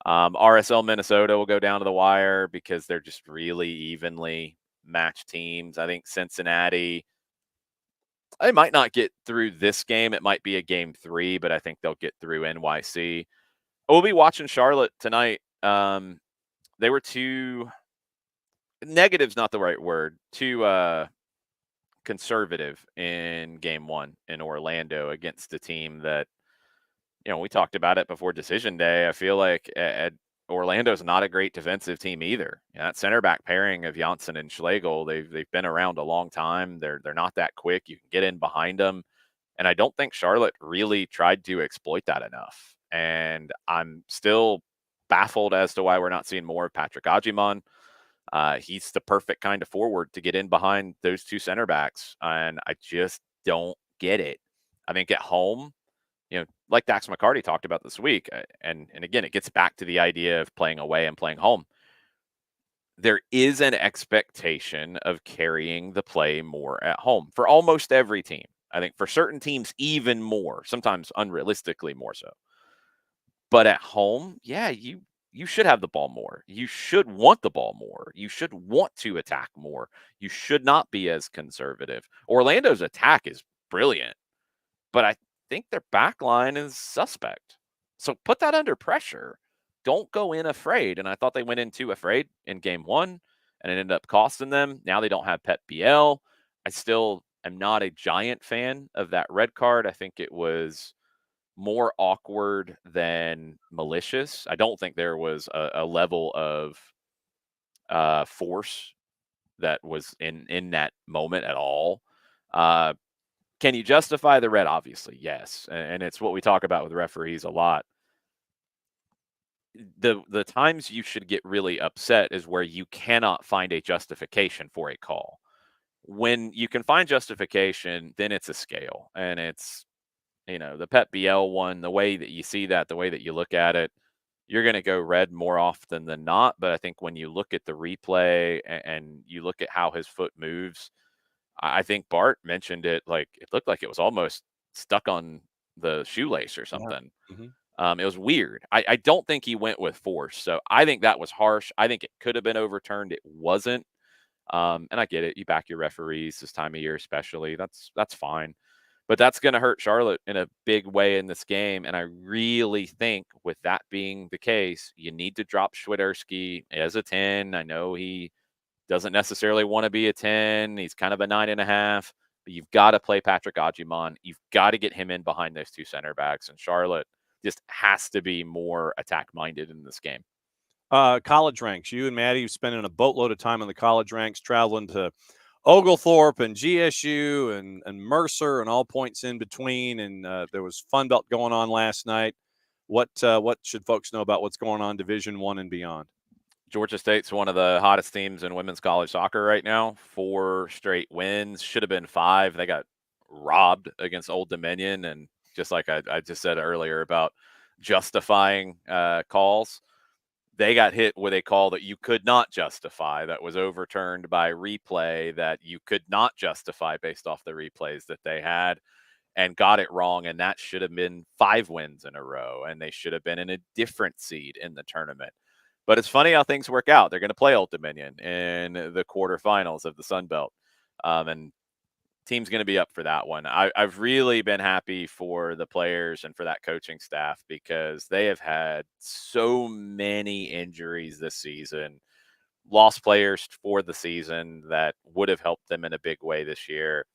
RSL Minnesota will go down to the wire because they're just really evenly matched teams. I think Cincinnati, they might not get through this game. It might be a game 3, but I think they'll get through NYC. We'll be watching Charlotte tonight. They were too negative's not the right word. Too conservative in game 1 in Orlando against a team that, we talked about it before decision day. I feel like Orlando's not a great defensive team either. That center back pairing of Janssen and Schlegel, they've been around a long time. They're not that quick. You can get in behind them. And I don't think Charlotte really tried to exploit that enough. And I'm still baffled as to why we're not seeing more of Patrick Agyemang. He's the perfect kind of forward to get in behind those 2 center backs. And I just don't get it. I think at home, like Dax McCarty talked about this week, and again, it gets back to the idea of playing away and playing home. There is an expectation of carrying the play more at home for almost every team. I think for certain teams, even more, sometimes unrealistically more so. But at home, yeah, you should have the ball more. You should want the ball more. You should want to attack more. You should not be as conservative. Orlando's attack is brilliant, but I think their back line is suspect. So put that under pressure. Don't go in afraid. And I thought they went in too afraid in game 1, and it ended up costing them. Now they don't have Pep Biel. I still am not a giant fan of that red card. I think it was more awkward than malicious. I don't think there was a level of force that was in that moment at all. Can you justify the red? Obviously, yes. And it's what we talk about with referees a lot. The times you should get really upset is where you cannot find a justification for a call. When you can find justification, then it's a scale. And it's, the Pep Biel one, the way that you see that, the way that you look at it, you're going to go red more often than not. But I think when you look at the replay and you look at how his foot moves, I think Bart mentioned it, like it looked like it was almost stuck on the shoelace or something. Yeah. Mm-hmm. It was weird. I don't think he went with force. So I think that was harsh. I think it could have been overturned. It wasn't. And I get it. You back your referees this time of year, especially. That's fine. But that's going to hurt Charlotte in a big way in this game. And I really think with that being the case, you need to drop Swiderski as a 10. I know he doesn't necessarily want to be a 10. He's kind of a 9.5. But you've got to play Patrick Agyemang. You've got to get him in behind those 2 center backs. And Charlotte just has to be more attack-minded in this game. College ranks. You and Maddie have spending a boatload of time in the college ranks, traveling to Oglethorpe and GSU and Mercer and all points in between. And there was Fun Belt going on last night. What should folks know about what's going on Division I and beyond? Georgia State's one of the hottest teams in women's college soccer right now. 4 straight wins. Should have been 5. They got robbed against Old Dominion. And just like I just said earlier about justifying calls, they got hit with a call that you could not justify, that was overturned by replay, that you could not justify based off the replays that they had, and got it wrong. And that should have been 5 wins in a row, and they should have been in a different seed in the tournament. But it's funny how things work out. They're going to play Old Dominion in the quarterfinals of the Sun Belt. And team's going to be up for that one. I've really been happy for the players and for that coaching staff, because they have had so many injuries this season, lost players for the season that would have helped them in a big way this year.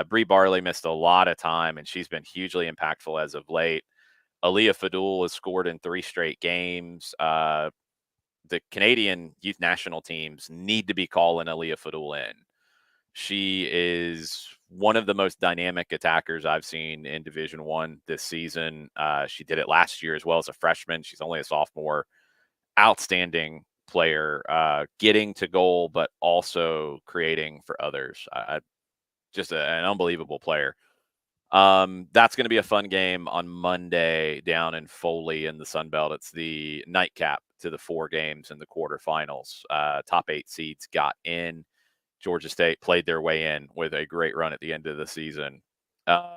Bree Barley missed a lot of time, and she's been hugely impactful as of late. Aaliyah Fadul has scored in 3 straight games. The Canadian youth national teams need to be calling Aaliyah Fadul in. She is one of the most dynamic attackers I've seen in Division I this season. She did it last year as well as a freshman. She's only a sophomore. Outstanding player, getting to goal, but also creating for others. Just an unbelievable player. That's going to be a fun game on Monday down in Foley in the Sun Belt. It's the nightcap to the 4 games in the quarterfinals. Top 8 seeds got in. Georgia State played their way in with a great run at the end of the season.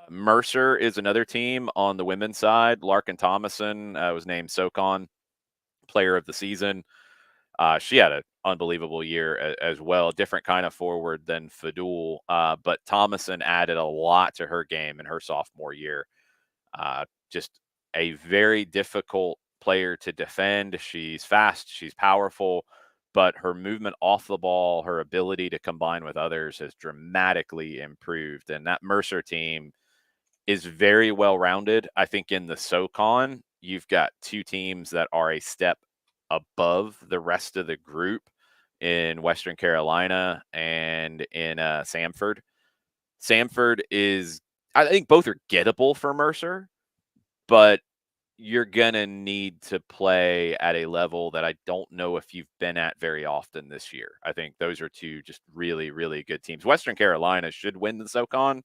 Mercer is another team on the women's side. Larkin Thomason was named SoCon Player of the Season. She had an unbelievable year as well. Different kind of forward than Fadul, but Thomason added a lot to her game in her sophomore year. Just a very difficult player to defend. She's fast, she's powerful, but her movement off the ball, her ability to combine with others has dramatically improved. And that Mercer team is very well rounded. I think in the SoCon, you've got 2 teams that are a step above the rest of the group in Western Carolina and in Samford. Samford is, I think both are gettable for Mercer, but you're going to need to play at a level that I don't know if you've been at very often this year. I think those are 2 just really, really good teams. Western Carolina should win the SoCon.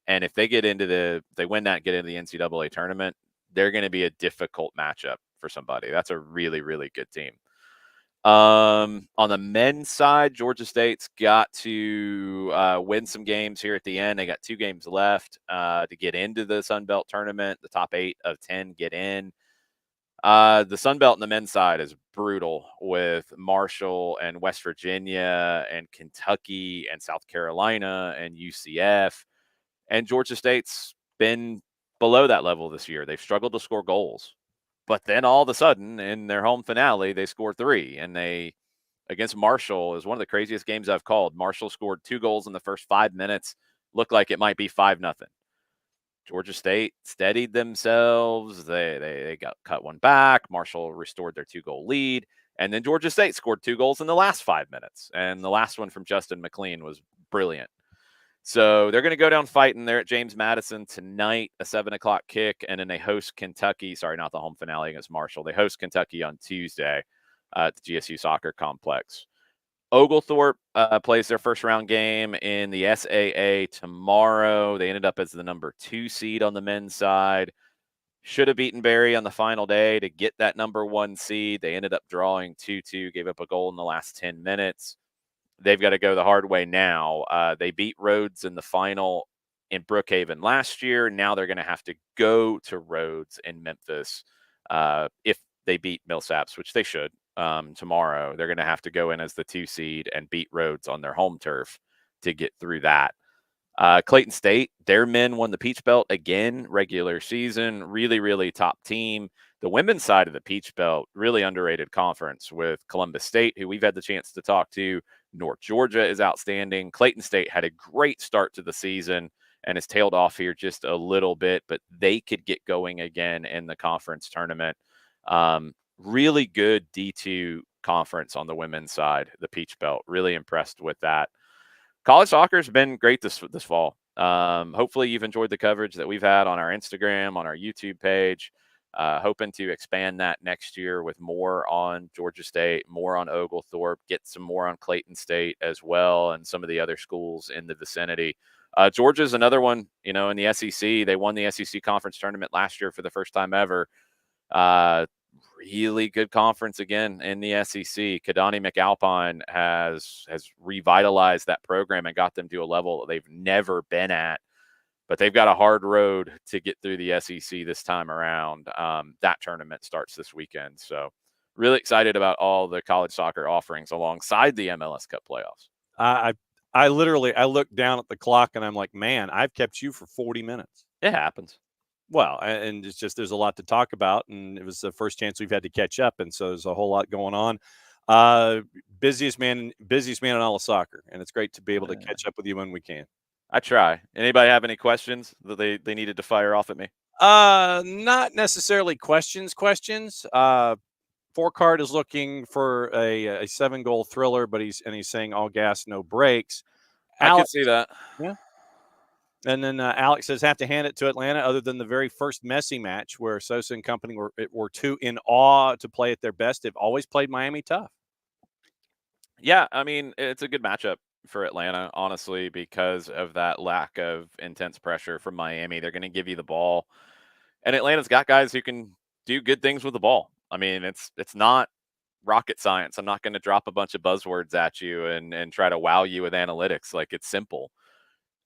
And if they get into they win that, get into the NCAA tournament, they're going to be a difficult matchup for somebody. That's a really, really good team. On the men's side, Georgia State's got to win some games here at the end. They got 2 games left to get into the Sun Belt tournament. The top 8 of 10 get in. The Sun Belt on the men's side is brutal with Marshall and West Virginia and Kentucky and South Carolina and UCF. And Georgia State's been below that level this year. They've struggled to score goals. But then all of a sudden, in their home finale, they scored 3. And they, against Marshall, is one of the craziest games I've called. Marshall scored 2 goals in the first 5 minutes. Looked like it might be 5-0. Georgia State steadied themselves. They got cut one back. Marshall restored their 2-goal lead. And then Georgia State scored 2 goals in the last 5 minutes. And the last one from Justin McLean was brilliant. So they're going to go down fighting. They're at James Madison tonight, a 7:00 kick, and then they host Kentucky. Sorry, not the home finale against Marshall. They host Kentucky on Tuesday at the GSU Soccer Complex. Oglethorpe plays their first round game in the SAA tomorrow. They ended up as the number 2 seed on the men's side. Should have beaten Barry on the final day to get that number 1 seed. They ended up drawing 2-2, gave up a goal in the last 10 minutes. They've got to go the hard way now. They beat Rhodes in the final in Brookhaven last year. Now they're going to have to go to Rhodes in Memphis if they beat Millsaps, which they should tomorrow. They're going to have to go in as the 2 seed and beat Rhodes on their home turf to get through that. Clayton State, their men won the Peach Belt again, regular season. Really, really top team. The women's side of the Peach Belt, really underrated conference with Columbus State, who we've had the chance to talk to. North Georgia is outstanding. Clayton State had a great start to the season and has tailed off here just a little bit, but they could get going again in the conference tournament. Really good D2 conference on the women's side, the Peach Belt. Really impressed with that. College soccer has been great this fall. Hopefully you've enjoyed the coverage that we've had on our Instagram, on our YouTube page. Hoping to expand that next year with more on Georgia State, more on Oglethorpe, get some more on Clayton State as well, and some of the other schools in the vicinity. Georgia's another one, in the SEC. They won the SEC conference tournament last year for the first time ever. Really good conference again in the SEC. Kadani McAlpine has revitalized that program and got them to a level that they've never been at. But they've got a hard road to get through the SEC this time around. That tournament starts this weekend. So really excited about all the college soccer offerings alongside the MLS Cup playoffs. I looked down at the clock and I'm like, man, I've kept you for 40 minutes. It happens. Well, and it's just there's a lot to talk about, and it was the first chance we've had to catch up, and so there's a whole lot going on. Busiest man in all of soccer, and it's great to be able to catch up with you when we can. I try. Anybody have any questions that they needed to fire off at me? Not necessarily questions. Four-Card is looking for a 7-goal thriller, but he's saying all gas, no brakes. I could see that. Yeah. And then Alex says, have to hand it to Atlanta, other than the very first Messi match where Sosa and company were too in awe to play at their best. They've always played Miami tough. Yeah, I mean, it's a good matchup for Atlanta, honestly, because of that lack of intense pressure from Miami. They're going to give you the ball, and Atlanta's got guys who can do good things with the ball. I mean, it's not rocket science. I'm not going to drop a bunch of buzzwords at you and try to wow you with analytics. Like, it's simple.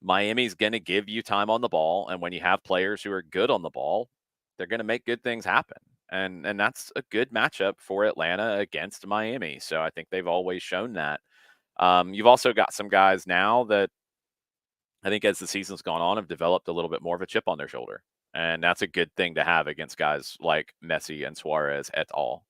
Miami's going to give you time on the ball, and when you have players who are good on the ball, they're going to make good things happen. And that's a good matchup for Atlanta against Miami. So I think they've always shown that. You've also got some guys now that I think as the season's gone on have developed a little bit more of a chip on their shoulder. And that's a good thing to have against guys like Messi and Suarez et al.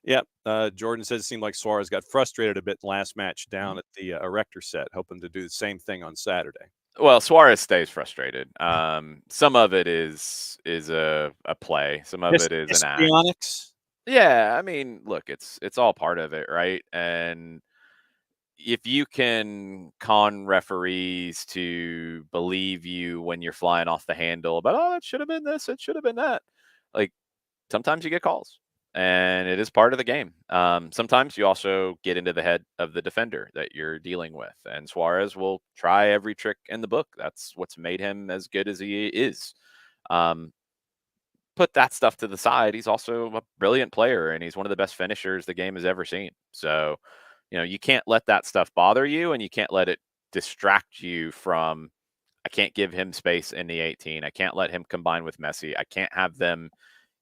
Yep. Jordan says it seemed like Suarez got frustrated a bit last match down at the Erector set, hoping to do the same thing on Saturday. Well, Suarez stays frustrated. Some of it is a play. Some of it is an act. Histrionics. Yeah, I mean, look, it's all part of it, right? And if you can con referees to believe you when you're flying off the handle about, oh, it should have been this, it should have been that. Like, sometimes you get calls, and it is part of the game. Sometimes you also get into the head of the defender that you're dealing with, and Suarez will try every trick in the book. That's what's made him as good as he is. Put that stuff to the side. He's also a brilliant player, and he's one of the best finishers the game has ever seen. So, you can't let that stuff bother you, and you can't let it distract you from, I can't give him space in the 18. I can't let him combine with Messi. I can't have them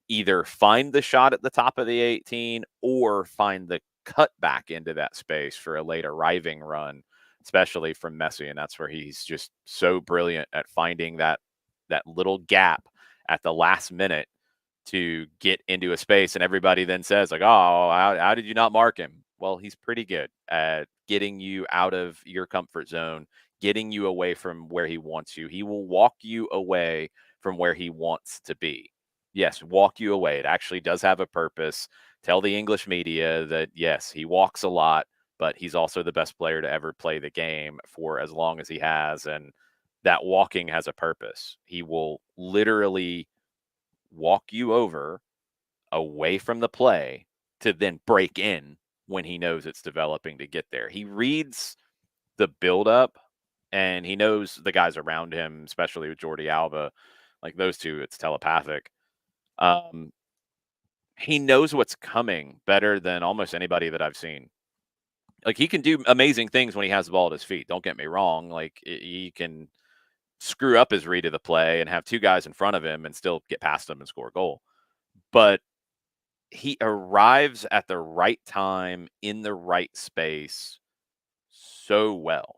either find the shot at the top of the 18 or find the cut back into that space for a late arriving run, especially from Messi. And that's where he's just so brilliant at finding that little gap at the last minute to get into a space. And everybody then says, like, oh, how did you not mark him? Well, he's pretty good at getting you out of your comfort zone, getting you away from where he wants you. He will walk you away from where he wants to be. Yes, walk you away. It actually does have a purpose. Tell the English media that, yes, he walks a lot, but he's also the best player to ever play the game for as long as he has. And that walking has a purpose. He will literally walk you over away from the play to then break in when he knows it's developing to get there. He reads the buildup, and he knows the guys around him, especially with Jordi Alba. Like, those two, it's telepathic. He knows what's coming better than almost anybody that I've seen. Like, he can do amazing things when he has the ball at his feet. Don't get me wrong. Like, he can screw up his read of the play and have two guys in front of him and still get past him and score a goal. But he arrives at the right time in the right space so well.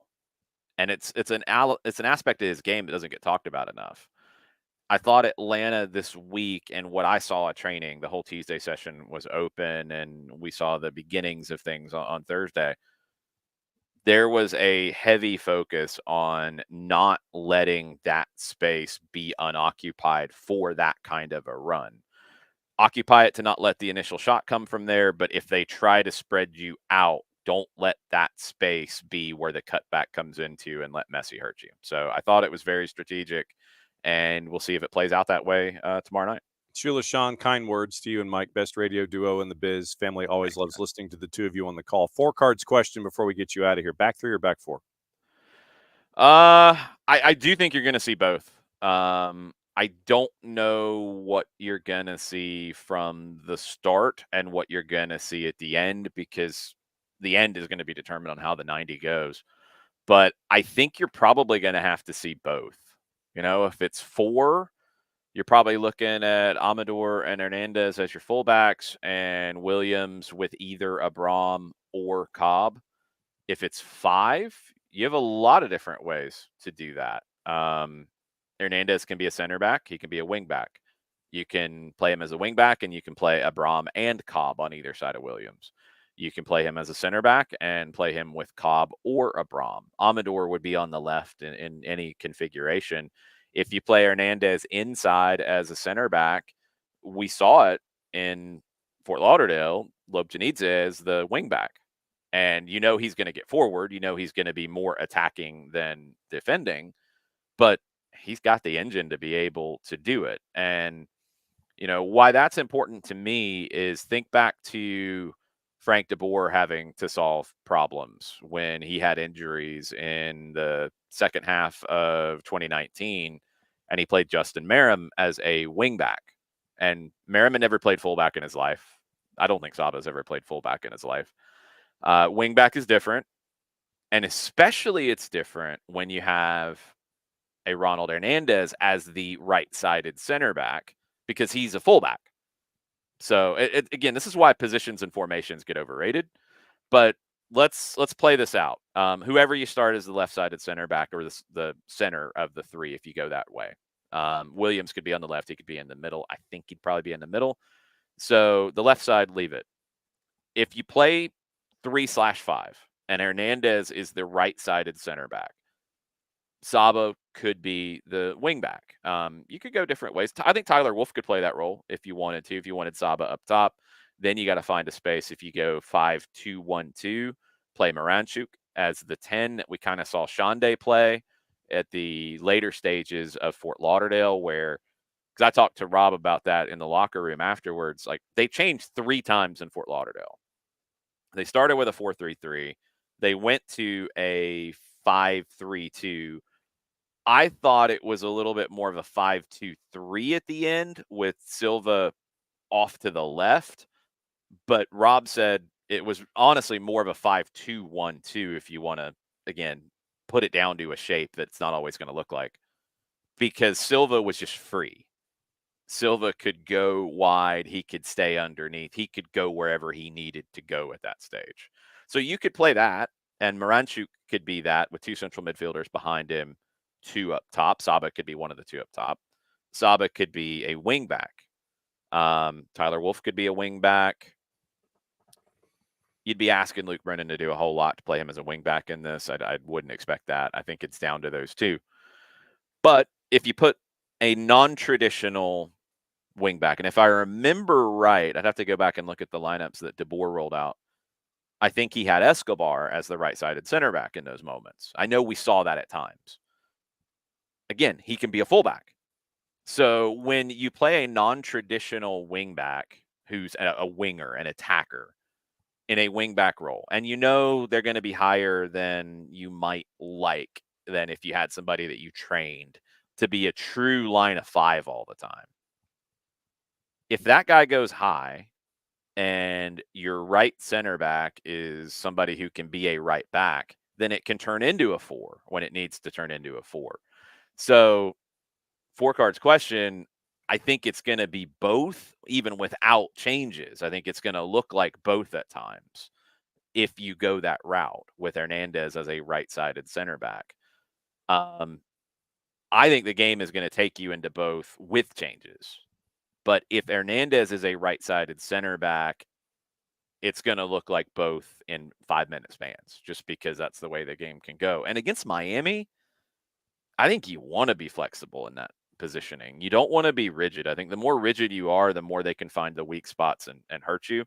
And it's an aspect of his game that doesn't get talked about enough. I thought Atlanta this week, and what I saw at training, the whole Tuesday session was open, and we saw the beginnings of things on Thursday. There was a heavy focus on not letting that space be unoccupied for that kind of a run. Occupy it to not let the initial shot come from there, but if they try to spread you out, don't let that space be where the cutback comes into and let Messi hurt you. So I thought it was very strategic, and we'll see if it plays out that way tomorrow night. Sheila, Sean, kind words to you and Mike, best radio duo in the biz. Family always loves listening to the two of you on the call. 4 cards question before we get you out of here. Back 3 or back 4? I do think you're going to see both. I don't know what you're going to see from the start and what you're going to see at the end, because the end is going to be determined on how the 90 goes. But I think you're probably going to have to see both. If it's 4, you're probably looking at Amador and Hernandez as your fullbacks and Williams with either Abram or Cobb. If it's 5, you have a lot of different ways to do that. Hernandez can be a center back. He can be a wing back. You can play him as a wing back, and you can play Abram and Cobb on either side of Williams. You can play him as a center back and play him with Cobb or Abram. Amador would be on the left in any configuration. If you play Hernandez inside as a center back, we saw it in Fort Lauderdale, Lobjanidze as the wing back. And you know he's going to get forward. You know he's going to be more attacking than defending, but he's got the engine to be able to do it. And, you know, why that's important to me is think back to Frank DeBoer having to solve problems when he had injuries in the second half of 2019, and he played Justin Merrim as a wingback. And Merrim had never played fullback in his life. I don't think Saba's ever played fullback in his life. Wingback is different, and especially it's different when you have a Ronald Hernandez as the right-sided center back because he's a fullback. So again, this is why positions and formations get overrated. But let's play this out. Whoever you start as the left-sided center back or the center of the three, if you go that way. Williams could be on the left. He could be in the middle. I think he'd probably be in the middle. So the left side, leave it. If you play 3/5 and Hernandez is the right-sided center back, Saba could be the wing back. You could go different ways. I think Tyler Wolff could play that role if you wanted to. If you wanted Saba up top, then you got to find a space. If you go 5-2-1-2, play Moranchuk as the 10 that we kind of saw Shande play at the later stages of Fort Lauderdale, where because I talked to Rob about that in the locker room afterwards. Like they changed 3 times in Fort Lauderdale. They started with a 4-3-3. They went to a 5-3-2. I thought it was a little bit more of a 5-2-3 at the end with Silva off to the left. But Rob said it was honestly more of a 5-2-1-2 if you want to, again, put it down to a shape that's not always going to look like. Because Silva was just free. Silva could go wide. He could stay underneath. He could go wherever he needed to go at that stage. So you could play that, and Moranchuk could be that with 2 central midfielders behind him, 2 up top. Saba could be one of the 2 up top. Saba could be a wing back. Tyler Wolff could be a wing back. You'd be asking Luke Brennan to do a whole lot to play him as a wing back in this. I wouldn't expect that. I think it's down to those 2. But if you put a non-traditional wing back, and if I remember right, I'd have to go back and look at the lineups that DeBoer rolled out. I think he had Escobar as the right-sided center back in those moments. I know we saw that at times. Again, he can be a fullback. So when you play a non-traditional wing back who's a winger, an attacker in a wing back role, and you know they're going to be higher than you might like than if you had somebody that you trained to be a true line of 5 all the time. If that guy goes high and your right center back is somebody who can be a right back, then it can turn into a 4 when it needs to turn into a 4. So 4 cards question, I think it's going to be both, even without changes. I think it's going to look like both at times if you go that route with Hernandez as a right-sided center back. I think the game is going to take you into both with changes. But if Hernandez is a right-sided center back, it's going to look like both in 5-minute spans, just because that's the way the game can go. And against Miami, I think you want to be flexible in that positioning. You don't want to be rigid. I think the more rigid you are, the more they can find the weak spots and hurt you.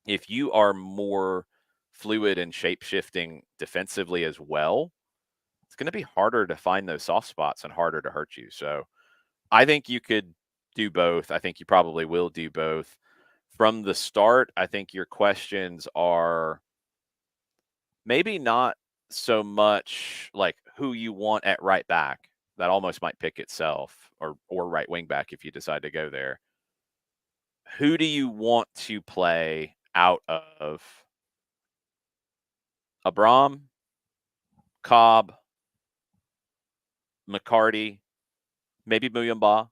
If you are more fluid and shape-shifting defensively as well, it's going to be harder to find those soft spots and harder to hurt you. So I think you could do both. I think you probably will do both. From the start, I think your questions are maybe not so much like who you want at right back. That almost might pick itself, or right wing back if you decide to go there. Who do you want to play out of Abram, Cobb, McCarty, maybe Muyumba?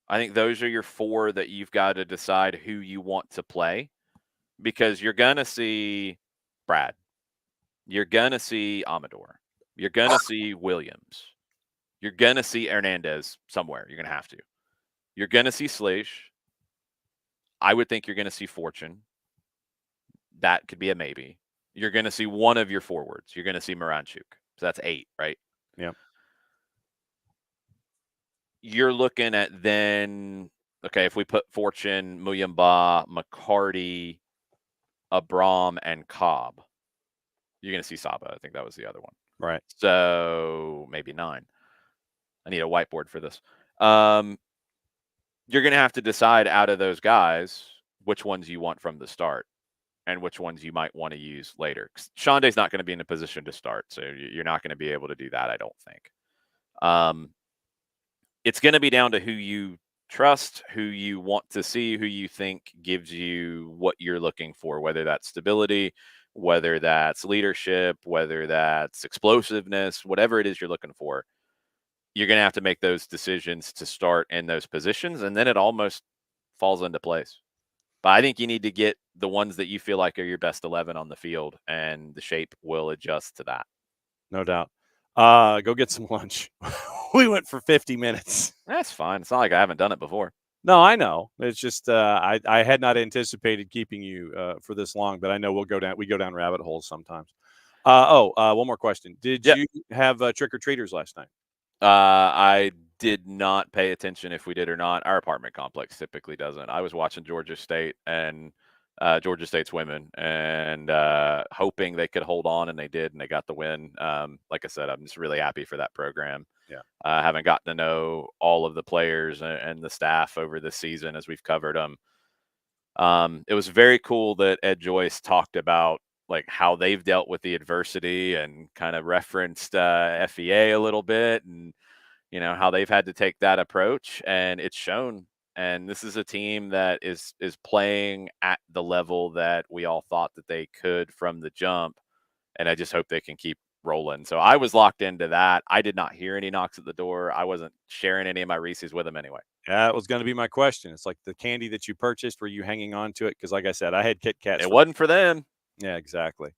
I think those are your 4 that you've got to decide who you want to play, because you're going to see Brad. You're going to see Amador. You're going to see Williams. You're going to see Hernandez somewhere. You're going to have to. You're going to see Slish. I would think you're going to see Fortune. That could be a maybe. You're going to see one of your forwards. You're going to see Moranchuk. So that's 8, right? Yeah. You're looking at then, okay, if we put Fortune, Muyumba, McCarty, Abram, and Cobb. You're going to see Saba. I think that was the other one. Right. So maybe 9. I need a whiteboard for this. You're going to have to decide out of those guys which ones you want from the start and which ones you might want to use later. Shonda's not going to be in a position to start, so you're not going to be able to do that, I don't think. It's going to be down to who you trust, who you want to see, who you think gives you what you're looking for, whether that's stability, whether that's leadership, whether that's explosiveness, whatever it is you're looking for. You're going to have to make those decisions to start in those positions, and then it almost falls into place. But I think you need to get the ones that you feel like are your best 11 on the field, and the shape will adjust to that. No doubt. Go get some lunch. We went for 50 minutes. That's fine. It's not like I haven't done it before. No, I know. It's just I had not anticipated keeping you for this long, but I know we go down rabbit holes sometimes. One more question. Did you have trick-or-treaters last night? I did not pay attention if we did or not. Our apartment complex typically doesn't. I was watching Georgia State and Georgia State's women and hoping they could hold on, and they did, and they got the win. Like I said, I'm just really happy for that program. Yeah. I haven't gotten to know all of the players and the staff over this season as we've covered them. It was very cool that Ed Joyce talked about like how they've dealt with the adversity and kind of referenced FEA a little bit, and how they've had to take that approach, and it's shown. And this is a team that is playing at the level that we all thought that they could from the jump, and I just hope they can keep rolling. So I was locked into that. I did not hear any knocks at the door. I wasn't sharing any of my Reese's with them anyway. Yeah, it was going to be my question. It's like the candy that you purchased. Were you hanging on to it? Because like I said, I had Kit Kats. It wasn't for them. Yeah, exactly.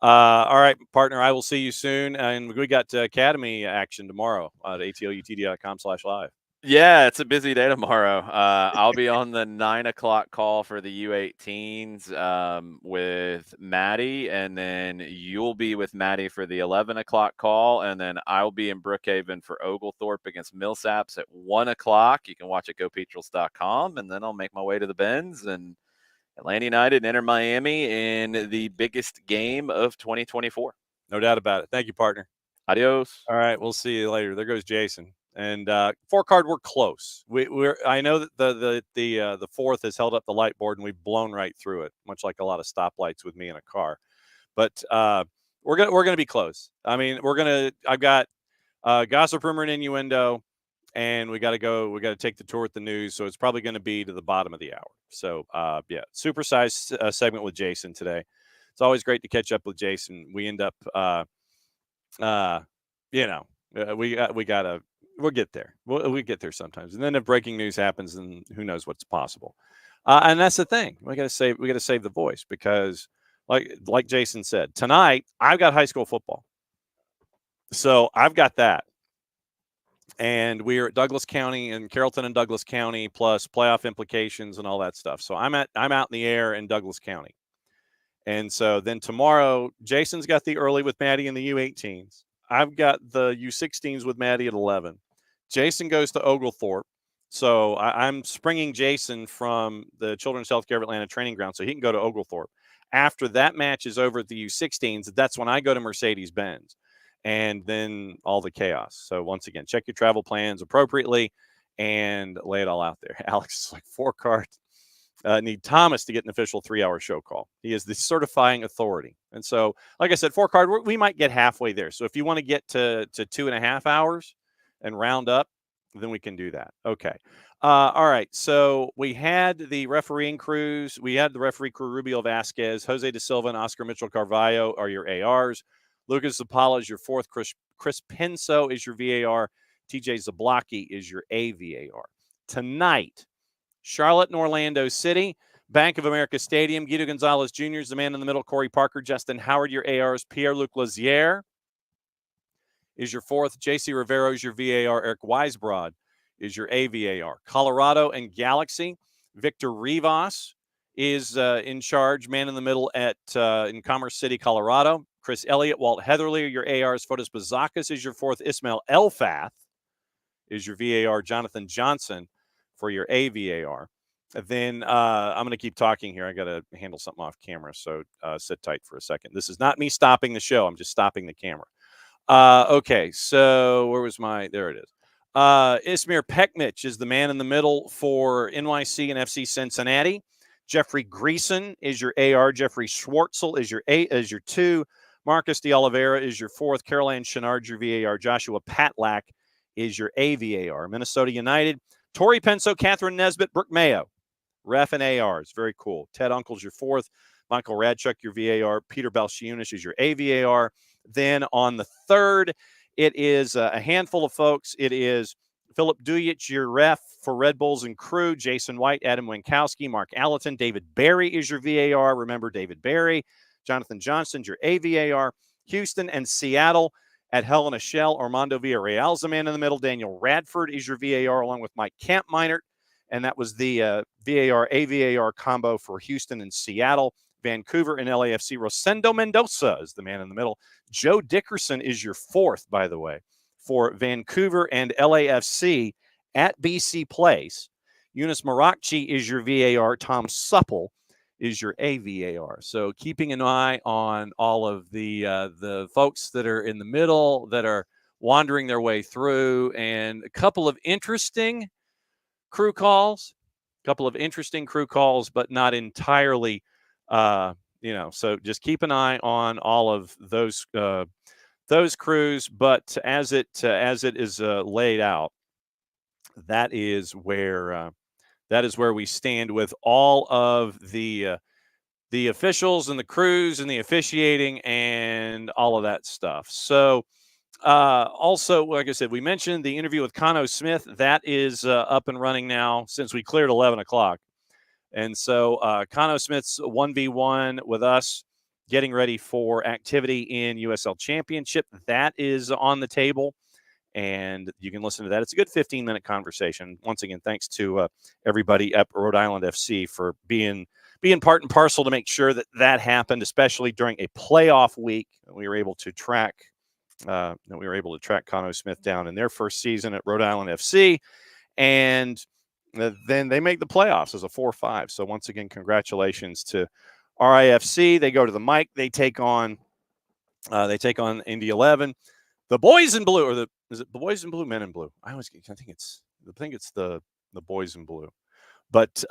All right, partner, I will see you soon. And we got Academy action tomorrow at atlutd.com/live. Yeah, it's a busy day tomorrow. I'll be on the 9:00 call for the U18s with Maddie, and then you'll be with Maddie for the 11:00 call, and then I'll be in Brookhaven for Oglethorpe against Millsaps at 1:00. You can watch at gopetrels.com, and then I'll make my way to the Benz and Atlanta United and Inter Miami in the biggest game of 2024. No doubt about it. Thank you, partner. Adios. All right, we'll see you later. There goes Jason. And 4-card, we're close. I know that the 4th has held up the light board, and we've blown right through it, much like a lot of stoplights with me in a car. But we're gonna be close. I mean, I've got gossip, rumor, and innuendo, and we got to take the tour with the news. So it's probably going to be to the bottom of the hour. So supersized segment with Jason today. It's always great to catch up with Jason. We end up, we'll get there. We get there sometimes, and then if breaking news happens, then who knows what's possible. And that's the thing. We got to save the voice, because, like Jason said, tonight I've got high school football, so I've got that. And we are at Douglas County and Carrollton and Douglas County, plus playoff implications and all that stuff. So I'm out in the air in Douglas County. And so then tomorrow, Jason's got the early with Maddie in the U18s. I've got the U16s with Maddie at 11. Jason goes to Oglethorpe. So I'm springing Jason from the Children's Healthcare of Atlanta training ground so he can go to Oglethorpe. After that match is over at the U16s, that's when I go to Mercedes-Benz. And then all the chaos. So once again, check your travel plans appropriately and lay it all out there. Alex is like 4-card. Need Thomas to get an official 3-hour show call. He is the certifying authority. And so, like I said, 4-card, we might get halfway there. So if you want to get to 2.5 hours and round up, then we can do that. Okay. All right. So we had the refereeing crews. We had the referee crew, Rubio Vasquez, Jose De Silva, and Oscar Mitchell Carvalho are your ARs. Lucas Zapala is your 4th. Chris Penso is your VAR. TJ Zablocki is your AVAR. Tonight, Charlotte and Orlando City, Bank of America Stadium. Guido Gonzalez Jr. is the man in the middle. Corey Parker, Justin Howard, your ARs. Pierre-Luc Lazier is your 4th. JC Rivero is your VAR. Eric Weisbrod is your AVAR. Colorado and Galaxy, Victor Rivas is in charge, man in the middle in Commerce City, Colorado. Chris Elliott, Walt Heatherly are your ARs. Fotis Bazakas is your 4th. Ismail Elfath is your VAR. Jonathan Johnson for your AVAR. then I'm going to keep talking here. I got to handle something off camera, so sit tight for a second. This is not me stopping the show. I'm just stopping the camera. Okay, so where was my? There it is. Ismir Pekmich is the man in the middle for NYC and FC Cincinnati. Jeffrey Greason is your AR. Jeffrey Schwartzel is your 2. Marcus de Oliveira is your 4th. Caroline Chenard, your VAR. Joshua Patlack is your AVAR. Minnesota United. Tori Penso, Catherine Nesbitt, Brooke Mayo. Ref and ARs. Very cool. Ted Uncle's your 4th. Michael Radchuk, your VAR. Peter Balchiunas is your AVAR. Then on the 3rd, it is a handful of folks. It is Philip Duyich, your ref for Red Bulls and Crew. Jason White, Adam Winkowski, Mark Allerton. David Barry is your VAR. Remember David Barry. Jonathan Johnston's your AVAR. Houston and Seattle at Hell in a Shell. Armando Villarreal's the man in the middle. Daniel Radford is your VAR along with Mike Kampmeinert. And that was the VAR-AVAR combo for Houston and Seattle. Vancouver and LAFC. Rosendo Mendoza is the man in the middle. Joe Dickerson is your 4th, by the way, for Vancouver and LAFC at BC Place. Eunice Marakchi is your VAR. Tom Supple is your AVAR. So keeping an eye on all of the folks that are in the middle that are wandering their way through, and a couple of interesting crew calls, but not entirely, so just keep an eye on all of those crews. But as it is laid out, that is where we stand with all of the officials and the crews and the officiating and all of that stuff. So also, like I said, we mentioned the interview with Kano Smith. That is up and running now since we cleared 11 o'clock. And so Kano Smith's 1v1 with us, getting ready for activity in USL Championship. That is on the table, and you can listen to that. It's a good 15-minute conversation. Once again, thanks to everybody at Rhode Island FC for being part and parcel to make sure that happened, especially during a playoff week. We were able to track Kano Smith down in their first season at Rhode Island FC, and then they make the playoffs as a 4-5. So once again, congratulations to RIFC. They go to the mic. They take on Indy 11. The boys in blue, or is it the boys in blue, men in blue? I think it's the boys in blue. But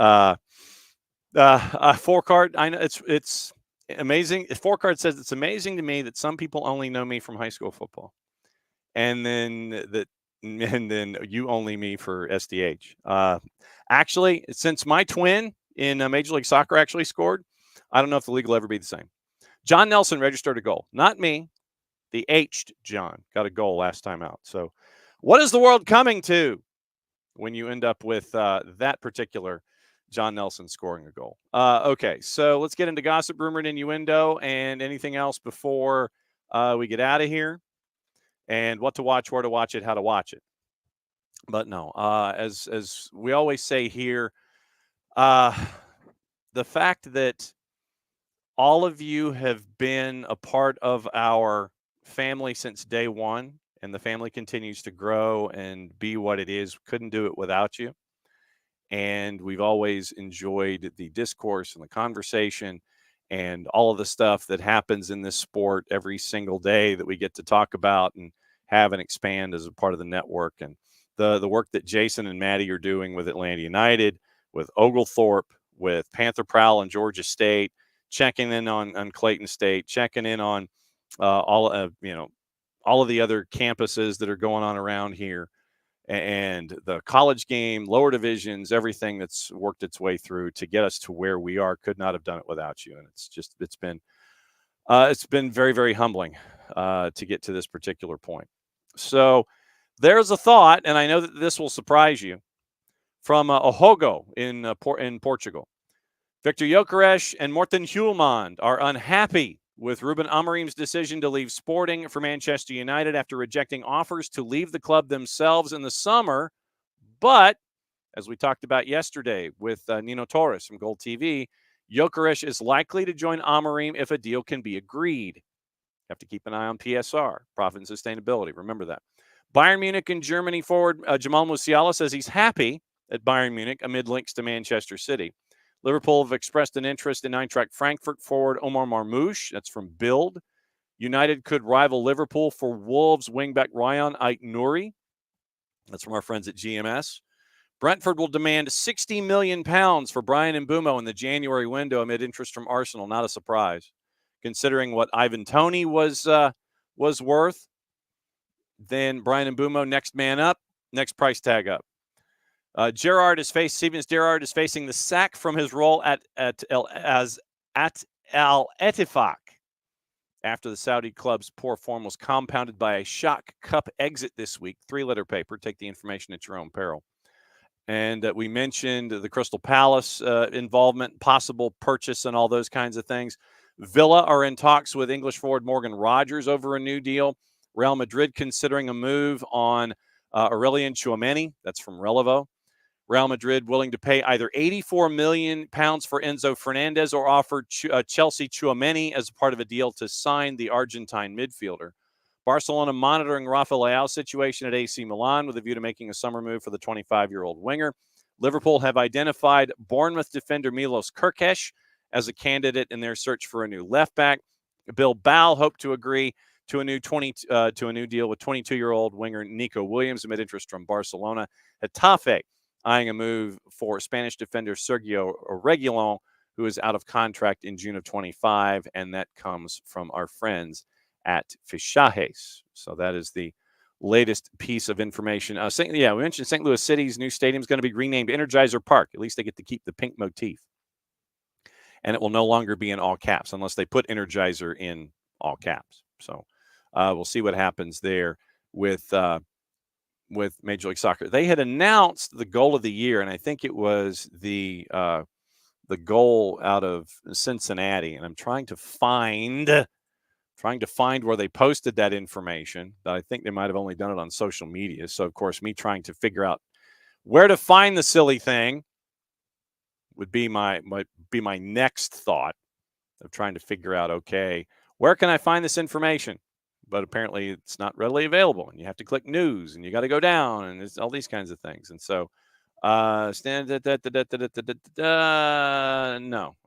4Card, I know it's amazing. 4Card says it's amazing to me that some people only know me from high school football, and then you only me for SDH. Actually, since my twin in Major League Soccer actually scored, I don't know if the league will ever be the same. John Nelson registered a goal. Not me. The H'd John got a goal last time out. So what is the world coming to when you end up with that particular John Nelson scoring a goal? Okay, so let's get into gossip, rumor, and innuendo, and anything else before we get out of here. And what to watch, where to watch it, how to watch it. But no, as we always say here, the fact that all of you have been a part of our family since day one, and the family continues to grow and be what it is, couldn't do it without you. And we've always enjoyed the discourse and the conversation and all of the stuff that happens in this sport every single day that we get to talk about and have and expand as a part of the network. And the work that Jason and Maddie are doing with Atlanta United, with Oglethorpe, with Panther Prowl and Georgia State, checking in on Clayton State, checking in on all of the other campuses that are going on around here, and the college game, lower divisions, everything that's worked its way through to get us to where we are. Could not have done it without you. And it's been very, very humbling to get to this particular point. So there's a thought, and I know that this will surprise you, from Ohogo in Portugal. Victor Gyökeres and Morten Hjulmand are unhappy with Ruben Amorim's decision to leave Sporting for Manchester United after rejecting offers to leave the club themselves in the summer. But, as we talked about yesterday with Nino Torres from Gold TV, Gyökeres is likely to join Amorim if a deal can be agreed. You have to keep an eye on PSR, profit and sustainability. Remember that. Bayern Munich and Germany forward Jamal Musiala says he's happy at Bayern Munich amid links to Manchester City. Liverpool have expressed an interest in Eintracht Frankfurt forward Omar Marmoush. That's from Bild. United could rival Liverpool for Wolves wingback Ryan Ait-Nouri. That's from our friends at GMS. Brentford will demand £60 million for Brian Mbeumo in the January window amid interest from Arsenal. Not a surprise, considering what Ivan Toney was worth. Then Brian Mbeumo, next man up, next price tag up. Steven Gerrard is facing the sack from his role at Al Ettifaq after the Saudi club's poor form was compounded by a shock cup exit this week. 3-letter paper. Take the information at your own peril. And we mentioned the Crystal Palace involvement, possible purchase, and all those kinds of things. Villa are in talks with English forward Morgan Rogers over a new deal. Real Madrid considering a move on Aurelien Tchouameni. That's from Relevo. Real Madrid willing to pay either £84 million for Enzo Fernandez or offer Chelsea Tchouameni as part of a deal to sign the Argentine midfielder. Barcelona monitoring Rafa Leao's situation at AC Milan with a view to making a summer move for the 25-year-old winger. Liverpool have identified Bournemouth defender Milos Kerkesh as a candidate in their search for a new left back. Bilbao hope to agree to a new deal with 22-year-old winger Nico Williams amid interest from Barcelona. Getafe eyeing a move for Spanish defender Sergio Reguilon, who is out of contract in June of 25, and that comes from our friends at Fichajes. So that is the latest piece of information. We mentioned St. Louis City's new stadium is going to be renamed Energizer Park. At least they get to keep the pink motif. And it will no longer be in all caps unless they put Energizer in all caps. So we'll see what happens there with Major League Soccer. They had announced the goal of the year, and I think it was the goal out of Cincinnati. And I'm trying to find where they posted that information. But I think they might have only done it on social media. So, of course, me trying to figure out where to find the silly thing would be my next thought of trying to figure out, okay, where can I find this information? But apparently it's not readily available, and you have to click news, and you got to go down, and it's all these kinds of things. And so, no.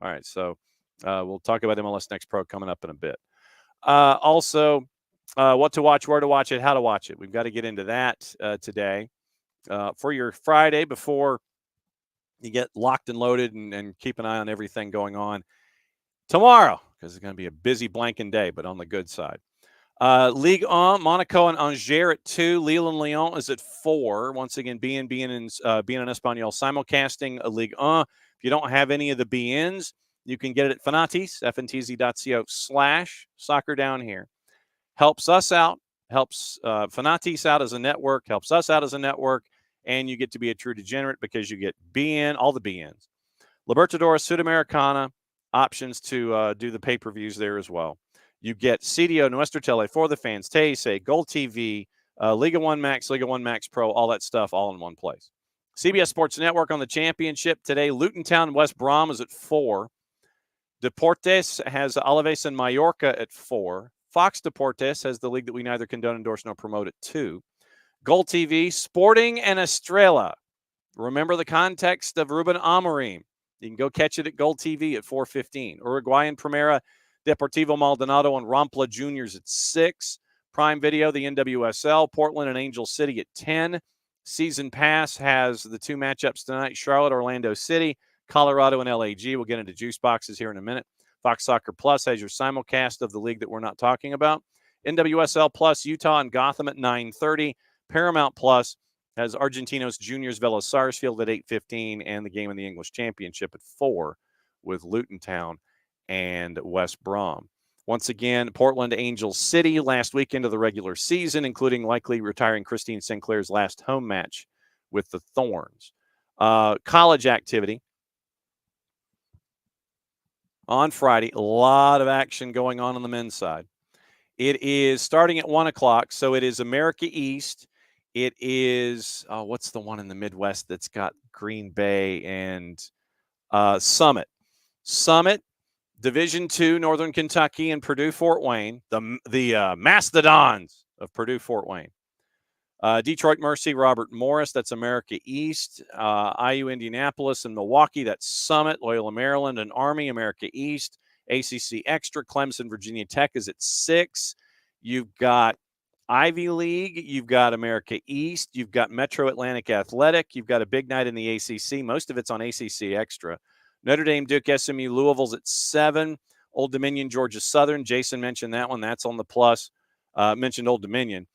All right. So we'll talk about MLS Next Pro coming up in a bit. Also, what to watch, where to watch it, how to watch it. We've got to get into that today for your Friday before you get locked and loaded and keep an eye on everything going on tomorrow, because it's going to be a busy blanking day, but on the good side. Ligue 1, Monaco and Angers at 2. Lille and Lyon is at 4. Once again, BN Espanol simulcasting Ligue 1. If you don't have any of the BNs, you can get it at Fanatis, fntz.co/soccer down here. Helps us out, helps Fanatis out as a network, helps us out as a network, and you get to be a true degenerate because you get BN, all the BNs. Libertadores, Sudamericana, options to do the pay-per-views there as well. You get CDO, Nuestra Tele, For the Fans, TSA, Gold TV, Liga 1 Max, Liga 1 Max Pro, all that stuff all in one place. CBS Sports Network on the championship today. Luton Town, West Brom is at 4. Deportes has Alaves and Mallorca at 4. Fox Deportes has the league that we neither condone, endorse, nor promote at 2. Gold TV, Sporting and Estrella. Remember the context of Ruben Amorim. You can go catch it at Gold TV at 4:15. Uruguayan Primera, Deportivo Maldonado and Rampla Juniors at 6. Prime Video, the NWSL, Portland and Angel City at 10. Season Pass has the 2 matchups tonight, Charlotte, Orlando City, Colorado, and LAG. We'll get into juice boxes here in a minute. Fox Soccer Plus has your simulcast of the league that we're not talking about. NWSL Plus, Utah and Gotham at 9:30. Paramount Plus has Argentinos Juniors Vélez Sarsfield at 8:15 and the game in the English Championship at 4 with Luton Town and West Brom. Once again, Portland Angel City last weekend of the regular season, including likely retiring Christine Sinclair's last home match with the Thorns. College activity on Friday. A lot of action going on the men's side. It is starting at 1 o'clock, so it is America East. It is, what's the one in the Midwest that's got Green Bay and Summit? Summit, Division II, Northern Kentucky, and Purdue Fort Wayne, the Mastodons of Purdue Fort Wayne. Detroit Mercy, Robert Morris, that's America East. IU Indianapolis and Milwaukee, that's Summit. Loyola Maryland and Army, America East. ACC Extra, Clemson, Virginia Tech is at 6. You've got Ivy League, you've got America East, you've got Metro Atlantic Athletic, you've got a big night in the ACC. Most of it's on ACC Extra. Notre Dame, Duke, SMU, Louisville's at 7. Old Dominion, Georgia Southern. Jason mentioned that one. That's on the plus. Mentioned Old Dominion.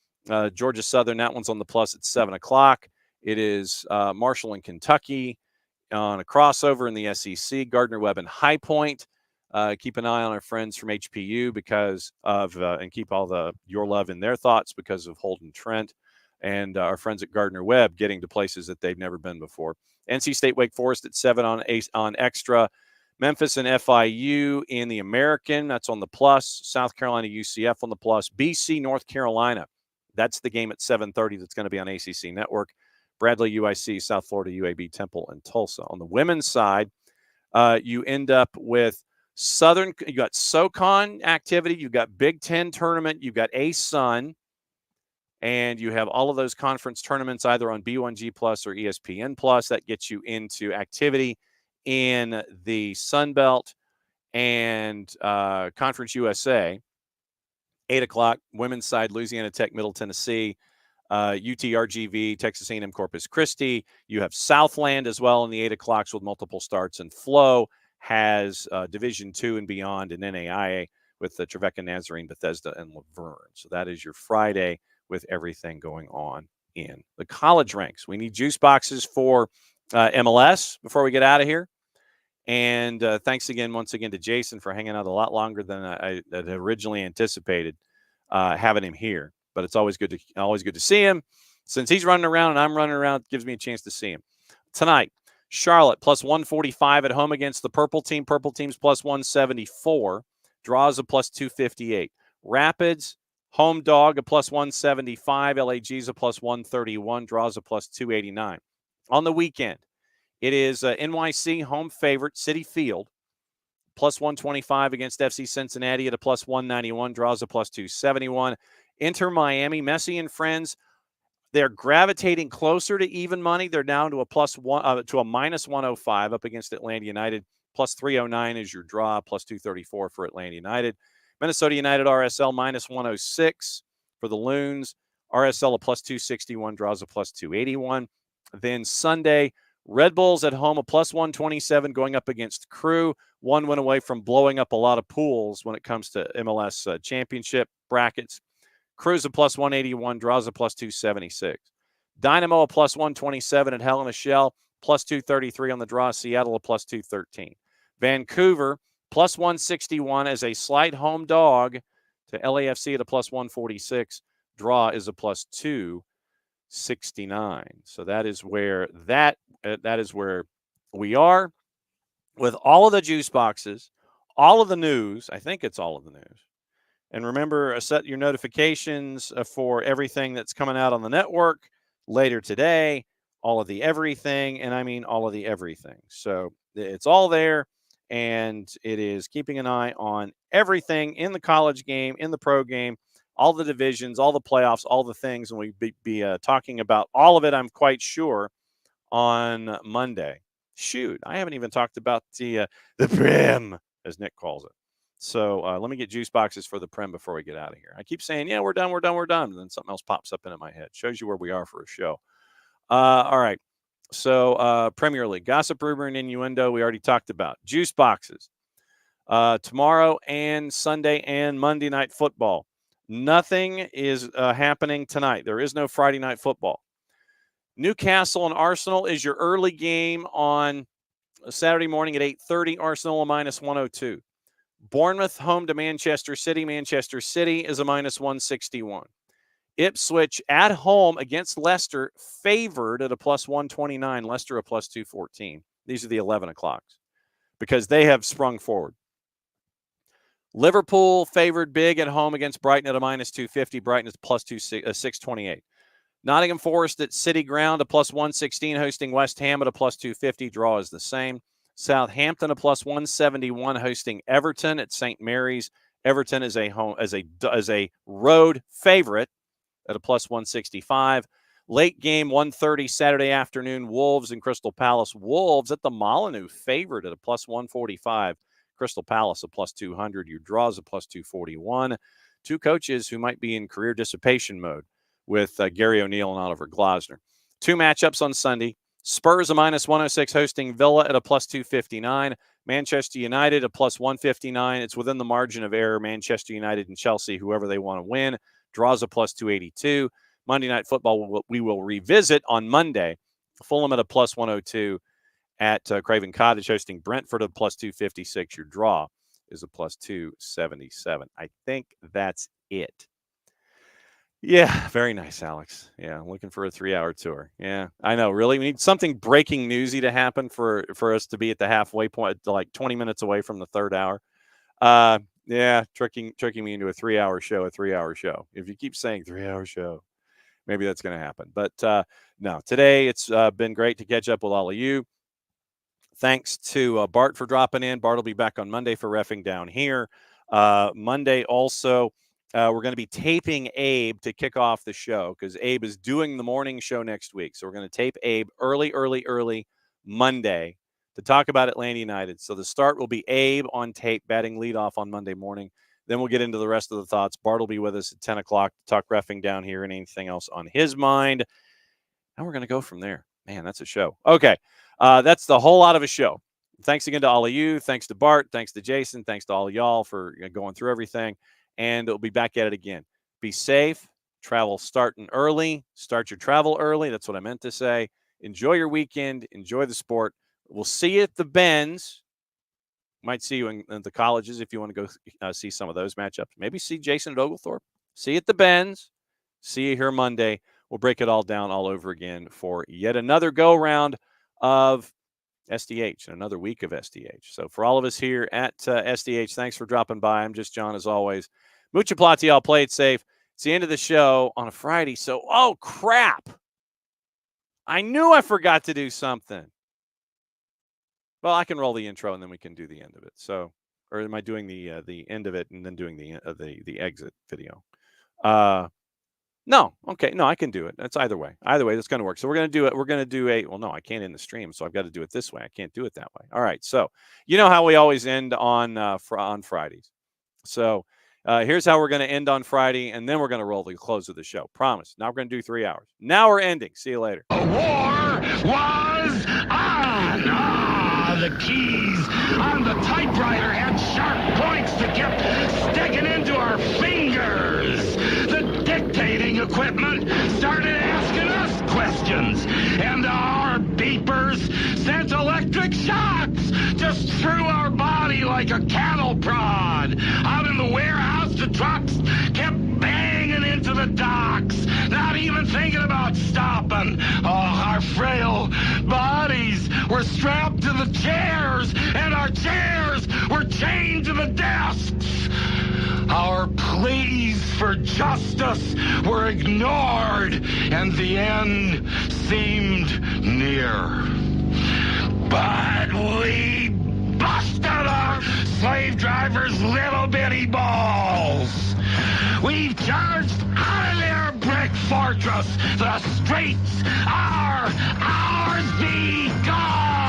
Georgia Southern, that one's on the plus at 7 o'clock. It is Marshall and Kentucky on a crossover in the SEC. Gardner-Webb and High Point. Keep an eye on our friends from HPU because of, and keep all your love in their thoughts because of Holden Trent and our friends at Gardner-Webb getting to places that they've never been before. NC State, Wake Forest at 7 on Extra. Memphis and FIU in the American, that's on the plus. South Carolina, UCF on the plus. BC, North Carolina, that's the game at 7:30 that's going to be on ACC Network. Bradley, UIC, South Florida, UAB, Temple, and Tulsa. On the women's side, you end up with Southern, you got SoCon activity, you've got Big Ten tournament, you've got ASUN, and you have all of those conference tournaments either on B1G Plus or ESPN Plus. That gets you into activity in the Sun Belt and Conference USA. 8 o'clock, women's side, Louisiana Tech, Middle Tennessee, UTRGV, Texas A&M Corpus Christi. You have Southland as well in the 8 o'clocks with multiple starts, and Flow has Division II and beyond in NAIA with the Trevecca, Nazarene, Bethesda, and Laverne. So that is your Friday with everything going on in the college ranks. We need juice boxes for MLS before we get out of here. And thanks again, once again, to Jason for hanging out a lot longer than I had originally anticipated having him here. But it's always good to see him. Since he's running around and I'm running around, it gives me a chance to see him. Tonight, Charlotte plus 145 at home against the Purple Team. Purple Team's plus 174. Draws a plus 258. Rapids, home dog, a plus 175. LAG's a plus 131. Draws a plus 289. On the weekend, it is NYC home favorite, Citi Field, plus 125 against FC Cincinnati at a plus 191. Draws a plus 271. Inter Miami, Messi and friends, they're gravitating closer to even money. They're down to a minus 105 up against Atlanta United. Plus 309 is your draw. Plus 234 for Atlanta United. Minnesota United RSL minus 106 for the Loons. RSL a plus 261, draws a plus 281. Then Sunday, Red Bulls at home a plus 127 going up against Crew. One went away from blowing up a lot of pools when it comes to MLS championship brackets. Crew's a plus 181, draws a plus 276. Dynamo a plus 127 at Hell in a Shell, plus 233 on the draw. Seattle a plus 213. Vancouver plus 161 as a slight home dog to LAFC at a plus 146. Draw is a plus 269. So that is where we are with all of the juice boxes, all of the news. I think it's all of the news. And remember, set your notifications for everything that's coming out on the network later today, all of the everything, and I mean all of the everything. So it's all there, and it is keeping an eye on everything in the college game, in the pro game, all the divisions, all the playoffs, all the things, and we'll be talking about all of it, I'm quite sure, on Monday. Shoot, I haven't even talked about the Prem, as Nick calls it. So let me get juice boxes for the Prem before we get out of here. I keep saying, yeah, we're done. And then something else pops up into my head. Shows you where we are for a show. All right. So Premier League, gossip, rumor, and innuendo we already talked about. Juice boxes. Tomorrow and Sunday and Monday night football. Nothing is happening tonight. There is no Friday night football. Newcastle and Arsenal is your early game on Saturday morning at 8:30. Arsenal a minus 102. Bournemouth home to Manchester City. Manchester City is a minus 161. Ipswich at home against Leicester, favored at a plus 129. Leicester a plus 214. These are the 11 o'clocks because they have sprung forward. Liverpool favored big at home against Brighton at a minus 250. Brighton is plus 628. Nottingham Forest at City Ground a plus 116, hosting West Ham at a plus 250. Draw is the same. Southampton a plus 171, hosting Everton at St. Mary's. Everton is a road favorite at a plus 165. Late game, 1:30 Saturday afternoon, Wolves and Crystal Palace. Wolves at the Molineux favored at a plus 145. Crystal Palace a plus 200. Your draws a plus 241. Two coaches who might be in career dissipation mode with Gary O'Neill and Oliver Glasner. Two matchups on Sunday. Spurs a minus 106 hosting Villa at a plus 259. Manchester United a plus 159. It's within the margin of error. Manchester United and Chelsea, whoever they want to win, draws a plus 282. Monday Night Football we will revisit on Monday. Fulham at a plus 102 at Craven Cottage hosting Brentford at a plus 256. Your draw is a plus 277. I think that's it. Yeah, very nice, Alex. Yeah, looking for a 3-hour tour. Yeah, I know. Really, we need something breaking newsy to happen for us to be at the halfway point, like 20 minutes away from the third hour. Yeah, tricking me into a 3-hour show. If you keep saying 3-hour show, maybe that's going to happen. But no, today it's been great to catch up with all of you. Thanks to Bart for dropping in. Bart will be back on Monday for Reffing Down Here. Monday also, we're going to be taping Abe to kick off the show because Abe is doing the morning show next week. So we're going to tape Abe early Monday to talk about Atlanta United. So the start will be Abe on tape, batting leadoff on Monday morning. Then we'll get into the rest of the thoughts. Bart will be with us at 10 o'clock to talk Reffing Down Here and anything else on his mind. And we're going to go from there. Man, that's a show. Okay. That's the whole lot of a show. Thanks again to all of you. Thanks to Bart. Thanks to Jason. Thanks to all of y'all for going through everything. And we'll be back at it again. Be safe. Travel starting early. Start your travel early. That's what I meant to say. Enjoy your weekend. Enjoy the sport. We'll see you at the Benz. Might see you in the colleges if you want to go see some of those matchups. Maybe see Jason at Oglethorpe. See you at the Benz. See you here Monday. We'll break it all down all over again for yet another go-round of SDH and another week of SDH. So for all of us here at SDH, thanks for dropping by. I'm just John as always. Mucha plati, I'll play it safe. It's the end of the show on a Friday. So, oh, crap. I knew I forgot to do something. Well, I can roll the intro and then we can do the end of it. So, or am I doing the end of it and then doing the exit video? No. Okay. No, I can do it. That's either way. Either way, that's going to work. So we're going to do it. We're going to do well, no, I can't end the stream. So I've got to do it this way. I can't do it that way. All right. So you know how we always end on Fridays. So here's how we're going to end on Friday. And then we're going to roll the close of the show. Promise. Now we're going to do 3 hours. Now we're ending. See you later. The war was on. The keys on the typewriter had sharp points that kept sticking into our fingers. The dictating equipment started asking us questions, and our beepers sent electric shocks just through our body like a cattle prod. Out in the warehouse, the trucks kept banging into the docks, not even thinking about stopping. Oh, our frail bodies were strapped to the chairs, and our chairs were chained to the desks. Our pleas for justice were ignored, and the end seemed near. But we busted our slave drivers' little bitty balls. We've charged out of their brick fortress. The streets are ours. Be gone.